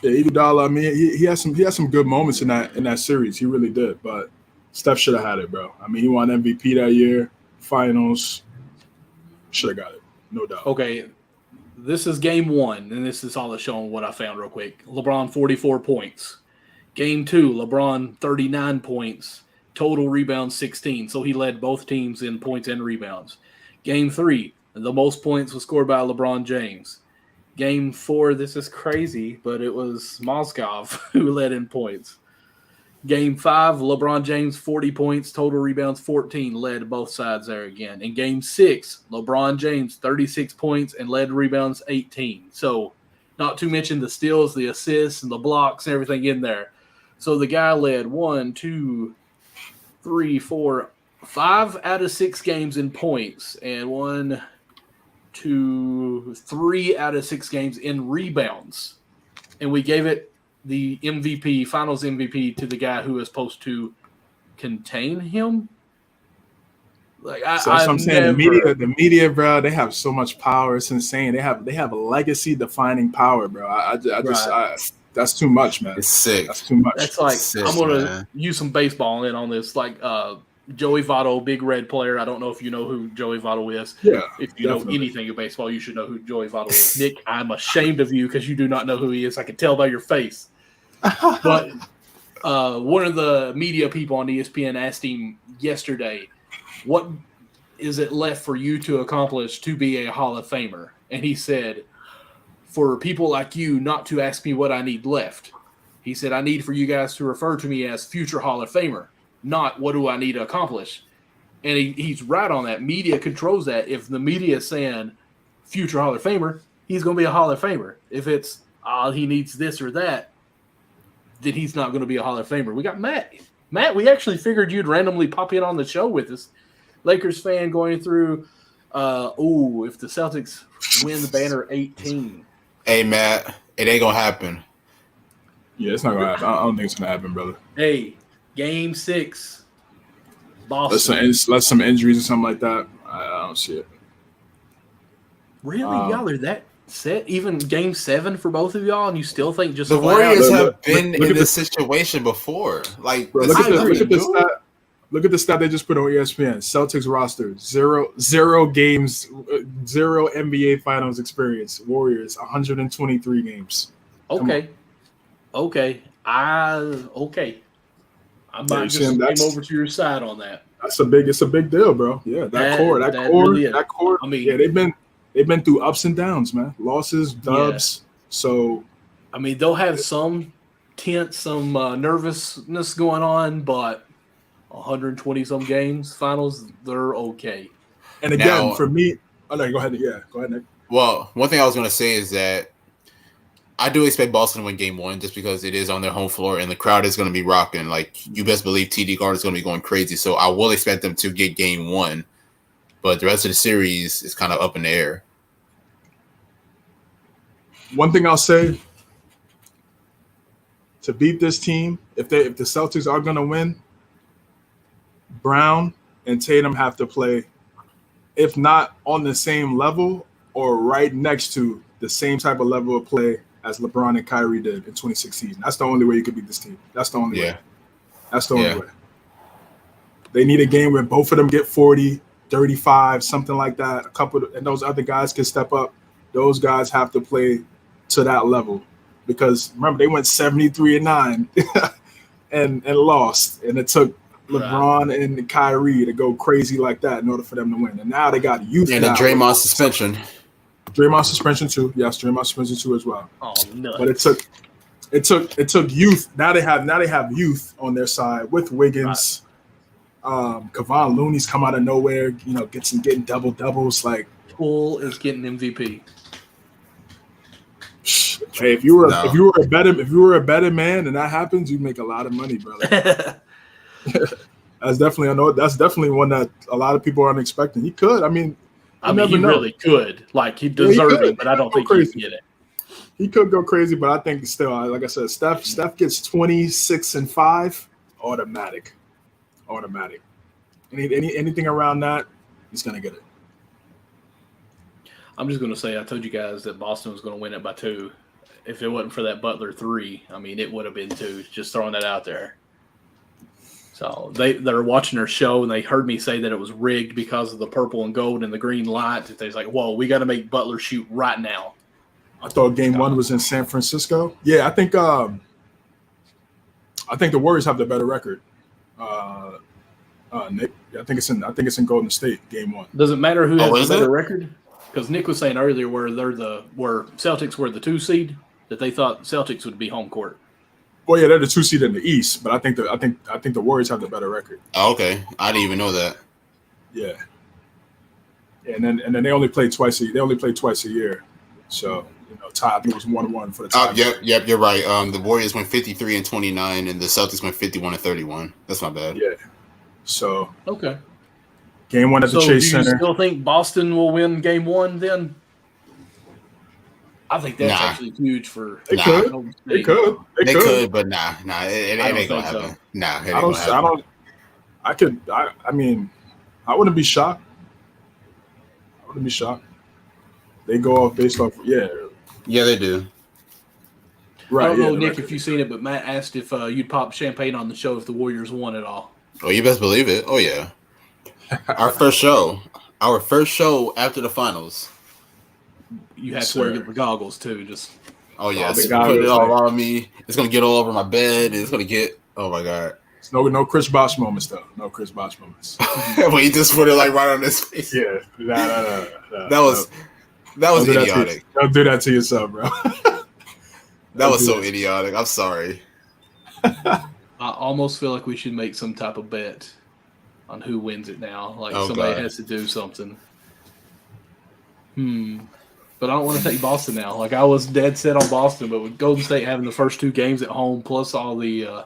Yeah, Iguodala. I mean, he has some good moments in that series. He really did. But Steph should have had it, bro. I mean, he won MVP that year, finals. Should have got it, no doubt. Okay, this is game 1, and this is all that's showing what I found real quick. LeBron 44 points. Game 2, LeBron 39 points. Total rebounds 16. So he led both teams in points and rebounds. Game 3, the most points was scored by LeBron James. Game 4, this is crazy, but it was Moskov who led in points. Game 5, LeBron James 40 points, total rebounds 14, led both sides there again. In Game 6, LeBron James 36 points and led rebounds 18. So not to mention the steals, the assists, and the blocks and everything in there. So the guy led 1, 2, 3, 4, 5 out of 6 games in points, and 1, 2, 3 out of 6 games in rebounds. And we gave it the MVP, finals MVP, to the guy who is supposed to contain him. Like So that's what I'm saying. The media, bro, they have so much power. It's insane. They have a legacy defining power, bro. That's too much, man. It's sick. That's too much. That's like, Sick, I'm gonna man. use some baseball in on this. Like Joey Votto, big red player. I don't know if you know who Joey Votto is. Yeah. If you know anything of baseball, you should know who Joey Votto is. Nick, I'm ashamed of you because you do not know who he is. I can tell by your face. But one of the media people on ESPN asked him yesterday, what is it left for you to accomplish to be a Hall of Famer? And he said, for people like you not to ask me what I need left. He said, I need for you guys to refer to me as future Hall of Famer, not what do I need to accomplish. And he's right on that. Media controls that. If the media is saying future Hall of Famer, he's going to be a Hall of Famer. If it's he needs this or that, then he's not going to be a Hall of Famer. We got Matt. Matt, we actually figured you'd randomly pop in on the show with us. Lakers fan going through, if the Celtics win the banner 18. Hey, Matt, it ain't gonna happen. Yeah, it's not gonna happen. I don't think it's gonna happen, brother. Hey, Game 6, Boston. Unless some injuries or something like that. I don't see it. Really? Y'all are that set? Even Game 7 for both of y'all, and you still think just The flat out- Warriors have Look been at in this- this situation before. Like, Bro, this look is at nothing the new. stat. Look at the stat they just put on ESPN. Celtics roster, zero games, 0 NBA Finals experience. Warriors, 123 games. Okay. I might you just see him? came over to your side on that. It's a big deal, bro. Yeah, that core. really is. I mean, yeah, they've been through ups and downs, man. Losses, dubs. So I mean, they'll have some tense, some nervousness going on, but 120 some games, finals, they're okay. and again, Now- for me, no, go ahead. Yeah, go ahead, Nick. Well, one thing I was gonna say is that I do expect Boston to win Game 1 just because it is on their home floor and the crowd is gonna be rocking. Like, you best believe TD Garden is gonna be going crazy. So I will expect them to get Game 1, but the rest of the series is kind of up in the air. One thing I'll say to beat this team, if the Celtics are gonna win, Brown and Tatum have to play, if not on the same level or right next to the same type of level of play as LeBron and Kyrie did in 2016. That's the only way you could beat this team. That's the only way. That's the only way. They need a game where both of them get 40, 35, something like that. And those other guys can step up. Those guys have to play to that level. Because remember, they went 73-9 and lost. And it took LeBron and Kyrie to go crazy like that in order for them to win. And now they got youth. And the Draymond suspension. Draymond suspension too. Yes, Draymond suspension too as well. Oh no! But it took youth. Now they have youth on their side with Wiggins. Kevon Looney's come out of nowhere. Getting double doubles. Like, Poole is getting MVP. hey, if you were a better man and that happens, you'd make a lot of money, brother. That's definitely one that a lot of people aren't expecting. He could. I mean, I mean, he really could. Like, he's deserving, but I don't think he'd get it. He could go crazy, but I think still, like I said, Steph gets 26 and 5, automatic. Anything around that, he's gonna get it. I'm just gonna say, I told you guys that Boston was gonna win it by 2. If it wasn't for that Butler 3, I mean, it would have been 2. Just throwing that out there. So they're watching their show and they heard me say that it was rigged because of the purple and gold and the green light. They was like, "Whoa, we got to make Butler shoot right now." I thought Game 1 was in San Francisco. Yeah, I think the Warriors have the better record. Nick, I think it's in Golden State. Game 1. Does it matter who has the better record? Because Nick was saying earlier where Celtics were the 2 seed, that they thought Celtics would be home court. Well, yeah, they're the 2 seed in the East, but I think the Warriors have the better record. Oh, okay, I didn't even know that. Yeah, and then they only play twice. They only play twice a year, so tie. I think it was 1-1 for the tie. Yep, you're right. The Warriors went 53-29, and the Celtics went 51-31. That's not bad. Yeah. So okay. Game 1 at the Chase Center. Do you still think Boston will win Game 1 then? I think that's actually huge for. They could, but nah, it ain't gonna happen. So. Nah, it ain't gonna happen. I mean, I wouldn't be shocked. They go off based off, yeah, they do. Right. I don't know, Nick, if you've seen it, but Matt asked if you'd pop champagne on the show if the Warriors won it all. Oh, you best believe it. Oh yeah. Our first show after the finals. You have to wear the goggles too. Just put it all on me. It's gonna get all over my bed. It's gonna get. Oh my god. No Chris Bosh moments though. No Chris Bosh moments. Well, he just put it like right on his face. Yeah. No. That was idiotic. Don't do that to yourself, bro. That was so idiotic. I'm sorry. I almost feel like we should make some type of bet on who wins it now. Like somebody has to do something. But I don't want to take Boston now. Like I was dead set on Boston, but with Golden State having the first 2 games at home, plus all the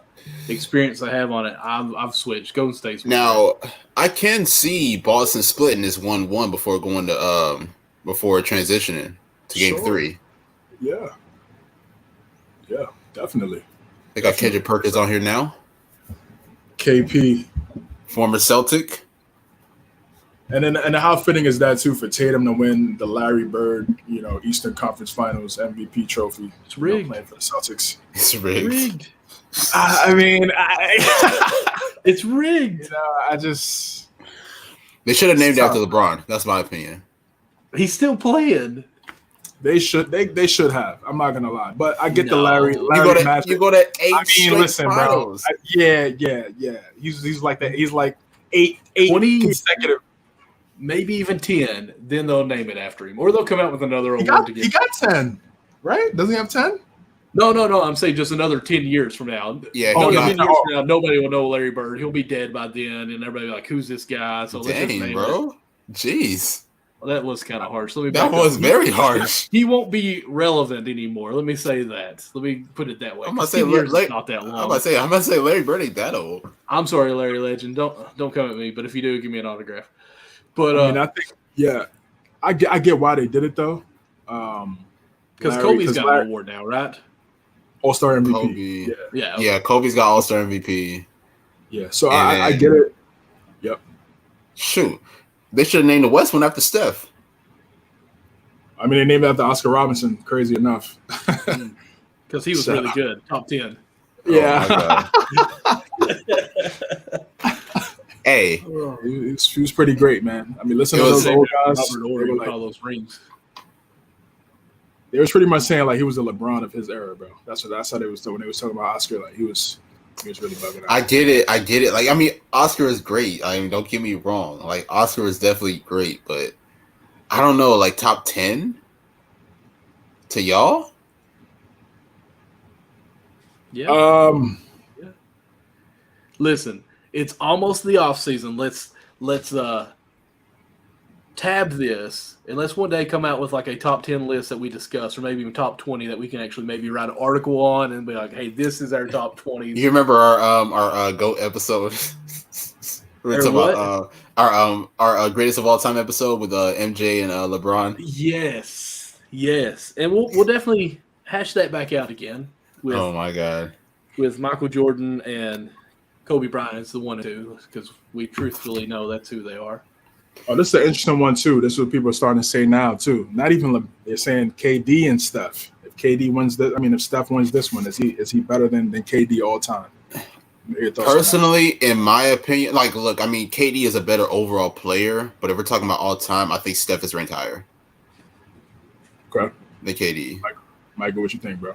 experience I have on it, I've switched. Golden State's now. I can see Boston splitting this 1-1 before going to before transitioning to Game 3. Yeah, definitely. They got Kendrick Perkins on here now. KP, former Celtic. And how fitting is that too for Tatum to win the Larry Bird, Eastern Conference Finals MVP trophy? It's rigged. Playing for the Celtics. It's rigged. I mean, it's rigged. They should have named it after LeBron. That's my opinion. He's still playing. They should have. I'm not gonna lie, but I get the Larry. You go to 8 listen, finals. Bro. Yeah. He's like that. He's like 8 20 consecutive. Maybe even 10, then they'll name it after him. Or they'll come out with another award to give. He got 10, right? Doesn't he have 10? No. I'm saying just another 10 years from now. Yeah. 10 years from now, nobody will know Larry Bird. He'll be dead by then, and everybody will be like, who's this guy? So let's just name bro. it. Jeez. Well, that was kind of harsh. That was very harsh. He won't be relevant anymore. Let me say that. Let me put it that way. I'm about to say not that long. I'm about to say Larry Bird ain't that old. I'm sorry, Larry Legend. Don't come at me, but if you do, give me an autograph. But I think, I get why they did it though. Because Kobe's got an award now, right? All-Star MVP. Kobe. Yeah. Kobe's got All-Star MVP. Yeah, so I get it. Yep. Shoot, they should have named the West one after Steph. I mean, they named it after Oscar Robinson. Crazy enough, because he was really good, top 10. Yeah. Oh Hey, he was pretty great, man. I mean, listen to those old guys. All those rings. They was pretty much saying like he was the LeBron of his era, bro. That's how they was when they was talking about Oscar. Like he was really bugging out. I get it. Like I mean, Oscar is great. I mean, don't get me wrong. Like Oscar is definitely great, but I don't know. Like top 10 to y'all. Yeah. Listen. It's almost the off season. Let's tab this, and let's one day come out with like a top 10 list that we discuss, or maybe even top 20 that we can actually maybe write an article on and be like, hey, this is our top 20. You remember our GOAT episode? We're talking about our greatest of all time episode with MJ and LeBron. Yes, and we'll definitely hash that back out again. Oh my god, with Michael Jordan and Kobe Bryant is the 1 and 2 because we truthfully know that's who they are. Oh, this is an interesting one too. This is what people are starting to say now too. Not even they're saying KD and Steph. If KD wins this, if Steph wins this one, is he better than KD all time? Personally, in my opinion, look, KD is a better overall player, but if we're talking about all time, I think Steph is ranked higher. Okay. Than KD. Michael, what you think, bro?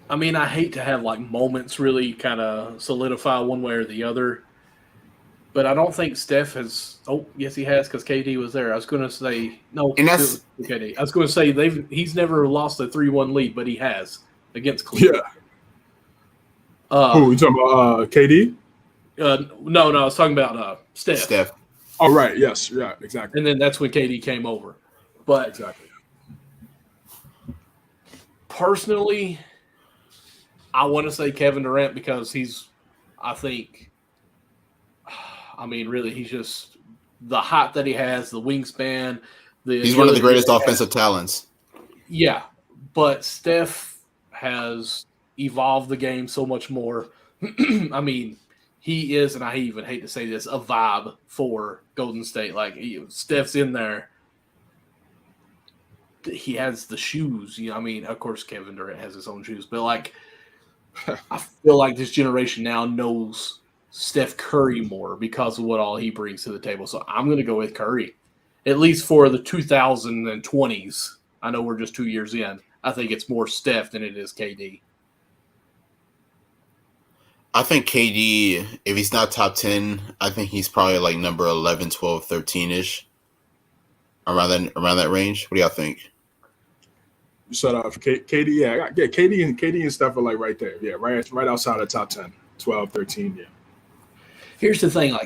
I hate to have moments really kind of solidify one way or the other, but I don't think Steph has. Oh, yes, he has because KD was there. I was going to say no, and that's KD. I was going to say he's never lost a 3-1 lead, but he has against Cleveland. Yeah. Who you talking about? KD? No, I was talking about Steph. Oh, right. Yes. Yeah. Exactly. And then that's when KD came over. But exactly. Personally, I want to say Kevin Durant because he's just the height that he has, the wingspan. He's one of the greatest offensive talents. Yeah, but Steph has evolved the game so much more. He is, and I even hate to say this, a vibe for Golden State. Steph's in there. He has the shoes. Of course, Kevin Durant has his own shoes, but I feel like this generation now knows Steph Curry more because of what all he brings to the table. So I'm going to go with Curry, at least for the 2020s. I know we're just 2 years in. I think it's more Steph than it is KD. I think KD, if he's not top 10, I think he's probably number 11, 12, 13-ish. Around that range. What do y'all think? Shut up. KD, yeah. KD and Steph are right there. Yeah, right outside of top 10, 12, 13, yeah. Here's the thing,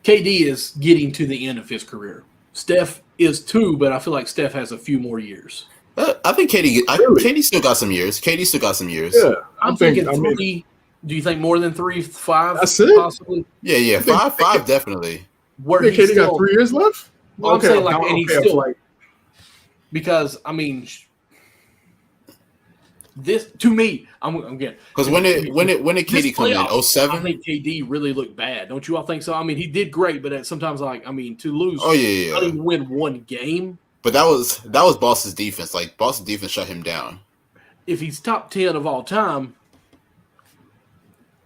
KD is getting to the end of his career. Steph is too, but I feel like Steph has a few more years. I think KD still got some years. KD still got some years. Yeah, I'm thinking 3. Do you think more than 3, 5? That's it? Possibly? Yeah, five definitely. Where KD got 3 years left? Well, okay, I'm saying and he's still because this to me, I'm getting because when did KD come in? 07? I think KD really looked bad. Don't you all think so? He did great, but sometimes to lose. Oh yeah. Not even win one game. But that was Boston's defense. Boston's defense shut him down. If he's top 10 of all time,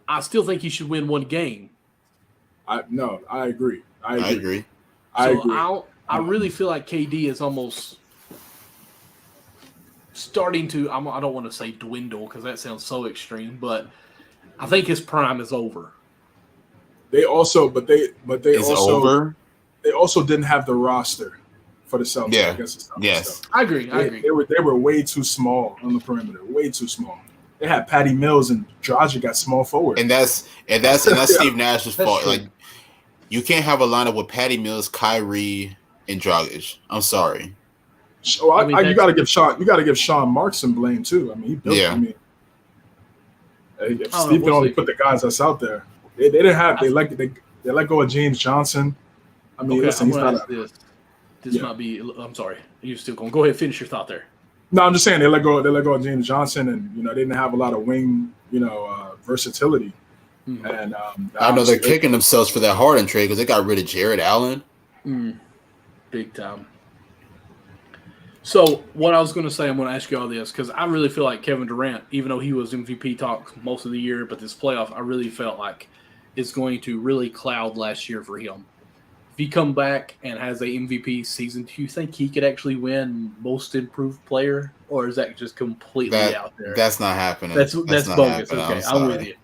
I still think he should win one game. I agree. I agree. I really feel like KD is almost starting to. I don't want to say dwindle because that sounds so extreme, but I think his prime is over. They also didn't have the roster for the Celtics. Yeah. Against the Celtics. Yes, I agree. They were way too small on the perimeter. Way too small. They had Patty Mills and Dragic got small forward. And that's Steve Nash's fault. True. You can't have a lineup with Patty Mills, Kyrie, and Dragic. I'm sorry. So you got to give Sean Marks some blame too. He built. Yeah. Steve can only put the guys that's out there. They didn't have. They let go of James Johnson. Listen, he's not. This might be. I'm sorry. You're still going. Go ahead. Finish your thought there. No, I'm just saying they let go of James Johnson, and they didn't have a lot of wing, versatility. Mm-hmm. And I know they're kicking themselves for that Harden trade because they got rid of Jared Allen. Big time. So what I was going to say, I'm going to ask you all this because I really feel like Kevin Durant, even though he was MVP talk most of the year, but this playoff, I really felt like it's going to really cloud last year for him. If he come back and has a MVP season, do you think he could actually win Most Improved Player, or is that just completely out there? That's not happening. That's bogus. Okay, I'm with you.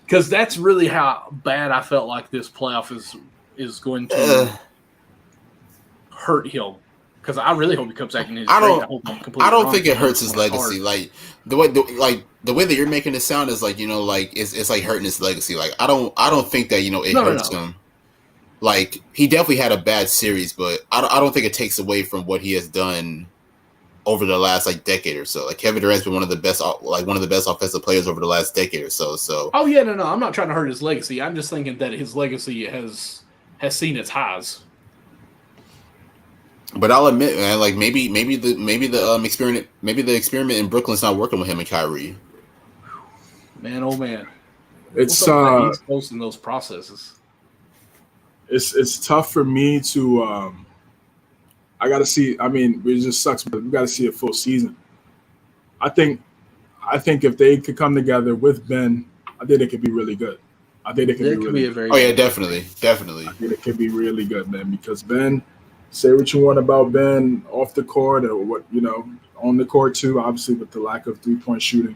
Because that's really how bad I felt like this playoff is going to hurt him. Because I really hope he comes back in his. I don't think it hurts his legacy. The way that you're making it sound is it's hurting his legacy. I don't think that it hurts him. He definitely had a bad series, but I don't think it takes away from what he has done over the last like decade or so. Like Kevin Durant's been one of the best offensive players over the last decade or so. So oh yeah, no, I'm not trying to hurt his legacy. I'm just thinking that his legacy has seen its highs. But I'll admit, man, like maybe the experiment in Brooklyn's not working with him and Kyrie. Man, oh man, It's he's close in those processes. It's tough for me to. I got to see. I mean, it just sucks, but we got to see a full season. I think if they could come together with Ben, I think it could be really good. I think it could be a very. Oh yeah, definitely. I think it could be really good, man. Because Ben, say what you want about Ben off the court or what on the court too. Obviously, with the lack of 3-point shooting,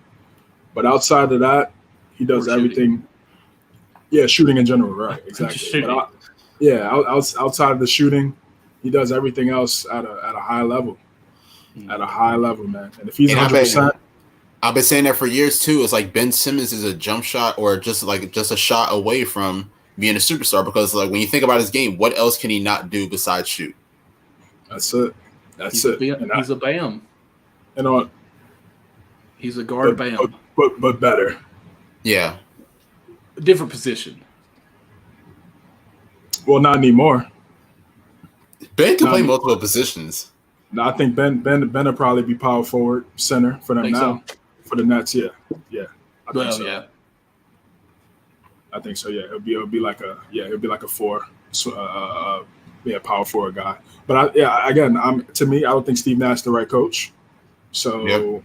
but outside of that, he does everything. Yeah, shooting in general, right? Exactly. Outside of the shooting, he does everything else at a high level. At a high level, man. And if he's 100%, I've been saying that for years too. It's like Ben Simmons is a jump shot or just a shot away from being a superstar because like when you think about his game, what else can he not do besides shoot? That's it. He's a Bam. He's a guard Bam. But better. Yeah. A different position. Well, not anymore. Ben can play multiple positions. No, I think Ben will probably be power forward, center for them now. So? For the Nets, yeah. I think so. Yeah. I think so. Yeah, it'll be like a 4, power forward guy. But to me, I don't think Steve Nash is the right coach. So,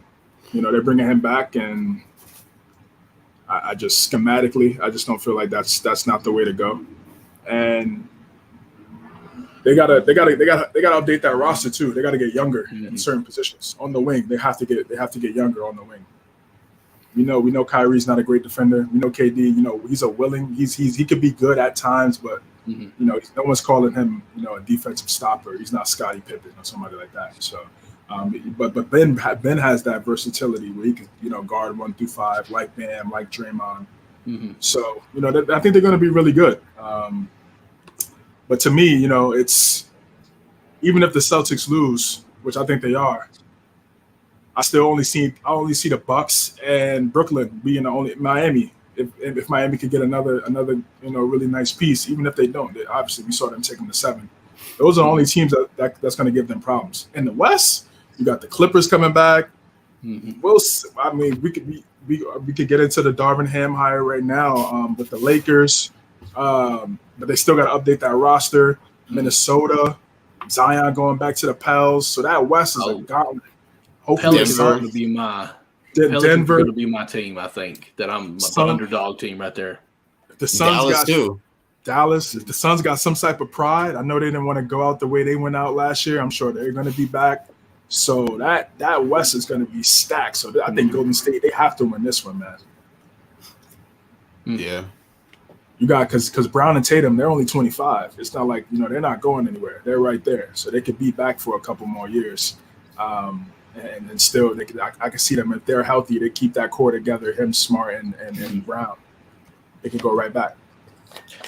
they're bringing him back, and I just schematically, I just don't feel like that's not the way to go. And they gotta update that roster too. They gotta get younger in certain positions on the wing. They have to get younger on the wing. We know Kyrie's not a great defender. We know KD. He could be good at times, but no one's calling him a defensive stopper. He's not Scottie Pippen or somebody like that. So, but Ben has that versatility where he can guard 1 through 5 like Bam, like Draymond. So I think they're going to be really good. But to me, it's even if the Celtics lose, which I think they are, I only see the Bucks and Brooklyn being the only Miami. If Miami could get another really nice piece, even if they don't, obviously we saw them take them to 7. Those are the only teams that's going to give them problems. In the West, you got the Clippers coming back. We could get into the Darvin Ham hire right now with the Lakers, but they still got to update that roster. Minnesota, Zion going back to the Pels, so that West is a gauntlet. Hopefully, Pelicans are going to be Denver going to be my team. I think that I'm the underdog team right there. The Suns Dallas too. Dallas. If the Suns got some type of pride, I know they didn't want to go out the way they went out last year. I'm sure they're going to be back. So that West is going to be stacked. So I think Golden State, they have to win this one, man. Yeah. You got because Brown and Tatum, they're only 25. It's not like they're not going anywhere. They're right there, so they could be back for a couple more years, and still I can see them if they're healthy. They keep that core together. Him, Smart, and Brown, they can go right back.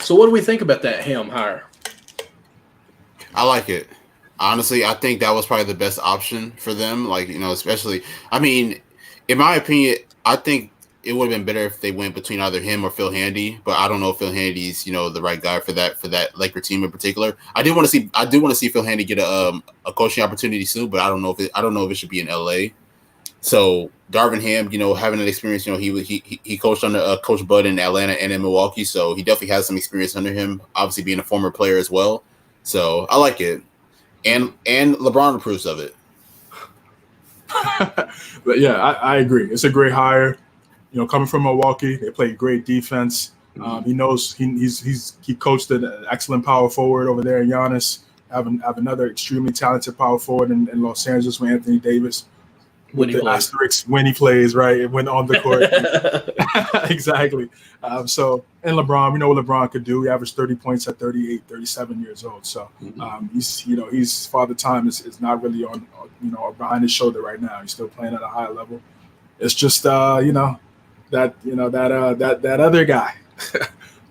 So what do we think about that Ham hire? I like it. Honestly, I think that was probably the best option for them. Like especially, I mean, in my opinion, I think it would have been better if they went between either him or Phil Handy, but I don't know if Phil Handy's the right guy for that Laker team in particular. I do want to see Phil Handy get a coaching opportunity soon, but I don't know if it should be in LA. So Darvin Ham, having an experience, he coached under Coach Bud in Atlanta and in Milwaukee, so he definitely has some experience under him. Obviously, being a former player as well, so I like it, and LeBron approves of it. But yeah, I agree. It's a great hire. Coming from Milwaukee, they play great defense. He knows he coached an excellent power forward over there in Giannis. Have another extremely talented power forward in Los Angeles with Anthony Davis. When he plays, right, when on the court. Exactly. So, and LeBron, we know what LeBron could do. He averaged 30 points at 38, 37 years old. So, he's Father Time is not really on behind his shoulder right now. He's still playing at a high level. It's just that other guy,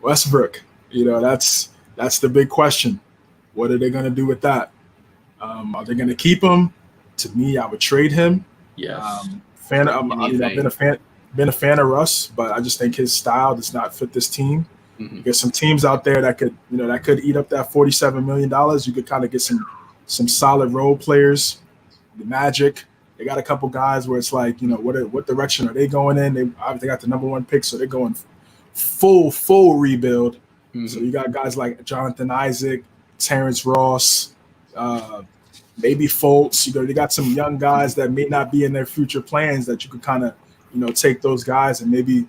Westbrook. That's the big question. What are they going to do with that? Are they going to keep him? to me, I would trade him. Yes. I've been a fan of Russ, but I just think his style does not fit this team. Mm-hmm. There's some teams out there that could eat up that $47 million. You could kind of get some solid role players. The Magic, they got a couple guys where it's like, what direction are they going in? They obviously got the number 1 pick, so they're going full rebuild. Mm-hmm. So you got guys like Jonathan Isaac, Terrence Ross, maybe Fultz. They got some young guys that may not be in their future plans that you could kind of, take those guys and maybe,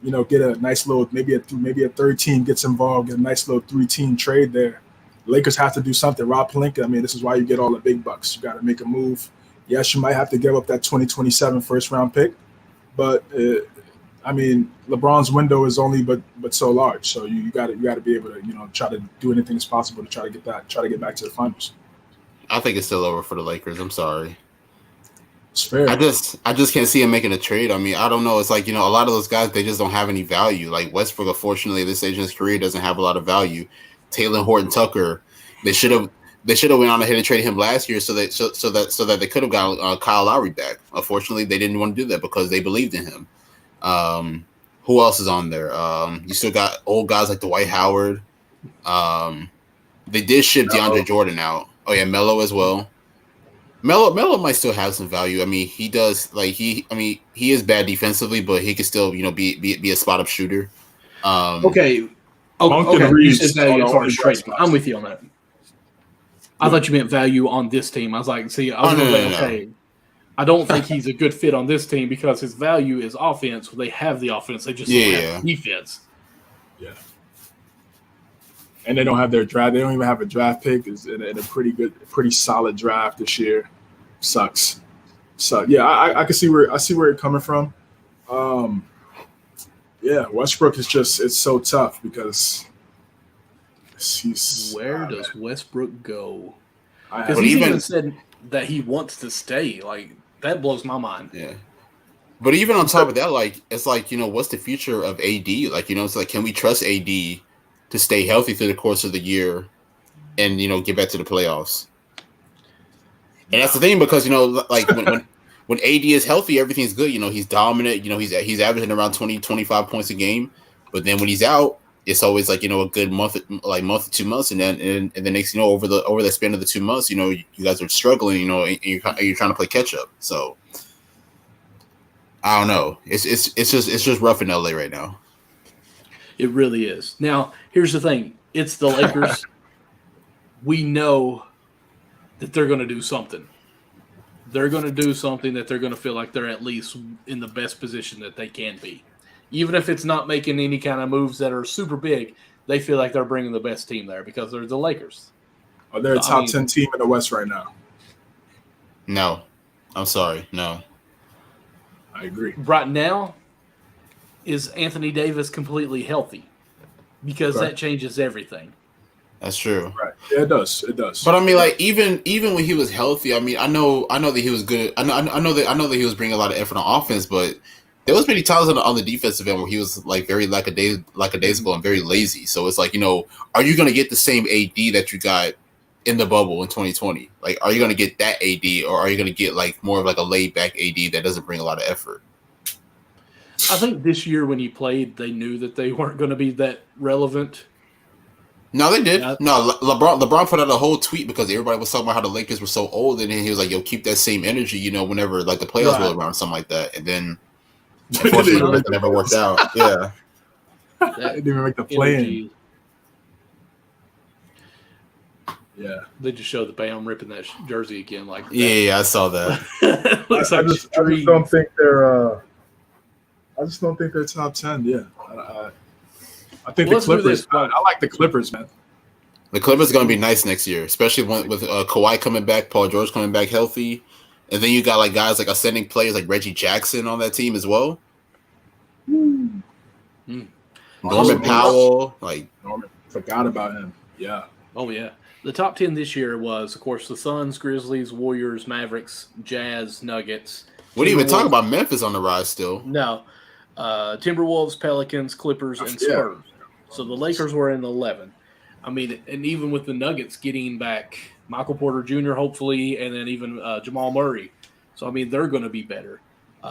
get a nice little, maybe a third team gets involved, get a nice little 3-team trade there. Lakers have to do something. Rob Pelinka, this is why you get all the big bucks. You got to make a move. Yes, you might have to give up that 2027 first-round pick, but LeBron's window is only but so large. So you got to be able to try to do anything as possible to try to get back to the finals. I think it's still over for the Lakers. I'm sorry. It's fair. I just can't see him making a trade. I don't know. It's like, a lot of those guys, they just don't have any value. Like Westbrook, unfortunately, at this stage in his career, doesn't have a lot of value. Taylor Horton Tucker, they should have went on ahead and traded him last year so that they could have got Kyle Lowry back. Unfortunately, they didn't want to do that because they believed in him. Who else is on there? You still got old guys like Dwight Howard. They did ship DeAndre Jordan out. Oh yeah, Melo as well. Melo might still have some value. He does he is bad defensively, but he can still be a spot up shooter. Okay. You said value as far as trade. I'm with you on that. I thought you meant value on this team. I was like, okay. I don't think he's a good fit on this team because his value is offense. They have the offense. They just don't have defense. Yeah. And they don't have their draft. They don't even have a draft pick. It's in a pretty solid draft this year. Sucks. So yeah, I can see where you're coming from. Yeah, Westbrook is it's so tough because where does Westbrook go? Because he's even said that he wants to stay. Like that blows my mind. Yeah. But even on top of that, it's what's the future of AD? It's like, can we trust AD to stay healthy through the course of the year and, get back to the playoffs? And that's the thing because, when AD is healthy, everything's good. He's dominant. He's averaging around 20, 25 points a game. But then when he's out, it's always a good month or 2 months. And then next, over the span of the 2 months, you guys are struggling, and you're trying to play catch up. So I don't know. It's just rough in LA right now. It really is. Now, here's the thing. It's the Lakers. We know that they're going to do something. They're going to do something that they're going to feel like they're at least in the best position that they can be. Even if it's not making any kind of moves that are super big, they feel like they're bringing the best team there because they're the Lakers. Are they a top 10 team in the West right now? No. I'm sorry. No. I agree. Right now, is Anthony Davis completely healthy? Because that changes everything. That's true. Right. Yeah, it does. It does. But even when he was healthy, I know that he was good. I know that he was bringing a lot of effort on offense, but there was many times on the defensive end where he was very lackadaisical and very lazy. So it's like, are you going to get the same AD that you got in the bubble in 2020? Like, are you going to get that AD, or are you going to get more of a laid back AD that doesn't bring a lot of effort? I think this year when he played, they knew that they weren't going to be that relevant. No, they did. No, LeBron put out a whole tweet because everybody was talking about how the Lakers were so old, and then he was like, "Yo, keep that same energy, whenever the playoffs roll around, something like that." And then, unfortunately, it never worked out. Yeah, they didn't even make the play-in. Yeah, they just showed the Bam ripping that jersey again. Yeah, I saw that. I just don't think they're. I just don't think they're top 10. Yeah. I think the Clippers. I like the Clippers, man. The Clippers are going to be nice next year, especially with Kawhi coming back, Paul George coming back healthy, and then you got guys ascending players like Reggie Jackson on that team as well. Mm. Norman Powell, Norman, forgot about him. Yeah. Oh yeah. The top 10 this year was, of course, the Suns, Grizzlies, Warriors, Mavericks, Jazz, Nuggets. We didn't even talk about Memphis on the rise still. No. Timberwolves, Pelicans, Clippers, and Spurs. So the Lakers were in 11. I mean, and even with the Nuggets getting back Michael Porter Jr. hopefully, and then even Jamal Murray, so I mean they're going to be better.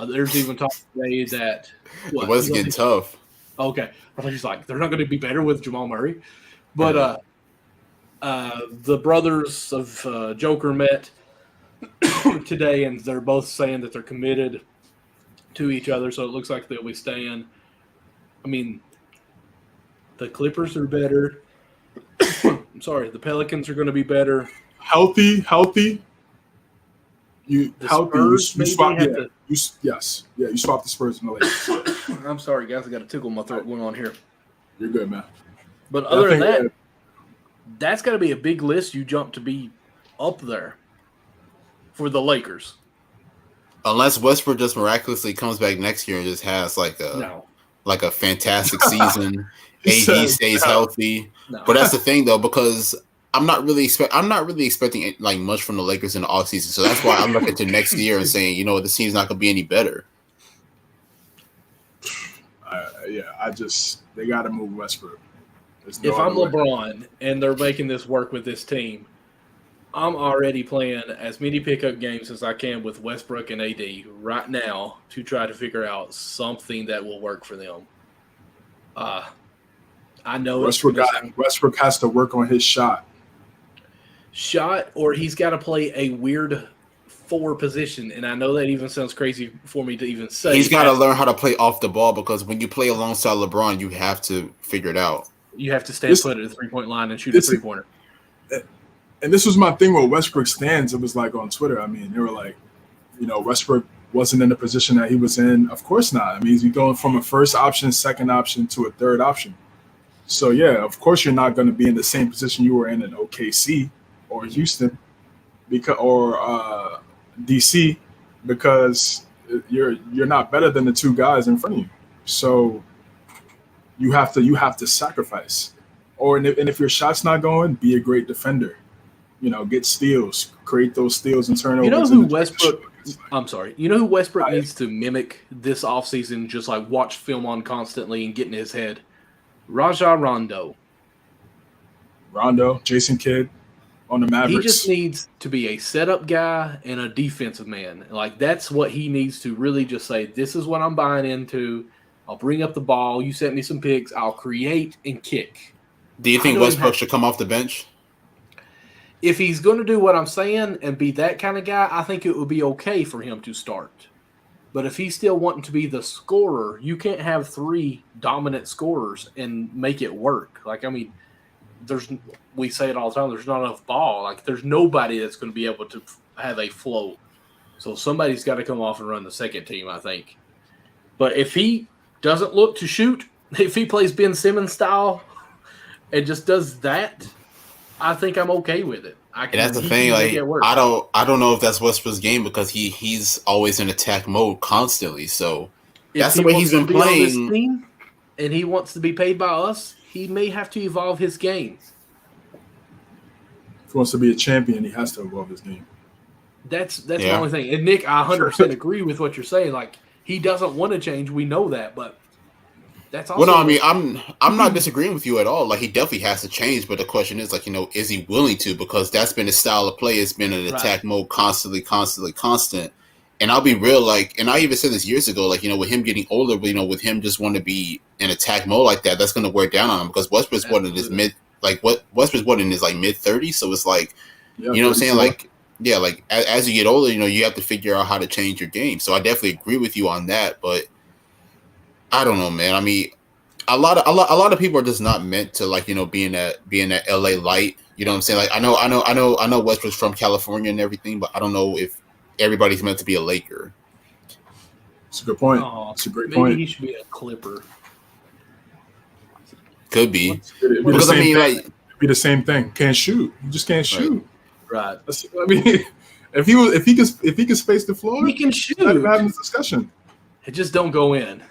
There's even talk today that the West getting tough. Okay, I thought he's like they're not going to be better with Jamal Murray, but the brothers of Joker met today, and they're both saying that they're committed to each other. So it looks like they'll be staying. I mean, the Clippers are better. I'm sorry, the Pelicans are going to be better. Healthy. You The healthy. Spurs You maybe swap. have Yeah. to- You swap the Spurs and the Lakers. I'm sorry, guys. I got a tickle in my throat going on here. You're good, man. But other than I that, think that's got to be a big list you jump to be up there for the Lakers. Unless Westbrook just miraculously comes back next year and just has like a fantastic season. AD stays healthy. No. But that's the thing though, because I'm not really expecting like much from the Lakers in the offseason. So that's why I'm looking to next year and saying, you know what, this team's not gonna be any better. they got to move Westbrook. There's no If I'm other way. LeBron and they're making this work with this team, I'm already playing as many pickup games as I can with Westbrook and AD right now to try to figure out something that will work for them. I know Westbrook has to work on his shot. or he's got to play a weird 4 position, and I know that even sounds crazy for me to even say. He's got to learn how to play off the ball, because when you play alongside LeBron, you have to figure it out. You have to stand put at the 3-point line and shoot a 3-pointer. And this was my thing with Westbrook stands. It was like on Twitter. I mean, they were like, Westbrook wasn't in the position that he was in. Of course not. I mean, he's going from a first option, second option to a third option. So, yeah, of course you're not going to be in the same position you were in OKC or Houston or DC, because you're not better than the 2 guys in front of you. So you have to sacrifice. And if your shot's not going, be a great defender. Get steals, create those steals and turnovers. You know who Westbrook needs to mimic this offseason, just like watch film on constantly and get in his head? Rajon Rondo, Jason Kidd on the Mavericks. He just needs to be a setup guy and a defensive man. Like, that's what he needs to really just say, this is what I'm buying into. I'll bring up the ball. You set me some picks. I'll create and kick. Do you think Westbrook should come off the bench? If he's going to do what I'm saying and be that kind of guy, I think it would be okay for him to start. But if he's still wanting to be the scorer, you can't have 3 dominant scorers and make it work. Like, I mean, we say it all the time, there's not enough ball. Like, there's nobody that's going to be able to have a flow. So somebody's got to come off and run the second team, I think. But if he doesn't look to shoot, if he plays Ben Simmons style and just does that, I think I'm okay with it. And that's the thing. Like, I don't know if that's Westbrook's game, because he's always in attack mode constantly. So that's the way he's been playing. And he wants to be paid by us. He may have to evolve his game. If he wants to be a champion, he has to evolve his game. That's the only thing. And Nick, I 100% agree with what you're saying. Like, he doesn't want to change. We know that, but that's also. Well, no, I mean, I'm not disagreeing with you at all. Like, he definitely has to change, but the question is, like, is he willing to? Because that's been his style of play. It's been an attack mode constantly. And I'll be real, like, and I even said this years ago, like, with him getting older, with him just wanting to be in attack mode like that, that's going to wear down on him, because Westbrook's what in his Westbrook's what in his like mid 30s, so it's like, you know what I'm saying, like, yeah, like as you get older, you have to figure out how to change your game. So I definitely agree with you on that, but I don't know, man. I mean, a lot of people are just not meant to, like, being that LA light. You know what I'm saying? Like, I know Westbrook's from California and everything, but I don't know if everybody's meant to be a Laker. It's a good point. It's a great point. Maybe he should be a Clipper. Could be. Because I mean, like, it'd be the same thing. Can't shoot. You just can't shoot. Right. I mean, if he can space the floor, he can shoot. We're not having this discussion. It just don't go in.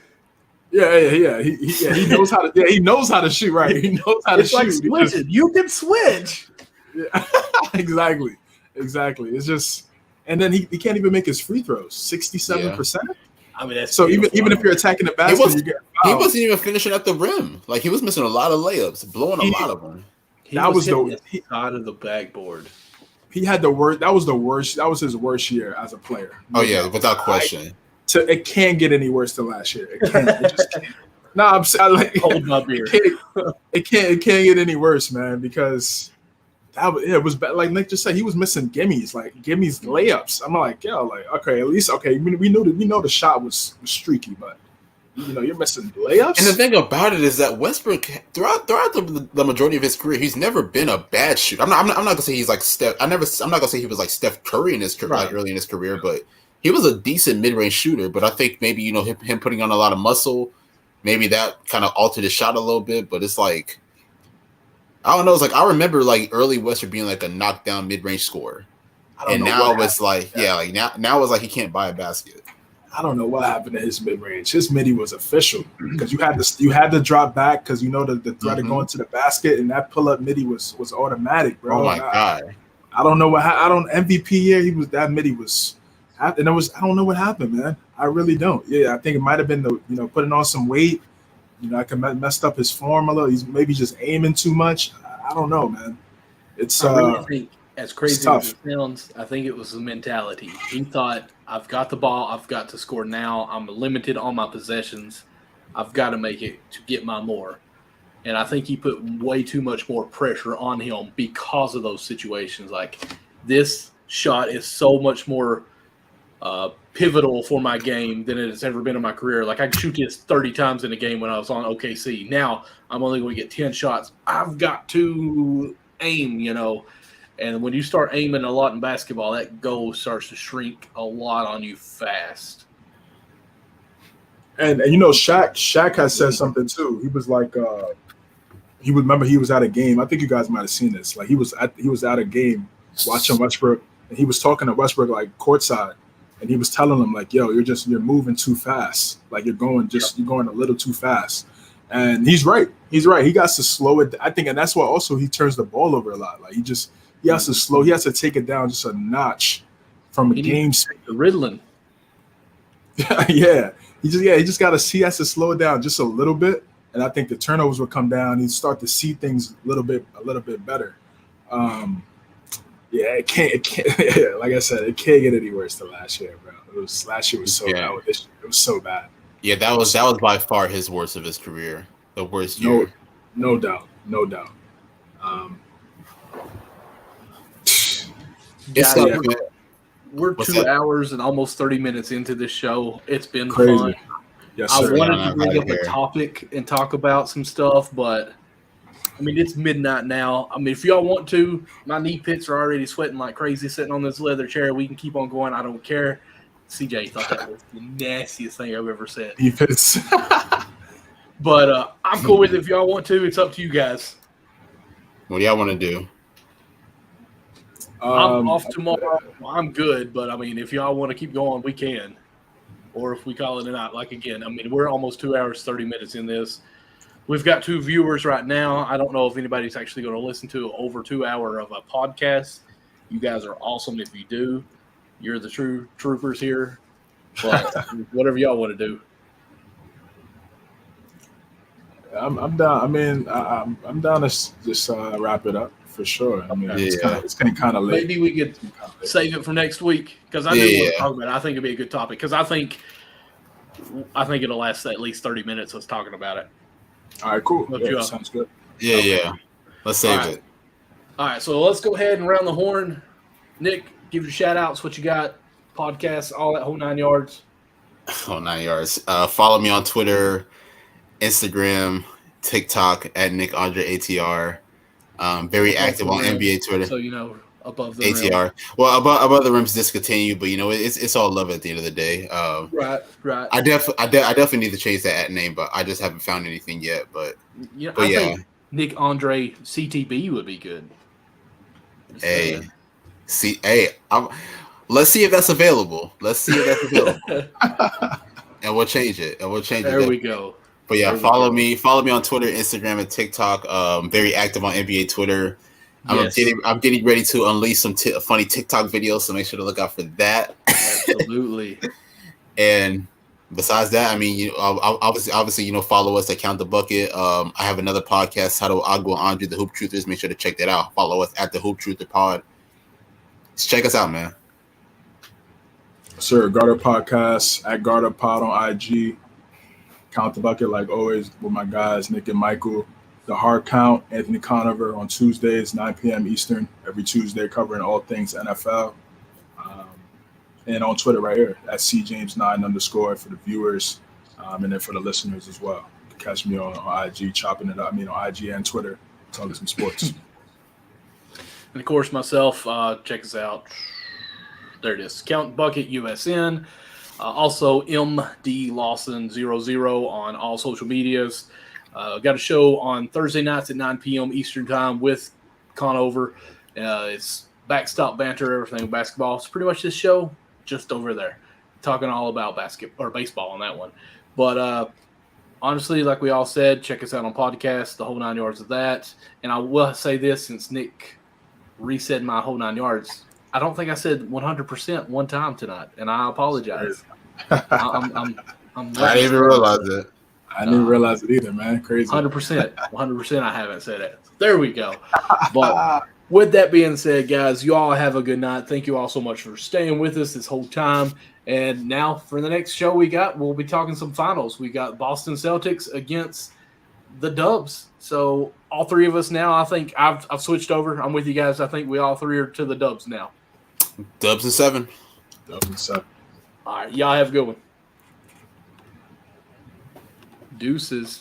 Yeah. He knows how to. Yeah, he knows how to shoot. Right. He knows how to shoot. Like switching. You can switch. Yeah. Exactly. It's just, and then he can't even make his free throws. 67%. I mean, that's so even if you're attacking the basket, he wasn't even finishing at the rim. Like, he was missing a lot of layups, blowing a lot of them. That was hitting the side of the backboard. He had the worst. That was the worst. That was his worst year as a player. Oh yeah, without question. It can't get any worse than last year. It can't. It just can't. No, Hold my beer. It can't get any worse, man. Because it was bad. Like Nick just said, he was missing gimmies, layups. I'm like, yo, like okay, at least okay. We know the shot was streaky, but you're missing layups. And the thing about it is that Westbrook, throughout the majority of his career, he's never been a bad shooter. I'm not gonna say he's like Steph. I'm not gonna say he was like Steph Curry in his career, like early in his career, but he was a decent mid-range shooter. But I think maybe him putting on a lot of muscle, maybe that kind of altered his shot a little bit. But it's like I don't know. It's like I remember like early Westbrook being like a knockdown mid-range scorer, and now it's like now it's like he can't buy a basket. I don't know what happened to his mid-range. His midi was official because you had to drop back because the threat of going to the basket, and that pull-up midi was automatic, bro. Oh my god! I don't know what MVP year that midi was, and I don't know what happened, man. I really don't. Yeah, I think it might have been the putting on some weight. I can messed up his form a little. He's maybe just aiming too much. I don't know, man. It's I really think, as crazy as it sounds, I think it was the mentality. He thought, I've got the ball, I've got to score now. I'm limited on my possessions. I've got to make it to get my more. And I think he put way too much more pressure on him because of those situations. Like, this shot is so much more pivotal for my game than it has ever been in my career. Like, I could shoot this 30 times in a game when I was on OKC. Now I'm only going to get 10 shots. I've got to aim, And when you start aiming a lot in basketball, that goal starts to shrink a lot on you fast. And Shaq has said something too. He was like, he was at a game. I think you guys might have seen this. Like he was at a game watching Westbrook, and he was talking to Westbrook like courtside, and he was telling him like, "Yo, you're moving too fast. Like you're going a little too fast." And he's right. He got to slow it. I think, and that's why also he turns the ball over a lot. Like he has to slow. He has to take it down just a notch from a game speed. Riddling. Yeah. He has to slow it down just a little bit, and I think the turnovers will come down. He'd start to see things a little bit better. It can't. Like I said, it can't get any worse than last year, bro. Last year was so bad. It was so bad. Yeah, that was by far his worst of his career. The worst year. No doubt. It's like, we're 2 hours and almost 30 minutes into this show. It's been crazy. Fun. Yes, sir. I wanted to bring up a topic and talk about some stuff, but I mean, it's midnight now. I mean, if y'all want to, my knee pits are already sweating like crazy sitting on this leather chair. We can keep on going. I don't care. CJ thought that was the nastiest thing I've ever said. Knee pits. But I'm cool with it if y'all want to. It's up to you guys. What do y'all want to do? I'm off tomorrow. I'm good, but I mean, if y'all want to keep going, we can. Or if we call it a night, like again, I mean, we're almost 2 hours, 30 minutes in this. We've got 2 viewers right now. I don't know if anybody's actually going to listen to over 2 hour of a podcast. You guys are awesome if you do. You're the true troopers here. But whatever y'all want to do. I'm down. I mean, I'm down to just wrap it up for sure. I mean, it's getting kind of late. Maybe we could save it for next week because I do want to talk about it. I think it'd be a good topic because I think it'll last at least 30 minutes. Us talking about it. All right, cool. Yeah, sounds good. Yeah. Let's save it. All right, so let's go ahead and round the horn. Nick, give your shout outs. What you got? Podcasts, all that whole 9 yards. Whole 9 yards. Follow me on Twitter, Instagram, TikTok at Nick Andre ATR. Very active on NBA Twitter. So above the ATR. rim. Well, above the rim's discontinued, but it's all love at the end of the day. Right. I definitely need to change that at name, but I just haven't found anything yet. But I think Nick Andre CTB would be good. Let's see if that's available. And we'll change it. There we go. But yeah, follow me on Twitter, Instagram, and TikTok. Very active on NBA Twitter. I'm getting ready to unleash some funny TikTok videos, so make sure to look out for that. Absolutely. And Besides that, I mean, obviously, follow us at Count the Bucket. I have another podcast titled Agua Andre, the Hoop Truthers. Make sure to check that out. Follow us at the Hoop Truther Pod. Just check us out, man. Sir, Garter Podcast at Garter Pod on IG. Count the Bucket, like always, with my guys, Nick and Michael. The Hard Count, Anthony Conover on Tuesdays, 9 p.m. Eastern, every Tuesday, covering all things NFL. And on Twitter right here, at CJames9_ for the viewers, and then for the listeners as well. You can catch me on IG, chopping it up. On IG and Twitter, talking some sports. And of course, myself, check us out. There it is. Count Bucket USN. Also, MD Lawson 00 on all social medias. Got a show on Thursday nights at 9 p.m. Eastern time with Conover. It's backstop banter, everything basketball. It's pretty much this show just over there, talking all about basketball or baseball on that one. But honestly, like we all said, check us out on podcasts, the whole 9 yards of that. And I will say this, since Nick resaid my whole 9 yards, I don't think I said 100% one time tonight, and I apologize. I'm I didn't even realize it. I didn't realize it either, man. Crazy. 100%. I haven't said it. There we go. But with that being said, guys, you all have a good night. Thank you all so much for staying with us this whole time. And now for the next show we'll be talking some finals. We got Boston Celtics against the Dubs. So all three of us now, I think I've switched over. I'm with you guys. I think we all three are to the Dubs now. Dubs and 7. Dubs and 7. All right. Y'all have a good one. Deuces.